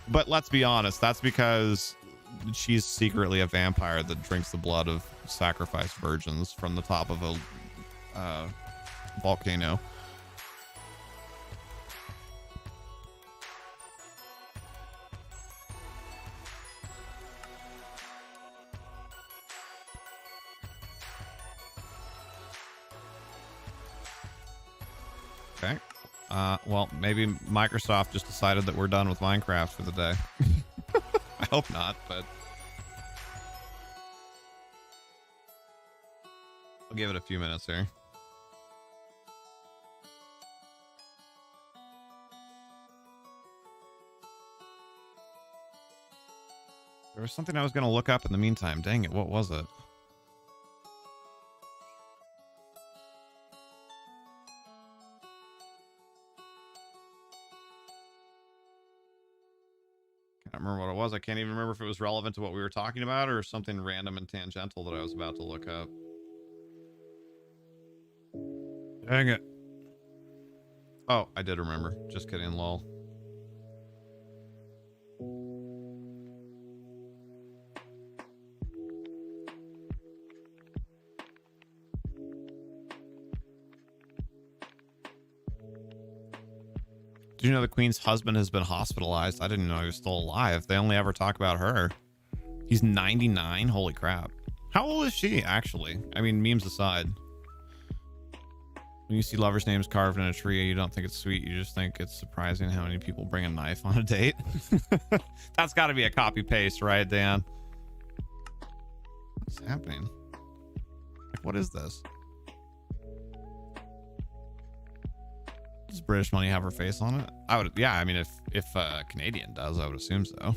[SPEAKER 1] But let's be honest, that's because she's secretly a vampire that drinks the blood of sacrificed virgins from the top of a volcano. Okay. Well, maybe Microsoft just decided that we're done with Minecraft for the day. I hope not, but I'll give it a few minutes here. There was something I was going to look up in the meantime. Dang it, what was it? Can't remember what it was. I can't even remember if it was relevant to what we were talking about or something random and tangential that I was about to look up. Dang it. Oh, I did remember. Just kidding, lol. Did you know the Queen's husband has been hospitalized? I didn't know he was still alive. They only ever talk about her. He's 99? Holy crap. How old is she, actually? I mean, memes aside. When you see lovers' names carved in a tree, you don't think it's sweet. You just think it's surprising how many people bring a knife on a date. That's got to be a copy-paste, right, Dan? What's happening? Like, what is this? Does British money have her face on it? I would, yeah. I mean, if Canadian does, I would assume so.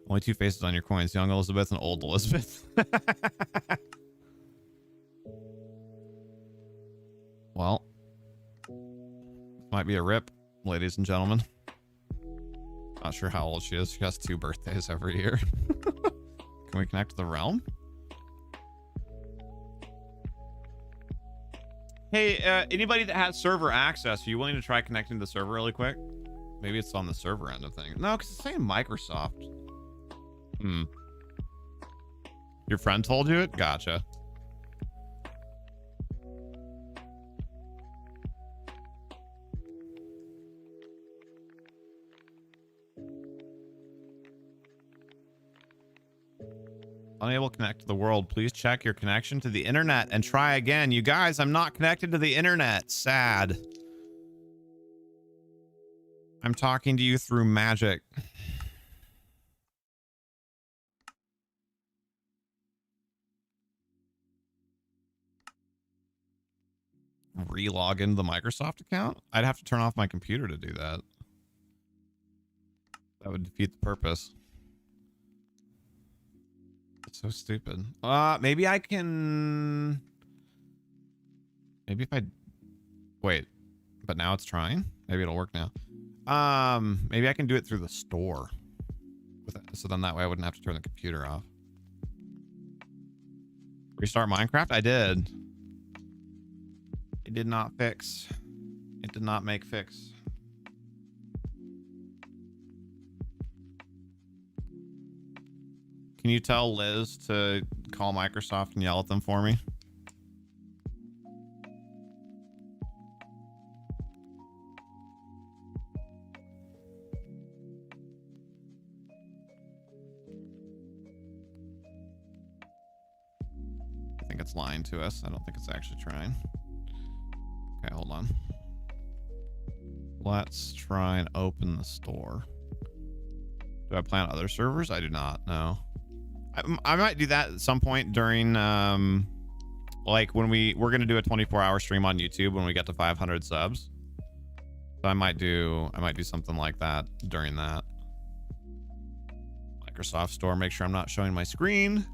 [SPEAKER 1] Only two faces on your coins: young Elizabeth and old Elizabeth. Well, might be a rip, ladies and gentlemen. Not sure how old she is. She has 2 birthdays every year. Can we connect to the realm? Hey, anybody that has server access, are you willing to try connecting to the server really quick? Maybe it's on the server end of things. No, because it's saying Microsoft. Your friend told you it? Gotcha. Unable to connect to the world. Please check your connection to the internet and try again. You guys, I'm not connected to the internet. Sad. I'm talking to you through magic. Re-log into the Microsoft account? I'd have to turn off my computer to do that. That would defeat the purpose. It's so stupid. Maybe I can... Maybe if I... Wait. But now it's trying? Maybe it'll work now. Maybe I can do it through the store. With it. So then that way I wouldn't have to turn the computer off. Restart Minecraft? I did. It did not fix. It did not make fix. Can you tell Liz to call Microsoft and yell at them for me? I think it's lying to us. I don't think it's actually trying. Okay, hold on. Let's try and open the store. Do I plan other servers? I do not, no. I might do that at some point during like when we're going to do a 24-hour stream on YouTube when we get to 500 subs. So I might do something like that during that. Microsoft Store, make sure I'm not showing my screen.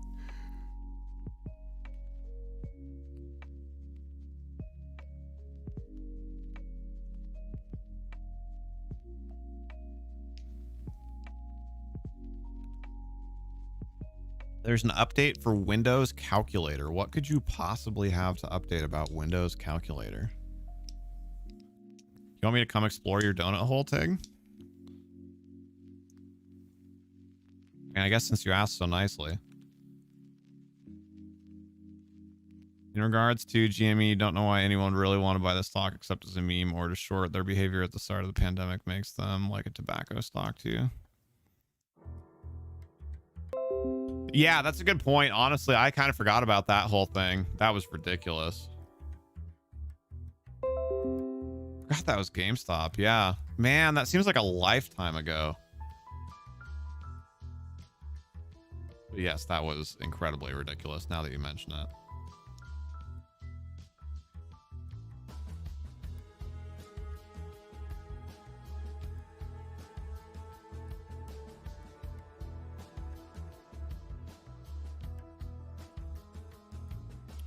[SPEAKER 1] There's an update for Windows Calculator. What could you possibly have to update about Windows Calculator? You want me to come explore your donut hole, Tig? And I guess since you asked so nicely. In regards to GME, don't know why anyone would really want to buy this stock except as a meme or to short. Their behavior at the start of the pandemic makes them like a tobacco stock too. Yeah, that's a good point. Honestly, I kind of forgot about that whole thing. That was ridiculous. Forgot that was GameStop. Yeah. Man, that seems like a lifetime ago. But yes, that was incredibly ridiculous now that you mention it.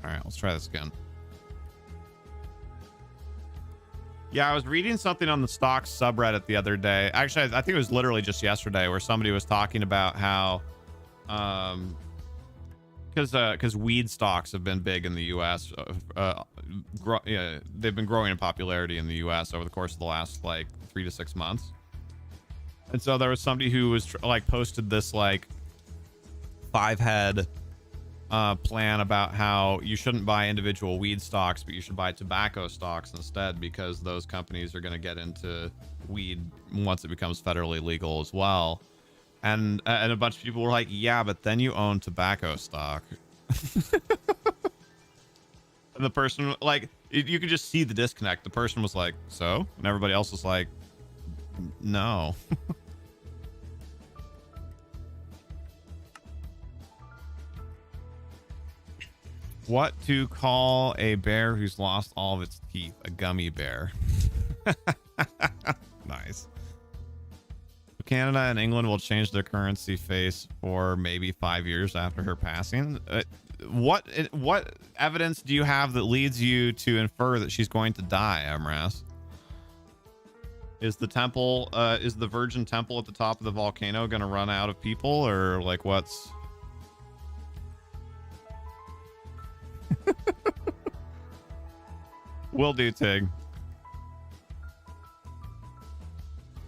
[SPEAKER 1] All right, let's try this again. Yeah, I was reading something on the stocks subreddit the other day. Actually, I think it was literally just yesterday, where somebody was talking about how, because weed stocks have been big in the U.S. They've been growing in popularity in the U.S. over the course of the last like 3 to 6 months. And so there was somebody who was posted this like 5-head plan about how you shouldn't buy individual weed stocks, but you should buy tobacco stocks instead, because those companies are going to get into weed once it becomes federally legal as well. And a bunch of people were like, yeah, but then you own tobacco stock. And the person, like, you could just see the disconnect. The person was like, so? And everybody else was like, no. What to call a bear who's lost all of its teeth? A gummy bear. Nice. Canada and England will change their currency face for maybe 5 years after her passing. What evidence do you have that leads you to infer that she's going to die, Amras? Is the temple, is the Virgin Temple at the top of the volcano going to run out of people, or like what's... Will do, Tig.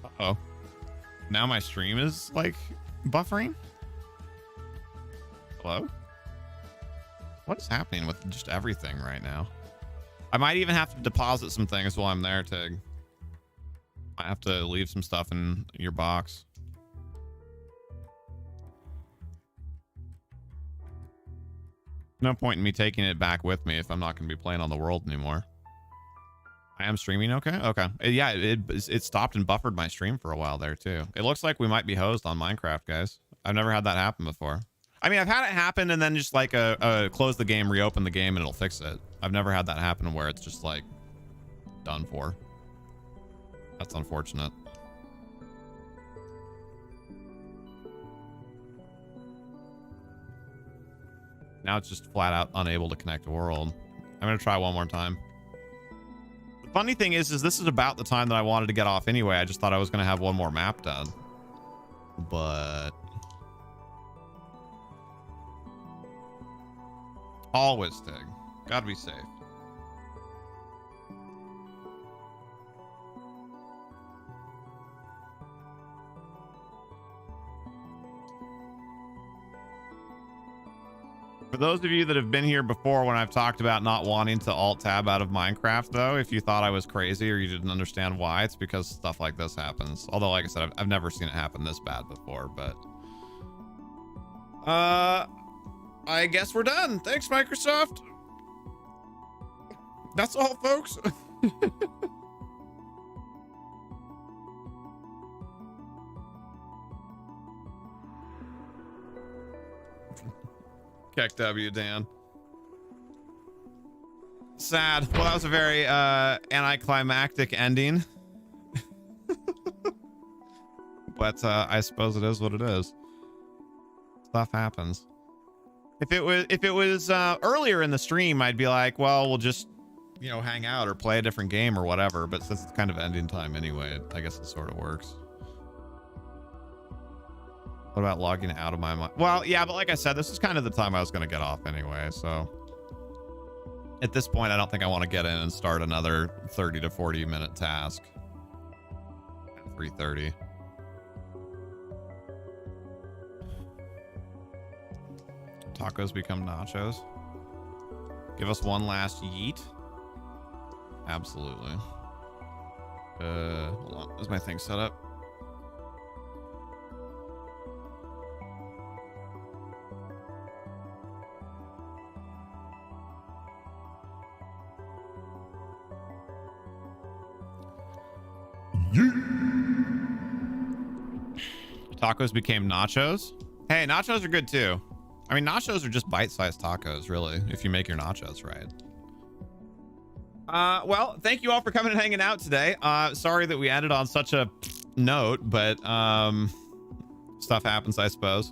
[SPEAKER 1] Uh-oh. Now my stream is like buffering. Hello? What is happening with just everything right now? I might even have to deposit some things while I'm there, Tig. I have to leave some stuff in your box. No point in me taking it back with me if I'm not going to be playing on the world anymore. I am streaming. Okay. Yeah, it stopped and buffered my stream for a while there too. It looks like we might be hosed on Minecraft, guys. I've never had that happen before. I mean, I've had it happen and then just like close the game, reopen the game, and it'll fix it. I've never had that happen where it's just like done for. That's unfortunate. Now it's just flat out unable to connect to world. I'm gonna try one more time. The funny thing is this is about the time that I wanted to get off anyway. I just thought I was gonna have one more map done, but always Tig, gotta be safe. For those of you that have been here before when I've talked about not wanting to alt tab out of Minecraft, though, if you thought I was crazy or you didn't understand why, it's because stuff like this happens. Although, like I said, I've never seen it happen this bad before, but I guess we're done. Thanks, Microsoft. That's all, folks. Keck W, Dan. Sad. Well, that was a very anticlimactic ending. But I suppose it is what it is. Stuff happens. If it was earlier in the stream, I'd be like, well, we'll just, you know, hang out or play a different game or whatever. But since it's kind of ending time anyway, I guess it sort of works. What about logging out of my mind? Well, yeah, but like I said, this is kind of the time I was going to get off anyway. So at this point, I don't think I want to get in and start another 30 to 40 minute task at 3:30. Tacos become nachos. Give us one last yeet. Absolutely. Hold on. Is my thing set up? Tacos became nachos. Hey, nachos are good too. I mean, nachos are just bite-sized tacos, really, if you make your nachos right. Well, thank you all for coming and hanging out today. Sorry that we ended on such a note, but stuff happens, I suppose.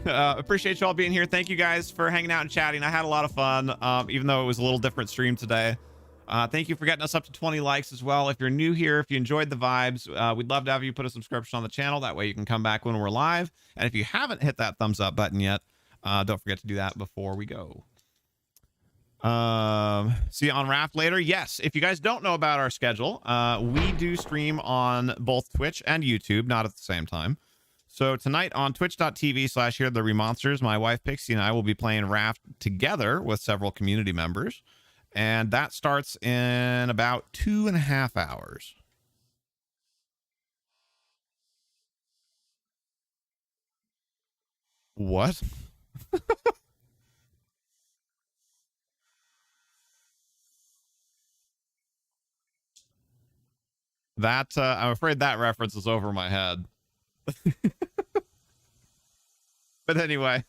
[SPEAKER 1] Appreciate you all being here. Thank you guys for hanging out and chatting. I had a lot of fun, even though it was a little different stream today. Thank you for getting us up to 20 likes as well. If you're new here, if you enjoyed the vibes, we'd love to have you put a subscription on the channel. That way you can come back when we're live. And if you haven't hit that thumbs up button yet, don't forget to do that before we go. See you on Raft later. Yes, if you guys don't know about our schedule, we do stream on both Twitch and YouTube, not at the same time. So tonight on twitch.tv/HereThereBeMonsters, my wife Pixie and I will be playing Raft together with several community members. And that starts in about 2.5 hours. What? That, I'm afraid that reference is over my head. But anyway,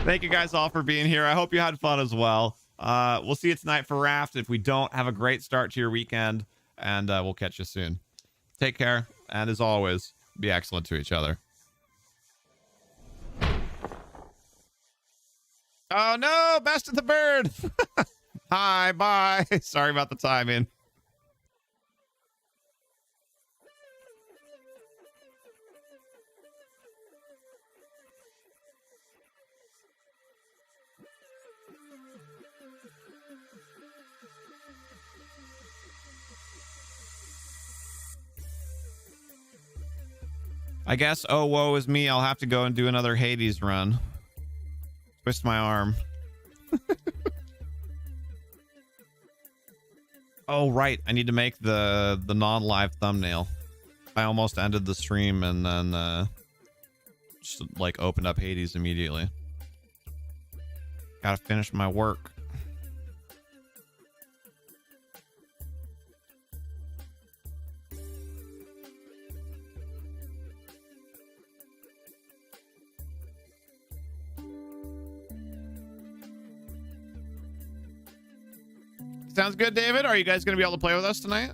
[SPEAKER 1] thank you guys all for being here. I hope you had fun as well. We'll see you tonight for Raft. If we don't, have a great start to your weekend, and we'll catch you soon. Take care, and as always, be excellent to each other. Oh no, best of the bird. Hi, bye. Sorry about the timing. I guess, oh, woe is me. I'll have to go and do another Hades run. Twist my arm. Oh, right. I need to make the non-live thumbnail. I almost ended the stream and then just like opened up Hades immediately. Gotta finish my work. Sounds good, David. Are you guys going to be able to play with us tonight?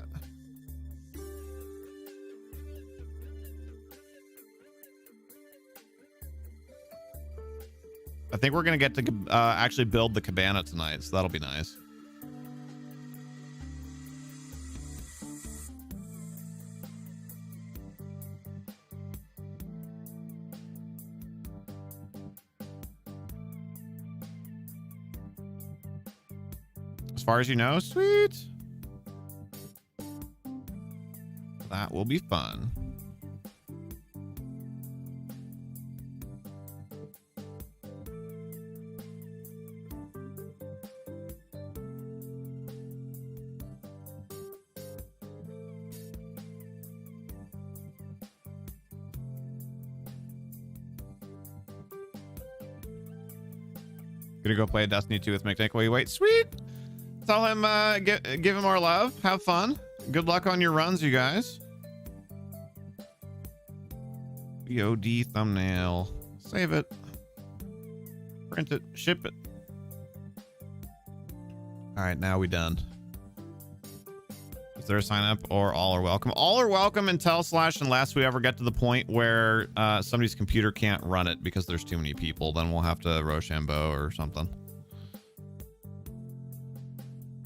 [SPEAKER 1] I think we're going to get to actually build the cabana tonight, so that'll be nice. As far as you know, sweet. That will be fun. Gonna go play Destiny 2 with McNick while you wait. Sweet. Tell him, give him our love. Have fun. Good luck on your runs, you guys. VOD thumbnail. Save it. Print it. Ship it. All right, now we done. Is there a sign up or all are welcome? All are welcome until / unless we ever get to the point where somebody's computer can't run it because there's too many people. Then we'll have to Rochambeau or something.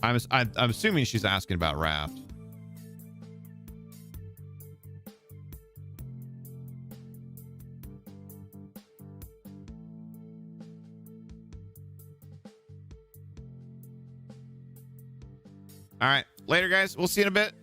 [SPEAKER 1] I'm assuming she's asking about Raft. All right, later guys, we'll see you in a bit.